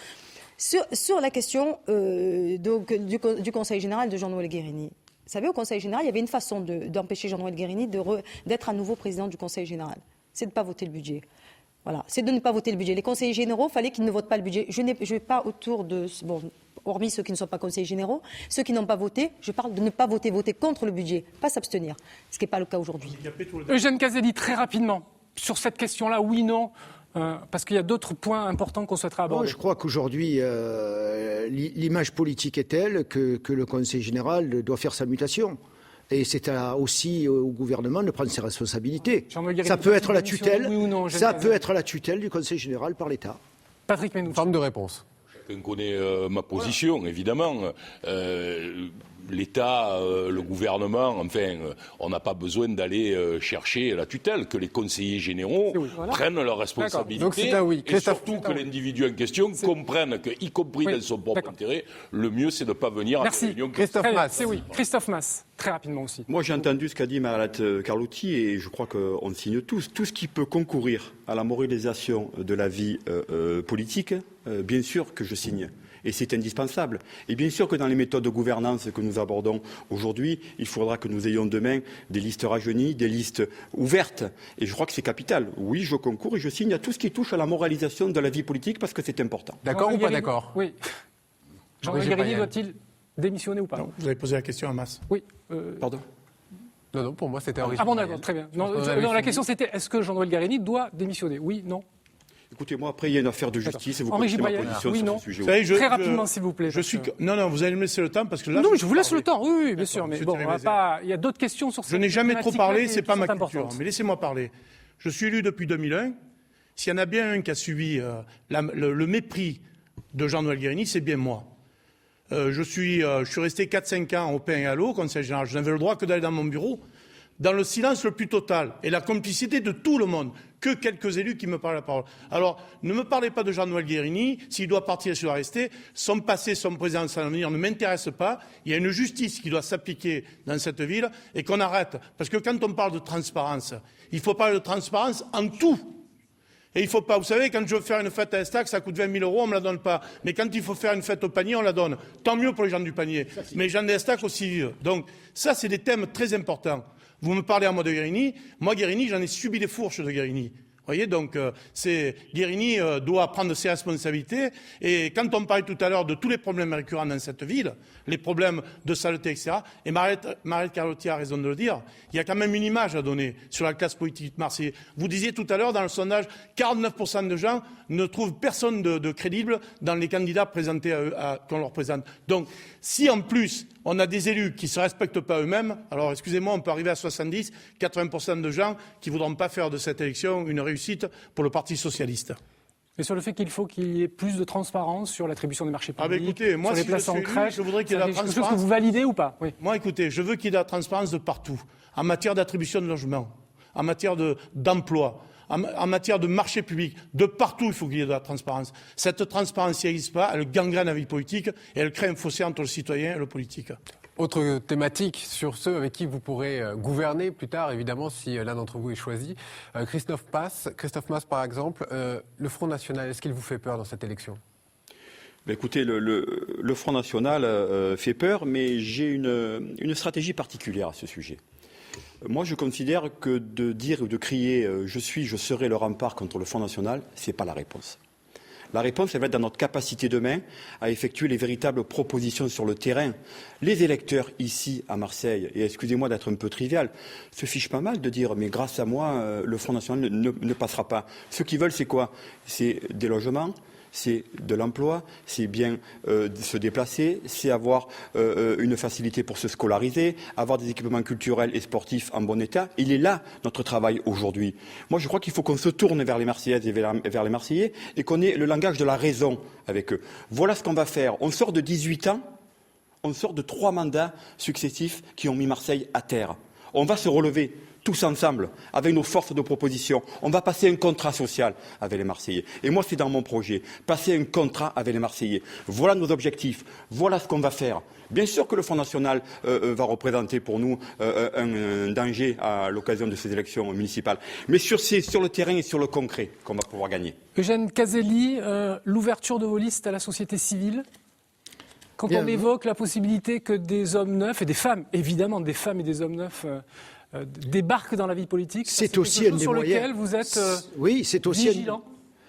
Sur la question du Conseil général de Jean-Noël Guérini. Vous savez, au Conseil général, il y avait une façon d'empêcher Jean-Noël Guérini d'être à nouveau président du Conseil général. C'est de ne pas voter le budget. Voilà, c'est de ne pas voter le budget. Les conseillers généraux, il fallait qu'ils ne votent pas le budget. Je ne vais pas autour de... Bon, hormis ceux qui ne sont pas conseillers généraux, ceux qui n'ont pas voté, je parle de ne pas voter contre le budget, pas s'abstenir, ce qui n'est pas le cas aujourd'hui. Eugène Caselli, très rapidement, sur cette question-là, oui, non, parce qu'il y a d'autres points importants qu'on souhaiterait aborder. Moi, je crois qu'aujourd'hui, l'image politique est telle que le Conseil général doit faire sa mutation. Et c'est aussi au gouvernement de prendre ses responsabilités. Ça peut être la tutelle, oui ou non, peut être la tutelle du Conseil général par l'État. Patrick Menou. Forme de réponse. Chacun connaît ma position, évidemment. L'État, le gouvernement, enfin, on n'a pas besoin d'aller chercher la tutelle, que les conseillers généraux prennent leurs responsabilités. Donc c'est un oui. Et surtout que l'individu en question comprenne que, y compris dans son propre intérêt, le mieux c'est de ne pas venir à la réunion. Christophe Mas. C'est oui. Christophe Mas, très rapidement aussi. Moi j'ai entendu ce qu'a dit Mariette Carlotti et je crois qu'on signe tous. Tout ce qui peut concourir à la moralisation de la vie politique, bien sûr que je signe. Et c'est indispensable. Et bien sûr que dans les méthodes de gouvernance que nous abordons aujourd'hui, il faudra que nous ayons demain des listes rajeunies, des listes ouvertes. Et je crois que c'est capital. Oui, je concours et je signe à tout ce qui touche à la moralisation de la vie politique parce que c'est important. D'accord ou pas d'accord? Oui. Jean-Noël Guérini doit-il démissionner ou pas? Non, vous avez posé la question à Mas. Oui. Pardon? Non, pour moi c'était original. Ah bon, d'accord, très bien. Non, la question c'était, est-ce que Jean-Noël Guérini doit démissionner? Oui, non? Écoutez, moi, après, il y a une affaire de justice et vous connaissez ma position sur ce sujet. Très rapidement, s'il vous plaît. Non, vous allez me laisser le temps parce que là... Non, je vous laisse le temps, oui, bien sûr. Mais bon, il y a d'autres questions sur cette Je n'ai jamais trop parlé, c'est pas ma culture. Importante. Mais laissez-moi parler. Je suis élu depuis 2001. S'il y en a bien un qui a subi le mépris de Jean-Noël Guérini, c'est bien moi. Je suis resté 4-5 ans au pain et à l'eau, conseil général. Je n'avais le droit que d'aller dans mon bureau, dans le silence le plus total et la complicité de tout le monde, que quelques élus qui me parlent la parole. Alors, ne me parlez pas de Jean-Noël Guérini, s'il doit partir, s'il doit rester, son passé, son présent, son avenir ne m'intéresse pas. Il y a une justice qui doit s'appliquer dans cette ville et qu'on arrête. Parce que quand on parle de transparence, il faut parler de transparence en tout. Et il faut pas, vous savez, quand je veux faire une fête à Estac, ça coûte 20 000 €, on me la donne pas. Mais quand il faut faire une fête au panier, on la donne. Tant mieux pour les gens du panier. Mais les gens d'Estac aussi. Donc, ça, c'est des thèmes très importants. Vous me parlez à moi de Guérini. Moi, Guérini, j'en ai subi les fourches de Guérini. Vous voyez, donc, Guérini doit prendre ses responsabilités. Et quand on parlait tout à l'heure de tous les problèmes récurrents dans cette ville, les problèmes de saleté, etc., et Mariette Carlotti a raison de le dire, il y a quand même une image à donner sur la classe politique marseillaise. Vous disiez tout à l'heure, dans le sondage, 49% de gens ne trouvent personne de crédible dans les candidats présentés qu'on leur présente. Donc, si en plus, on a des élus qui ne se respectent pas eux-mêmes, alors excusez-moi, on peut arriver à 70, 80% de gens qui ne voudront pas faire de cette élection une réussite pour le Parti socialiste. Mais sur le fait qu'il faut qu'il y ait plus de transparence sur l'attribution des marchés publics, écoutez, moi, sur les si places en crèche, je voudrais qu'il y ait de la transparence. C'est quelque chose que vous validez ou pas? Oui. Moi, écoutez, je veux qu'il y ait de la transparence de partout, en matière d'attribution de logement, en matière d'emploi, en matière de marché public, de partout, il faut qu'il y ait de la transparence. Cette transparence, si elle n'existe pas, elle gangrène la vie politique et elle crée un fossé entre le citoyen et le politique. Autre thématique sur ceux avec qui vous pourrez gouverner plus tard, évidemment, si l'un d'entre vous est choisi. Christophe Mas, par exemple, le Front National, est-ce qu'il vous fait peur dans cette élection? Écoutez, le Front National fait peur, mais j'ai une stratégie particulière à ce sujet. Moi, je considère que de dire ou de crier « je serai le rempart contre le Front National », ce n'est pas la réponse. La réponse, elle va être dans notre capacité demain à effectuer les véritables propositions sur le terrain. Les électeurs ici à Marseille, et excusez-moi d'être un peu trivial, se fichent pas mal de dire « mais grâce à moi, le Front National ne passera pas ». Ce qu'ils veulent, c'est quoi? C'est des logements, c'est de l'emploi, c'est bien se déplacer, c'est avoir une facilité pour se scolariser, avoir des équipements culturels et sportifs en bon état. Il est là notre travail aujourd'hui. Moi, je crois qu'il faut qu'on se tourne vers les Marseillaises et vers les Marseillais et qu'on ait le langage de la raison avec eux. Voilà ce qu'on va faire. On sort de 18 ans, on sort de 3 mandats successifs qui ont mis Marseille à terre. On va se relever tous ensemble, avec nos forces de proposition. On va passer un contrat social avec les Marseillais. Et moi, c'est dans mon projet, passer un contrat avec les Marseillais. Voilà nos objectifs, voilà ce qu'on va faire. Bien sûr que le Front National va représenter pour nous un danger à l'occasion de ces élections municipales. Mais sur le terrain et sur le concret qu'on va pouvoir gagner. Eugène Caselli, l'ouverture de vos listes à la société civile, quand on évoque la possibilité que des hommes neufs, et des femmes, évidemment, des femmes et des hommes neufs, débarquent dans la vie politique, c'est aussi un des sur moyens. lequel vous êtes vigilant.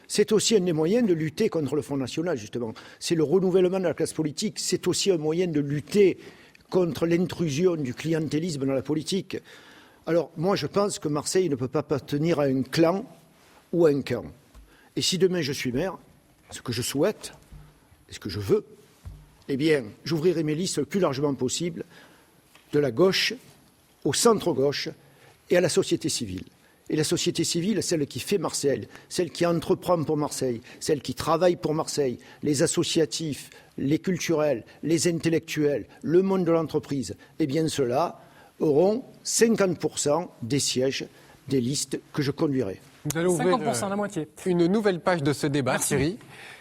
C'est aussi un des moyens de lutter contre le Front National, justement. C'est le renouvellement de la classe politique. C'est aussi un moyen de lutter contre l'intrusion du clientélisme dans la politique. Alors, moi, je pense que Marseille ne peut pas appartenir à un clan ou à un camp. Et si demain je suis maire, ce que je souhaite, et ce que je veux, eh bien, j'ouvrirai mes listes le plus largement possible, de la gauche au centre-gauche et à la société civile. Et la société civile, celle qui fait Marseille, celle qui entreprend pour Marseille, celle qui travaille pour Marseille, les associatifs, les culturels, les intellectuels, le monde de l'entreprise, eh bien ceux-là auront 50% des sièges des listes que je conduirai. Vous allez ouvrir 50%, la moitié. Une nouvelle page de ce débat, Merci. Thierry,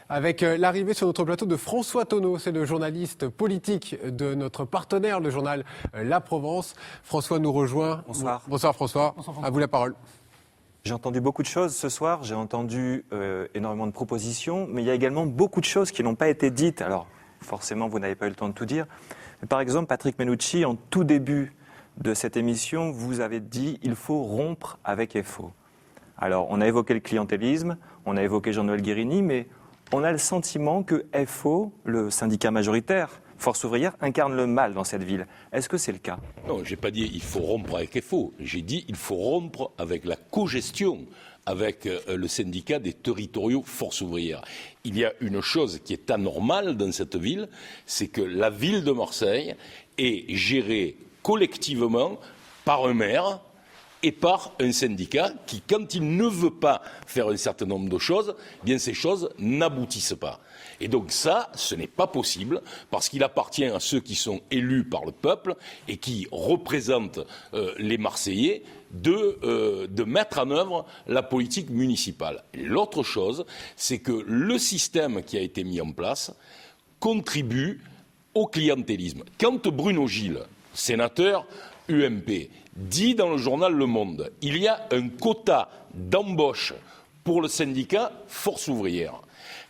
avec l'arrivée sur notre plateau de François Tonneau. C'est le journaliste politique de notre partenaire, le journal La Provence. François nous rejoint. Bonsoir. Bonsoir François. À vous la parole. J'ai entendu beaucoup de choses ce soir, j'ai entendu énormément de propositions, mais il y a également beaucoup de choses qui n'ont pas été dites. Alors, forcément, vous n'avez pas eu le temps de tout dire. Mais par exemple, Patrick Mennucci, en tout début de cette émission, vous avez dit « il faut rompre avec FO ». Alors, on a évoqué le clientélisme, on a évoqué Jean-Noël Guérini, mais on a le sentiment que FO, le syndicat majoritaire, Force ouvrière, incarne le mal dans cette ville. Est-ce que c'est le cas? Non, je n'ai pas dit il faut rompre avec FO. J'ai dit il faut rompre avec la cogestion avec le syndicat des territoriaux Force ouvrière. Il y a une chose qui est anormale dans cette ville, c'est que la ville de Marseille est gérée collectivement par un maire et par un syndicat qui, quand il ne veut pas faire un certain nombre de choses, eh bien ces choses n'aboutissent pas. Et donc ça, ce n'est pas possible, parce qu'il appartient à ceux qui sont élus par le peuple et qui représentent les Marseillais de mettre en œuvre la politique municipale. Et l'autre chose, c'est que le système qui a été mis en place contribue au clientélisme. Quand Bruno Gilles, sénateur UMP, dit dans le journal Le Monde, il y a un quota d'embauche pour le syndicat Force ouvrière.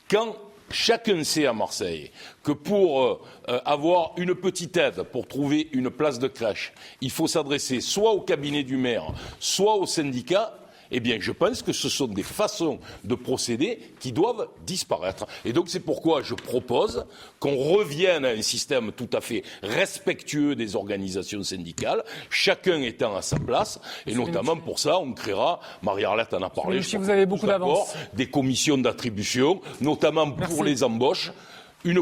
Quand chacun sait à Marseille que pour avoir une petite aide, pour trouver une place de crèche, il faut s'adresser soit au cabinet du maire, soit au syndicat, eh bien, je pense que ce sont des façons de procéder qui doivent disparaître. Et donc, c'est pourquoi je propose qu'on revienne à un système tout à fait respectueux des organisations syndicales, chacun étant à sa place, et notamment pour ça, on créera, Marie-Arlette en a parlé, si vous avez beaucoup d'avance, des commissions d'attribution, notamment pour les embauches. Une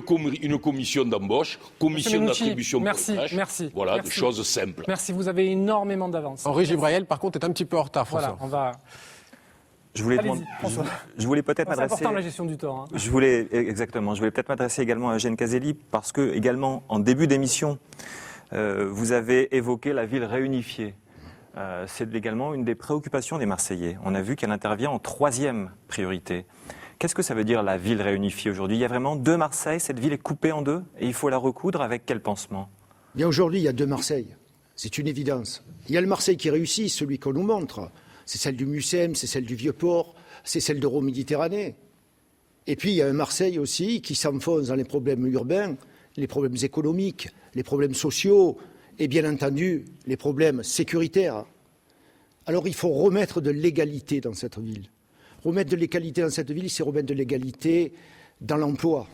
commission d'embauche, commission d'attribution pour les crèches. Voilà, des choses simples. Merci, vous avez énormément d'avance. Henri Gibraël, par contre, est un petit peu en retard, François. Voilà, on va... Je voulais peut-être m'adresser... C'est important la gestion du temps. Hein. Je voulais peut-être m'adresser également à Eugène Caselli, parce que, également, en début d'émission, vous avez évoqué la ville réunifiée. C'est également une des préoccupations des Marseillais. On a vu qu'elle intervient en 3e priorité. Qu'est-ce que ça veut dire la ville réunifiée aujourd'hui? Il y a vraiment 2 Marseille, cette ville est coupée en 2 et il faut la recoudre avec quel pansement? Bien aujourd'hui, il y a 2 Marseille. C'est une évidence. Il y a le Marseille qui réussit, celui qu'on nous montre. C'est celle du Mucem, c'est celle du Vieux-Port, c'est celle d'Euroméditerranée. Et puis il y a un Marseille aussi qui s'enfonce dans les problèmes urbains, les problèmes économiques, les problèmes sociaux et bien entendu les problèmes sécuritaires. Alors il faut remettre de l'égalité dans cette ville. Remettre de l'égalité dans cette ville, c'est remettre de l'égalité dans l'emploi.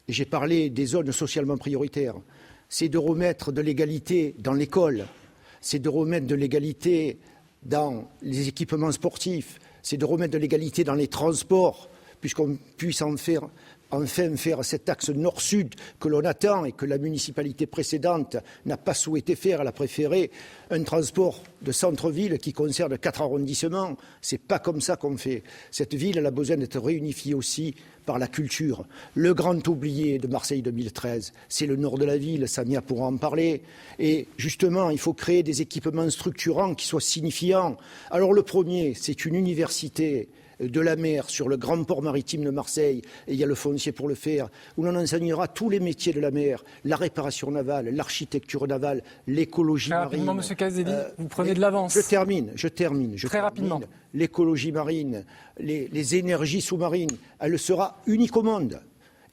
Et j'ai parlé des zones socialement prioritaires. C'est de remettre de l'égalité dans l'école. C'est de remettre de l'égalité dans les équipements sportifs. C'est de remettre de l'égalité dans les transports, puisqu'on puisse enfin faire cet axe nord-sud que l'on attend et que la municipalité précédente n'a pas souhaité faire. Elle a préféré un transport de centre-ville qui concerne 4 arrondissements. C'est pas comme ça qu'on fait. Cette ville, elle a besoin d'être réunifiée aussi par la culture. Le grand oublié de Marseille 2013, c'est le nord de la ville, Samia pourra en parler. Et justement, il faut créer des équipements structurants qui soient signifiants. Alors le premier, c'est une université de la mer sur le grand port maritime de Marseille, et il y a le foncier pour le faire, où l'on enseignera tous les métiers de la mer, la réparation navale, l'architecture navale, l'écologie marine. Rapidement, Monsieur Caselli, vous prenez de l'avance. Je termine. Très rapidement. L'écologie marine, les énergies sous-marines, elle sera unique au monde.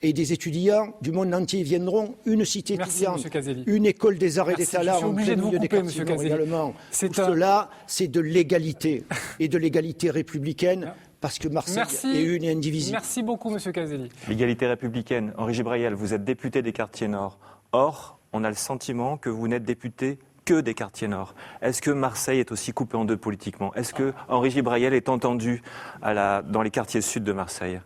Et des étudiants du monde entier viendront, une cité étudiante, une école des arts et des talents, en plein milieu des quartiers nord également. Tout cela, c'est de l'égalité, et de l'égalité républicaine, parce que Marseille est une et indivisible. Merci beaucoup, Monsieur Caselli. L'égalité républicaine. Henri Gibrayel, vous êtes député des quartiers nord. Or, on a le sentiment que vous n'êtes député que des quartiers nord. Est-ce que Marseille est aussi coupé en deux politiquement? Est-ce que Henri Gibrayel est entendu dans les quartiers sud de Marseille?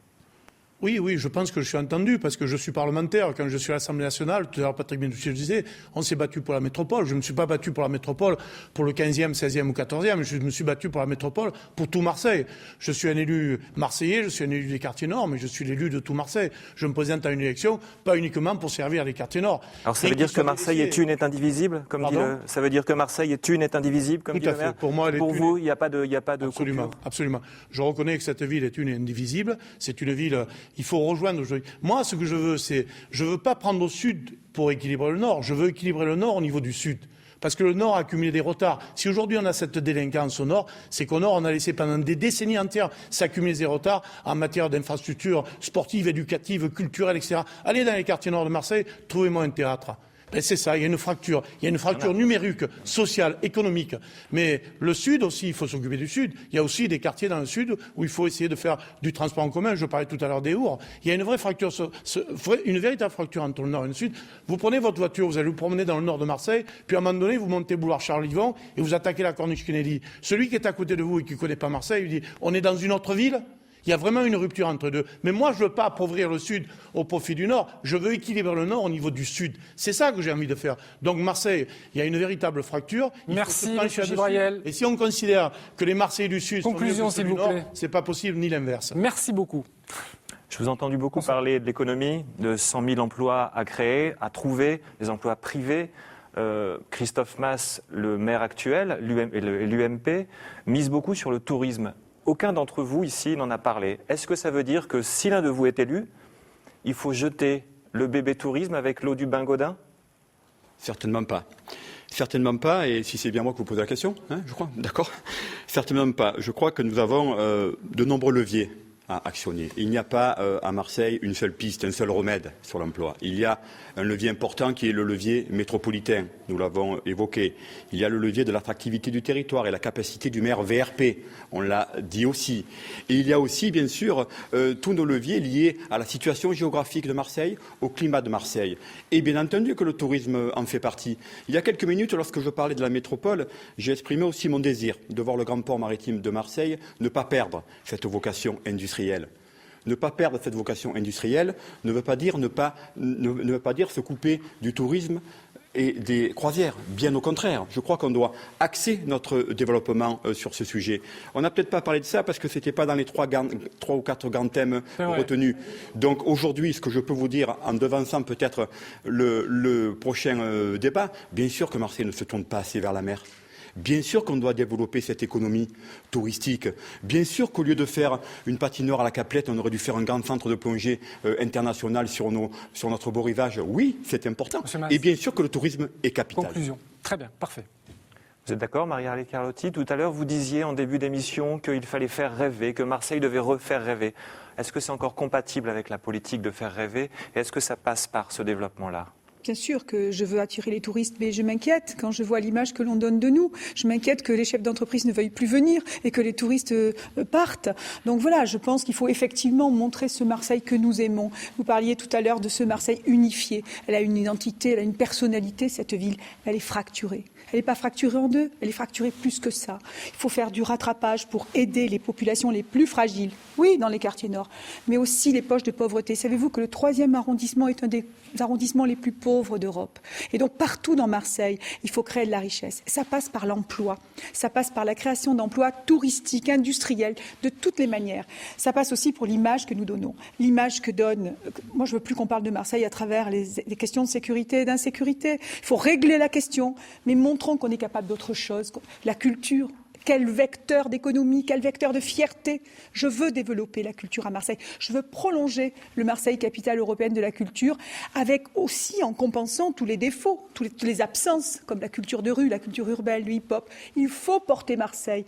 Oui, je pense que je suis entendu parce que je suis parlementaire. Quand je suis à l'Assemblée nationale, tout à l'heure Patrick Menouchier le disait, on s'est battu pour la métropole. Je ne me suis pas battu pour la métropole pour le 15e, 16e ou 14e. Je me suis battu pour la métropole pour tout Marseille. Je suis un élu marseillais, je suis un élu des quartiers nord, mais je suis l'élu de tout Marseille. Je me présente à une élection, pas uniquement pour servir les quartiers nord. Alors ça veut dire que Marseille est une et indivisible, comme dit le... Ça veut dire que Marseille est une et indivisible, comme dit le maire. Pour moi, pour vous, il n'y a pas de absolument, absolument. Je reconnais que cette ville est une et indivisible. C'est une ville. Il faut rejoindre. Moi, ce que je veux, c'est, je veux pas prendre au sud pour équilibrer le nord. Je veux équilibrer le nord au niveau du sud. Parce que le Nord a accumulé des retards. Si aujourd'hui on a cette délinquance au Nord, c'est qu'au Nord on a laissé pendant des décennies entières s'accumuler des retards en matière d'infrastructures sportives, éducatives, culturelles, etc. Allez dans les quartiers nord de Marseille, trouvez-moi un théâtre. Ben c'est ça, il y a une fracture. Il y a une fracture numérique, sociale, économique. Mais le Sud aussi, il faut s'occuper du Sud. Il y a aussi des quartiers dans le Sud où il faut essayer de faire du transport en commun. Je parlais tout à l'heure des Our. Il y a une vraie fracture, une véritable fracture entre le Nord et le Sud. Vous prenez votre voiture, vous allez vous promener dans le Nord de Marseille, puis à un moment donné, vous montez boulevard Charles-Yvon et vous attaquez la corniche Kennedy. Celui qui est à côté de vous et qui ne connaît pas Marseille, il dit « On est dans une autre ville ?» Il y a vraiment une rupture entre deux. Mais moi, je ne veux pas appauvrir le Sud au profit du Nord. Je veux équilibrer le Nord au niveau du Sud. C'est ça que j'ai envie de faire. Donc Marseille, il y a une véritable fracture. Merci, M. Gibrayel. Et si on considère que les Marseillais du Sud Conclusion, sont mieux que ceux du Nord, c'est pas possible ni l'inverse. Merci beaucoup. Je vous ai entendu beaucoup parler de l'économie, de 100 000 emplois à créer, à trouver, des emplois privés. Christophe Masse, le maire actuel, et l'UMP, mise beaucoup sur le tourisme. Aucun d'entre vous ici n'en a parlé. Est-ce que ça veut dire que si l'un de vous est élu, il faut jeter le bébé tourisme avec l'eau du bain Gaudin? Certainement pas. Certainement pas, et si c'est bien moi que vous posez la question, je crois, d'accord. Certainement pas. Je crois que nous avons de nombreux leviers à actionner. Il n'y a pas à Marseille une seule piste, un seul remède sur l'emploi. Il y a un levier important qui est le levier métropolitain, nous l'avons évoqué. Il y a le levier de l'attractivité du territoire et la capacité du maire VRP, on l'a dit aussi. Et il y a aussi, bien sûr, tous nos leviers liés à la situation géographique de Marseille, au climat de Marseille. Et bien entendu que le tourisme en fait partie. Il y a quelques minutes, lorsque je parlais de la métropole, j'ai exprimé aussi mon désir de voir le grand port maritime de Marseille ne pas perdre cette vocation industrielle. Ne pas perdre cette vocation industrielle ne veut pas dire se couper du tourisme et des croisières. Bien au contraire, je crois qu'on doit axer notre développement sur ce sujet. On n'a peut-être pas parlé de ça parce que ce n'était pas dans les 3 ou 4 grands thèmes retenus. Donc aujourd'hui, ce que je peux vous dire en devançant peut-être le prochain débat, bien sûr que Marseille ne se tourne pas assez vers la mer. Bien sûr qu'on doit développer cette économie touristique. Bien sûr qu'au lieu de faire une patinoire à la Caplette, on aurait dû faire un grand centre de plongée international sur notre beau rivage. Oui, c'est important. Et bien sûr que le tourisme est capital. Conclusion. Très bien, parfait. Vous êtes d'accord, Maria-Arlette Carlotti? Tout à l'heure, vous disiez en début d'émission qu'il fallait faire rêver, que Marseille devait refaire rêver. Est-ce que c'est encore compatible avec la politique de faire rêver? Et est-ce que ça passe par ce développement-là? Bien sûr que je veux attirer les touristes, mais je m'inquiète quand je vois l'image que l'on donne de nous. Je m'inquiète que les chefs d'entreprise ne veuillent plus venir et que les touristes partent. Donc voilà, je pense qu'il faut effectivement montrer ce Marseille que nous aimons. Vous parliez tout à l'heure de ce Marseille unifié. Elle a une identité, elle a une personnalité, cette ville. Elle est fracturée. Elle n'est pas fracturée en deux, elle est fracturée plus que ça. Il faut faire du rattrapage pour aider les populations les plus fragiles, oui, dans les quartiers nord, mais aussi les poches de pauvreté. Savez-vous que le 3e arrondissement est un des arrondissements les plus pauvres d'Europe? Et donc partout dans Marseille, il faut créer de la richesse. Ça passe par l'emploi, ça passe par la création d'emplois touristiques, industriels, de toutes les manières. Ça passe aussi pour l'image que nous donnons, l'image que donne... Moi, je ne veux plus qu'on parle de Marseille à travers les questions de sécurité et d'insécurité. Il faut régler la question, mais montrons qu'on est capable d'autre chose. La culture, quel vecteur d'économie, quel vecteur de fierté. Je veux développer la culture à Marseille. Je veux prolonger le Marseille capitale européenne de la culture, avec aussi en compensant tous les défauts, toutes les absences, comme la culture de rue, la culture urbaine, le hip-hop. Il faut porter Marseille.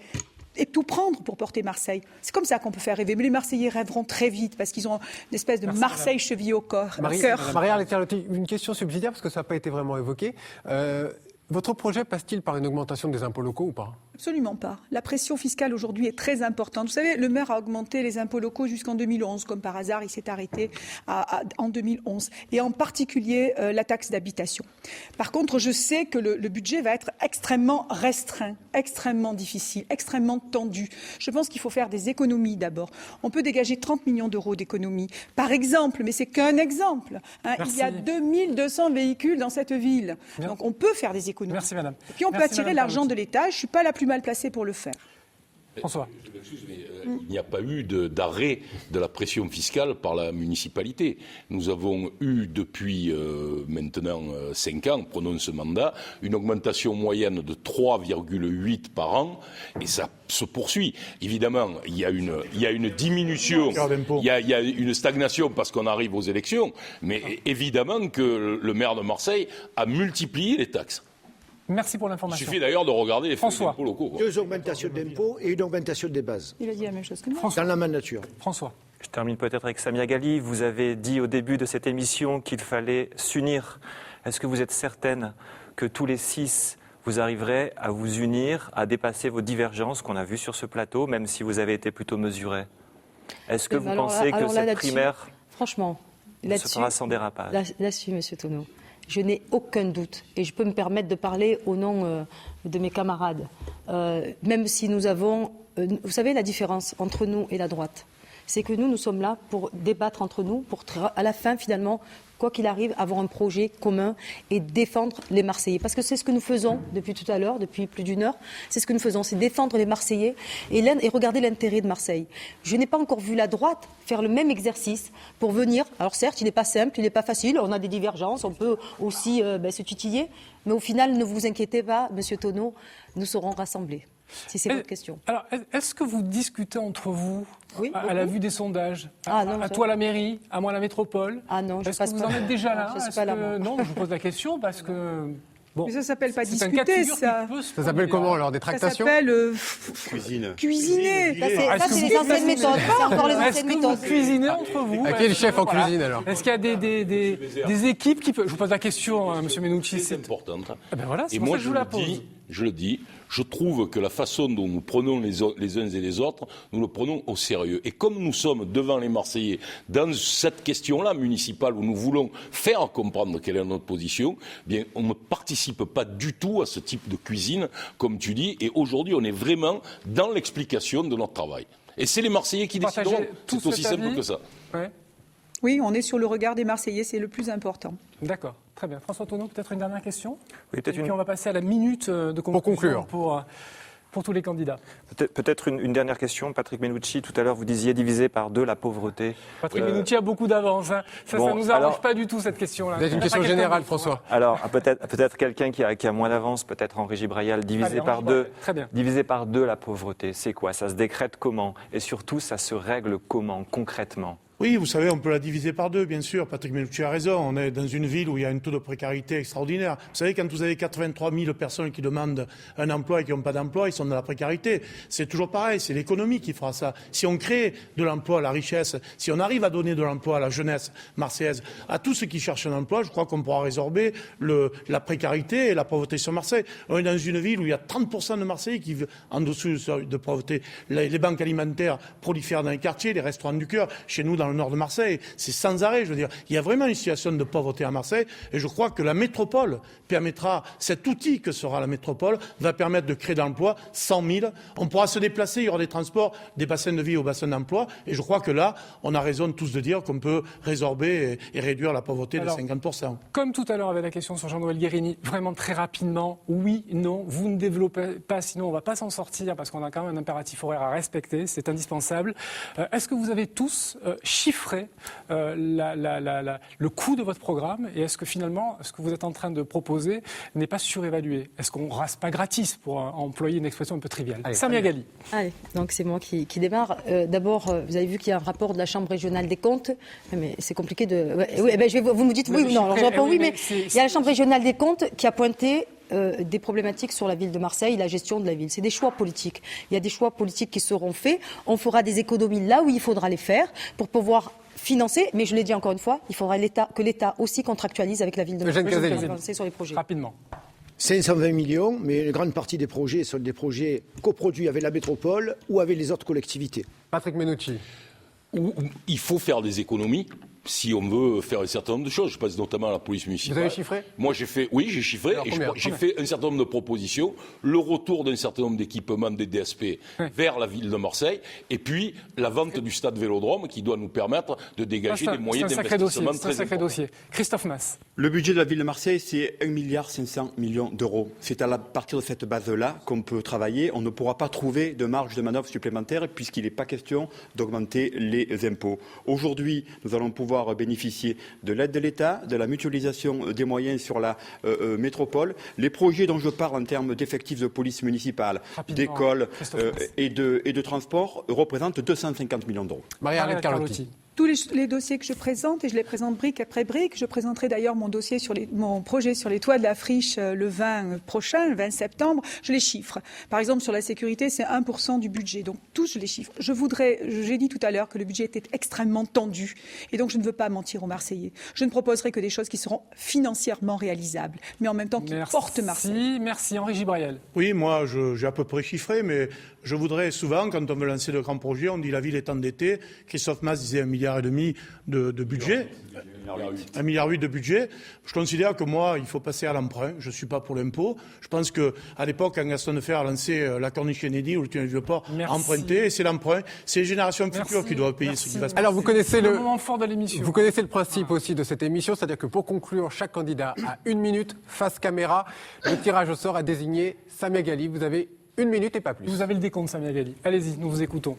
Et tout prendre pour porter Marseille. C'est comme ça qu'on peut faire rêver. Mais les Marseillais rêveront très vite parce qu'ils ont une espèce de Marseille chevillée au cœur. Maria, une question subsidiaire parce que ça n'a pas été vraiment évoqué. Votre projet passe-t-il par une augmentation des impôts locaux ou pas? Absolument pas. La pression fiscale aujourd'hui est très importante. Vous savez, le maire a augmenté les impôts locaux jusqu'en 2011. Comme par hasard, il s'est arrêté en 2011. Et en particulier, la taxe d'habitation. Par contre, je sais que le budget va être extrêmement restreint, extrêmement difficile, extrêmement tendu. Je pense qu'il faut faire des économies d'abord. On peut dégager 30 millions d'euros d'économies. Par exemple, mais c'est qu'un exemple. Il y a 2200 véhicules dans cette ville. Bien. Donc on peut faire des économies. Merci, madame. Et puis on peut attirer l'argent de l'État. Je ne suis pas la plus mal placée pour le faire. François. Je m'excuse, mais il n'y a pas eu d'arrêt de la pression fiscale par la municipalité. Nous avons eu depuis maintenant 5 ans, prenons ce mandat, une augmentation moyenne de 3,8 par an et ça se poursuit. Évidemment, il y a une diminution, il y a une stagnation parce qu'on arrive aux élections, mais évidemment que le maire de Marseille a multiplié les taxes. Merci pour l'information. Il suffit d'ailleurs de regarder les François. impôts locaux. 2 augmentations d'impôts et une augmentation des bases. Il a dit la même chose que moi. Dans la même nature. François. Je termine peut-être avec Samia Ghali. Vous avez dit au début de cette émission qu'il fallait s'unir. Est-ce que vous êtes certaine que tous les 6, vous arriverez à vous unir, à dépasser vos divergences qu'on a vues sur ce plateau, même si vous avez été plutôt mesurés? Est-ce que vous pensez que cette primaire franchement, se fera sans dérapage? Là-dessus, Monsieur Tonneau, je n'ai aucun doute, et je peux me permettre de parler au nom de mes camarades, même si nous avons... vous savez la différence entre nous et la droite, c'est que nous sommes là pour débattre entre nous, pour à la fin, finalement, quoi qu'il arrive, avoir un projet commun et défendre les Marseillais. Parce que c'est ce que nous faisons depuis tout à l'heure, depuis plus d'1 heure, c'est ce que nous faisons, c'est défendre les Marseillais et regarder l'intérêt de Marseille. Je n'ai pas encore vu la droite faire le même exercice pour venir. Alors certes, il n'est pas simple, il n'est pas facile, on a des divergences, on peut aussi se tutiller, mais au final, ne vous inquiétez pas, Monsieur Tonneau, nous serons rassemblés. Si c'est votre question. Alors, est-ce que vous discutez entre vous, oui, à la vue des sondages, non, à toi la mairie, à moi la métropole? Ah non, je passe pas. Est-ce que vous en êtes déjà là? Je suis pas là. Non, je vous pose la question parce que... Bon, mais ça s'appelle pas discuter, ça. Ça s'appelle comment alors? Des tractations? Ça s'appelle cuisiner. Ça, c'est les anciennes méthodes. C'est encore les anciennes méthodes. Est-ce que vous cuisinez entre vous? Qui est le chef en cuisine alors? Est-ce qu'il y a des équipes qui peuvent... Je vous pose la question, Monsieur Menucci. C'est importante. Voilà, c'est et pour moi, ça que je vous la pose. Je le dis, je trouve que la façon dont nous prenons les uns et les autres, nous le prenons au sérieux. Et comme nous sommes devant les Marseillais dans cette question-là municipale où nous voulons faire comprendre quelle est notre position, bien, on ne participe pas du tout à ce type de cuisine, comme tu dis. Et aujourd'hui, on est vraiment dans l'explication de notre travail. Et c'est les Marseillais qui décideront. C'est aussi simple que ça. Ouais. Oui, on est sur le regard des Marseillais, c'est le plus important. D'accord, très bien. François Tonneau, peut-être une dernière question? Oui, peut-être puis on va passer à la minute de conclusion pour tous les candidats. Peut-être une dernière question. Patrick Menucci, tout à l'heure, vous disiez diviser par 2 la pauvreté. Patrick Menucci a beaucoup d'avance. Hein. Ça ne nous arrange pas du tout, cette question-là. C'est une question générale, François. Alors, peut-être quelqu'un qui a moins d'avance, peut-être Henri Gibrayal, diviser par 2 la pauvreté. C'est quoi? Ça se décrète comment? Et surtout, ça se règle comment, concrètement? Oui, vous savez, on peut la diviser par deux, bien sûr. Patrick Menucci a raison. On est dans une ville où il y a un taux de précarité extraordinaire. Vous savez, quand vous avez 83 000 personnes qui demandent un emploi et qui n'ont pas d'emploi, ils sont dans la précarité. C'est toujours pareil, c'est l'économie qui fera ça. Si on crée de l'emploi, la richesse, si on arrive à donner de l'emploi à la jeunesse marseillaise, à tous ceux qui cherchent un emploi, je crois qu'on pourra résorber la précarité et la pauvreté sur Marseille. On est dans une ville où il y a 30% de Marseillais qui vivent en dessous de pauvreté. Les banques alimentaires prolifèrent dans les quartiers, les restaurants du cœur. Chez nous, dans le nord de Marseille, c'est sans arrêt, je veux dire. Il y a vraiment une situation de pauvreté à Marseille et je crois que la métropole permettra, cet outil que sera la métropole, va permettre de créer de l'emploi, 100 000. On pourra se déplacer, il y aura des transports, des bassins de vie au bassin d'emploi et je crois que là, on a raison tous de dire qu'on peut résorber et réduire la pauvreté de 50%. Comme tout à l'heure avec la question sur Jean-Noël Guérini, vraiment très rapidement, oui, non, vous ne développez pas, sinon on ne va pas s'en sortir parce qu'on a quand même un impératif horaire à respecter, c'est indispensable. Est-ce que vous avez tous chiffré le coût de votre programme et est-ce que finalement, ce que vous êtes en train de proposer n'est pas surévalué? Est-ce qu'on ne rase pas gratis pour employer une expression un peu triviale? Samia Ghali. Allez, donc c'est moi qui démarre. D'abord, vous avez vu qu'il y a un rapport de la Chambre régionale des comptes, mais c'est compliqué de... Oui, vous me dites oui ou non, alors je réponds oui, mais il y a la Chambre régionale des comptes qui a pointé des problématiques sur la ville de Marseille, la gestion de la ville. C'est des choix politiques. Il y a des choix politiques qui seront faits. On fera des économies là où il faudra les faire pour pouvoir financer, mais je l'ai dit encore une fois, il faudra que l'État aussi contractualise avec la ville de Marseille sur les projets. Rapidement. 520 millions, mais une grande partie des projets sont des projets coproduits avec la métropole ou avec les autres collectivités. Patrick Menucci. Il faut faire des économies si on veut faire un certain nombre de choses. Je pense notamment à la police municipale. Vous avez chiffré? Moi, j'ai chiffré. Alors, j'ai fait un certain nombre de propositions. Le retour d'un certain nombre d'équipements des DSP vers la ville de Marseille. Et puis, la vente du stade Vélodrome qui doit nous permettre de dégager des moyens d'investissement très importants. C'est un sacré dossier. Christophe Mas. Le budget de la ville de Marseille, c'est 1,5 milliard d'euros. C'est à partir de cette base-là qu'on peut travailler. On ne pourra pas trouver de marge de manœuvre supplémentaire puisqu'il n'est pas question d'augmenter les impôts. Aujourd'hui, nous allons pouvoir bénéficier de l'aide de l'État, de la mutualisation des moyens sur la métropole. Les projets dont je parle en termes d'effectifs de police municipale, d'école et de transport représentent 250 millions d'euros. Marie-Arlette Carlotti. Tous les dossiers que je présente, et je les présente brique après brique, je présenterai d'ailleurs mon projet sur les toits de la friche le 20 prochain, le 20 septembre, je les chiffre. Par exemple, sur la sécurité, c'est 1% du budget. Donc, tous, je les chiffre. J'ai dit tout à l'heure que le budget était extrêmement tendu. Et donc, je ne veux pas mentir aux Marseillais. Je ne proposerai que des choses qui seront financièrement réalisables, mais en même temps qui portent Marseille. Merci. Henri Gibrayel. Oui, moi, j'ai à peu près chiffré, mais je voudrais souvent, quand on veut lancer de grands projets, on dit la ville est endettée. Christophe Mas disait 1,5 milliard de budget. 1,8 milliard de budget. Je considère que moi, il faut passer à l'emprunt. Je ne suis pas pour l'impôt. Je pense qu'à l'époque, quand Gaston Defferre a lancé la corniche Kennedy ou le tunnel du Vieux-Port, emprunté, c'est l'emprunt. C'est les générations futures qui doivent payer ce qui va se passer. Alors, vous connaissez le moment fort de l'émission. Vous connaissez le principe aussi de cette émission, c'est-à-dire que pour conclure, chaque candidat a 1 minute face caméra. Le tirage au sort a désigné Samia Ghali. Vous avez 1 minute et pas plus. Vous avez le décompte, Samia Ghali. Allez-y, nous vous écoutons.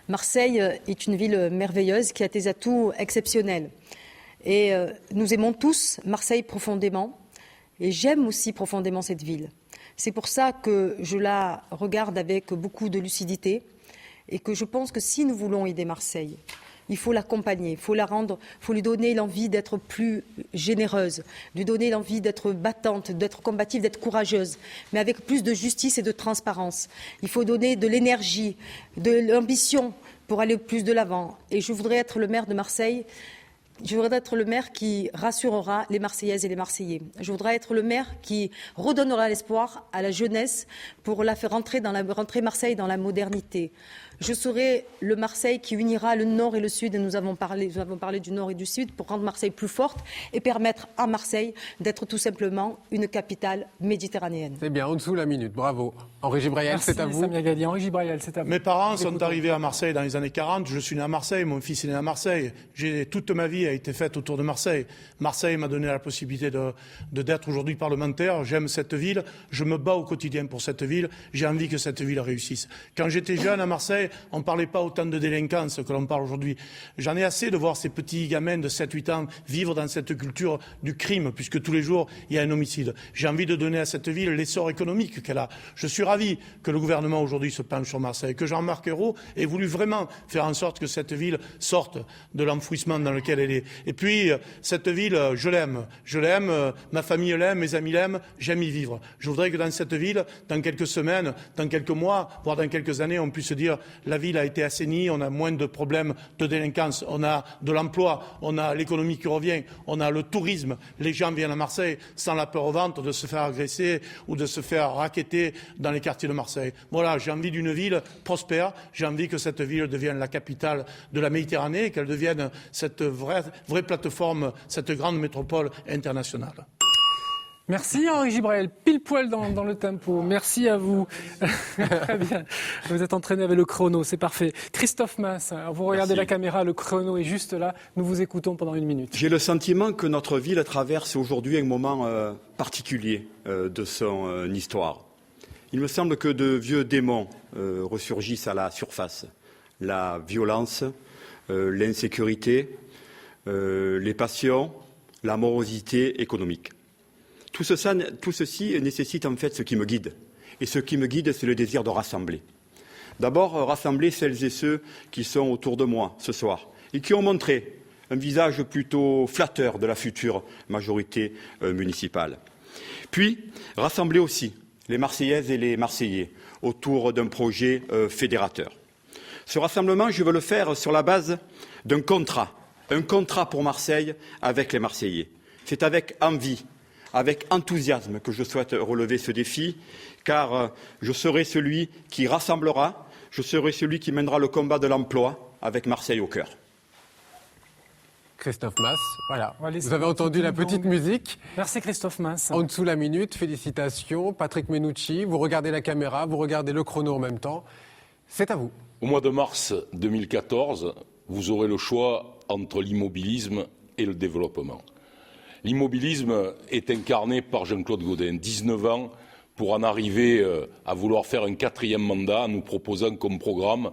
Marseille est une ville merveilleuse qui a des atouts exceptionnels. Et nous aimons tous Marseille profondément. Et j'aime aussi profondément cette ville. C'est pour ça que je la regarde avec beaucoup de lucidité et que je pense que si nous voulons aider Marseille, il faut l'accompagner, il faut lui donner l'envie d'être plus généreuse, lui donner l'envie d'être battante, d'être combative, d'être courageuse, mais avec plus de justice et de transparence. Il faut donner de l'énergie, de l'ambition pour aller plus de l'avant. Et je voudrais être le maire de Marseille. Je voudrais être le maire qui rassurera les Marseillaises et les Marseillais. Je voudrais être le maire qui redonnera l'espoir à la jeunesse pour la faire rentrer Marseille dans la modernité. Je serai le Marseille qui unira le Nord et le Sud. Et nous avons parlé du Nord et du Sud pour rendre Marseille plus forte et permettre à Marseille d'être tout simplement une capitale méditerranéenne. C'est bien, en dessous la minute. Bravo. Henri Gibrayel, c'est à vous. Samia Ghali. Henri Gibrayel, c'est à vous. Mes parents sont arrivés à Marseille dans les années 40. Je suis né à Marseille. Mon fils est né à Marseille. J'ai toute ma vie a été faite autour de Marseille. Marseille m'a donné la possibilité d'être aujourd'hui parlementaire. J'aime cette ville. Je me bats au quotidien pour cette ville. J'ai envie que cette ville réussisse. Quand j'étais jeune à Marseille, on ne parlait pas autant de délinquance que l'on parle aujourd'hui. J'en ai assez de voir ces petits gamins de 7-8 ans vivre dans cette culture du crime, puisque tous les jours, il y a un homicide. J'ai envie de donner à cette ville l'essor économique qu'elle a. Je suis ravi que le gouvernement aujourd'hui se penche sur Marseille, que Jean-Marc Ayrault ait voulu vraiment faire en sorte que cette ville sorte de l'enfouissement dans lequel elle est. Et puis, cette ville, je l'aime. Je l'aime, ma famille l'aime, mes amis l'aiment, j'aime y vivre. Je voudrais que dans cette ville, dans quelques semaines, dans quelques mois, voire dans quelques années, on puisse dire la ville a été assainie, on a moins de problèmes de délinquance, on a de l'emploi, on a l'économie qui revient, on a le tourisme. Les gens viennent à Marseille sans la peur au ventre de se faire agresser ou de se faire racketter dans les quartiers de Marseille. Voilà, j'ai envie d'une ville prospère, j'ai envie que cette ville devienne la capitale de la Méditerranée, qu'elle devienne cette vraie plateforme, cette grande métropole internationale. Merci Henri Gibrel, pile poil dans le tempo. Merci à vous. Très bien. Vous êtes entraîné avec le chrono, c'est parfait. Christophe Mass, vous regardez la caméra, le chrono est juste là. Nous vous écoutons pendant 1 minute. J'ai le sentiment que notre ville traverse aujourd'hui un moment particulier de son histoire. Il me semble que de vieux démons ressurgissent à la surface. La violence, l'insécurité, les passions, la morosité économique. Tout ceci nécessite en fait ce qui me guide. Et ce qui me guide, c'est le désir de rassembler. D'abord, rassembler celles et ceux qui sont autour de moi ce soir et qui ont montré un visage plutôt flatteur de la future majorité municipale. Puis, rassembler aussi les Marseillaises et les Marseillais autour d'un projet fédérateur. Ce rassemblement, je veux le faire sur la base d'un contrat, un contrat pour Marseille avec les Marseillais. C'est avec envie, avec enthousiasme que je souhaite relever ce défi, car je serai celui qui rassemblera, je serai celui qui mènera le combat de l'emploi avec Marseille au cœur. Christophe Mass, voilà. Vous avez entendu la petite musique. Merci Christophe Mass. En dessous la minute, félicitations. Patrick Menucci, vous regardez la caméra, vous regardez le chrono en même temps. C'est à vous. Au mois de mars 2014, vous aurez le choix entre l'immobilisme et le développement. L'immobilisme est incarné par Jean-Claude Gaudin, 19 ans, pour en arriver à vouloir faire un 4e mandat en nous proposant comme programme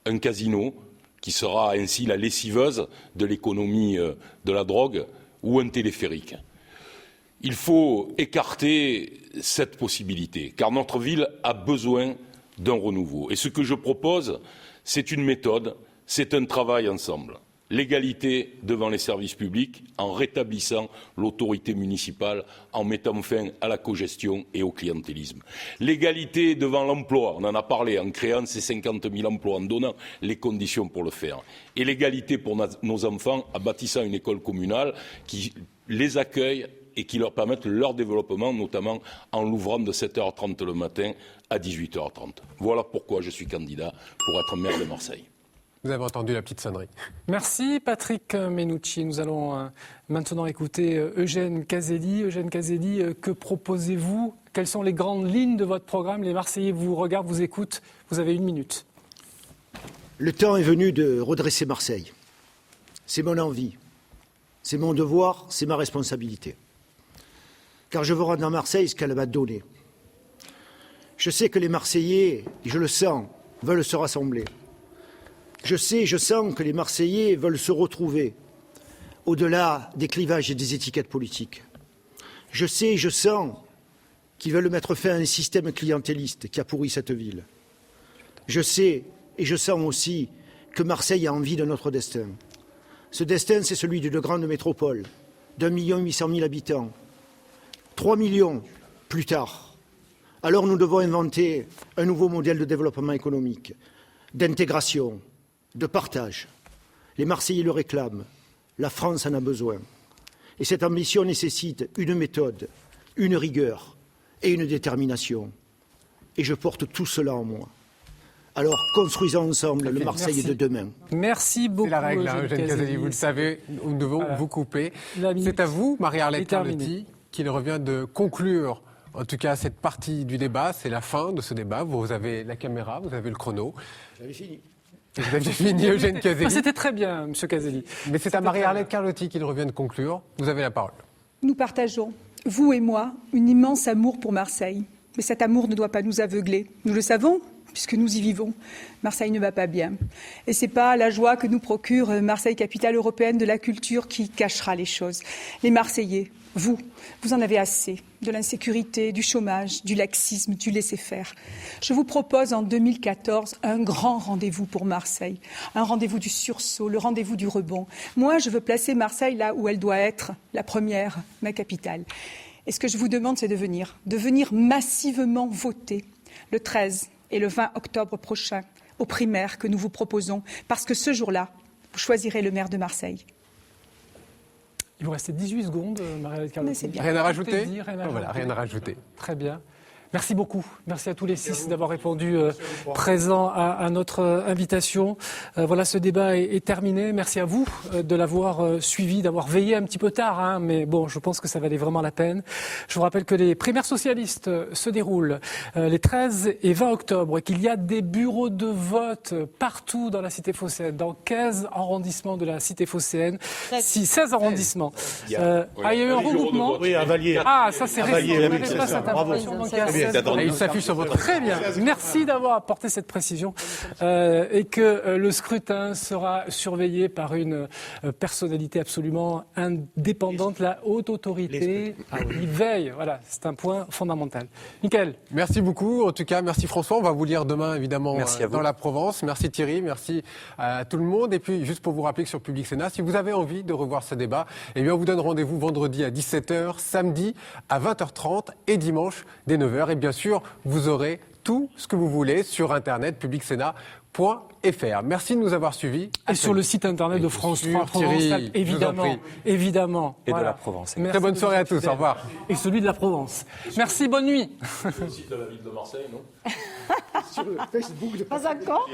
un casino qui sera ainsi la lessiveuse de l'économie de la drogue ou un téléphérique. Il faut écarter cette possibilité, car notre ville a besoin d'un renouveau. Et ce que je propose, c'est une méthode, c'est un travail ensemble. L'égalité devant les services publics en rétablissant l'autorité municipale, en mettant fin à la cogestion et au clientélisme. L'égalité devant l'emploi, on en a parlé, en créant ces 50 000 emplois, en donnant les conditions pour le faire. Et l'égalité pour nos enfants en bâtissant une école communale qui les accueille et qui leur permette leur développement, notamment en l'ouvrant de 7h30 le matin à 18h30. Voilà pourquoi je suis candidat pour être maire de Marseille. Vous avez entendu la petite sonnerie. Merci Patrick Menucci. Nous allons maintenant écouter Eugène Caselli. Eugène Caselli, que proposez-vous? Quelles sont les grandes lignes de votre programme? Les Marseillais vous regardent, vous écoutent. Vous avez 1 minute. Le temps est venu de redresser Marseille. C'est mon envie, c'est mon devoir, c'est ma responsabilité. Car je veux rendre à Marseille ce qu'elle m'a donné. Je sais que les Marseillais, et je le sens, veulent se rassembler. Je sens que les Marseillais veulent se retrouver au-delà des clivages et des étiquettes politiques. Je sens qu'ils veulent mettre fin à un système clientéliste qui a pourri cette ville. Je sais et je sens aussi que Marseille a envie de notre destin. Ce destin, c'est celui d'une grande métropole, d'1 800 000 habitants. 3 millions plus tard. Alors nous devons inventer un nouveau modèle de développement économique, d'intégration, de partage. Les Marseillais le réclament, la France en a besoin. Et cette ambition nécessite une méthode, une rigueur et une détermination. Et je porte tout cela en moi. Alors construisons ensemble le Marseille de demain. Merci beaucoup. C'est la règle, Eugène Caselli, vous le savez, nous devons vous couper. C'est à vous, Marie-Arlette Carletti, qu'il revient de conclure en tout cas cette partie du débat. C'est la fin de ce débat. Vous avez la caméra, vous avez le chrono. J'avais fini. Vous aviez fini, Eugène Caselli. C'était très bien, M. Caselli. Mais c'est à Marie-Arlette Carlotti qu'il revient de conclure. Vous avez la parole. Nous partageons, vous et moi, un immense amour pour Marseille. Mais cet amour ne doit pas nous aveugler. Nous le savons, puisque nous y vivons. Marseille ne va pas bien. Et ce n'est pas la joie que nous procure Marseille, capitale européenne de la culture, qui cachera les choses. Les Marseillais, vous en avez assez de l'insécurité, du chômage, du laxisme, du laisser-faire. Je vous propose en 2014 un grand rendez-vous pour Marseille, un rendez-vous du sursaut, le rendez-vous du rebond. Moi, je veux placer Marseille là où elle doit être, la première, ma capitale. Et ce que je vous demande, c'est de venir massivement voter le 13 et le 20 octobre prochain aux primaires que nous vous proposons, parce que ce jour-là, vous choisirez le maire de Marseille. Il vous restait 18 secondes, Marie-Arlette Carlotti. Rien à rajouter? Rien à rajouter. Très bien. Merci beaucoup. Merci à tous les 6 d'avoir répondu présents à notre invitation. Voilà, ce débat est terminé. Merci à vous de l'avoir suivi, d'avoir veillé un petit peu tard, mais bon, je pense que ça valait vraiment la peine. Je vous rappelle que les primaires socialistes se déroulent les 13 et 20 octobre, qu'il y a des bureaux de vote partout dans la cité phocéenne, dans 15 arrondissements de la cité phocéenne, 16 arrondissements. Il y a eu un regroupement. Oui, à Valier. Ah, ça c'est récent. Valier, oui, c'est ça. Bravo. Il s'affiche sur votre... Très bien. Merci d'avoir apporté cette précision et que le scrutin sera surveillé par une personnalité absolument indépendante, la haute autorité. Il veille. Voilà, c'est un point fondamental. Mickaël. Merci beaucoup. En tout cas, merci François. On va vous lire demain, évidemment, dans la Provence. Merci Thierry. Merci à tout le monde. Et puis, juste pour vous rappeler que sur Public Sénat, si vous avez envie de revoir ce débat, eh bien, on vous donne rendez-vous vendredi à 17h, samedi à 20h30 et dimanche dès 9h. Et bien sûr, vous aurez tout ce que vous voulez sur Internet, publicsena.fr. Merci de nous avoir suivis. Et sur le site Internet de France 3, Provence, évidemment. Et voilà. de la Provence. Très bonne soirée à tous. Au revoir. Et celui de la Provence. Merci, bonne nuit. Sur le site de la ville de Marseille, non? Sur le Facebook de... Pas encore.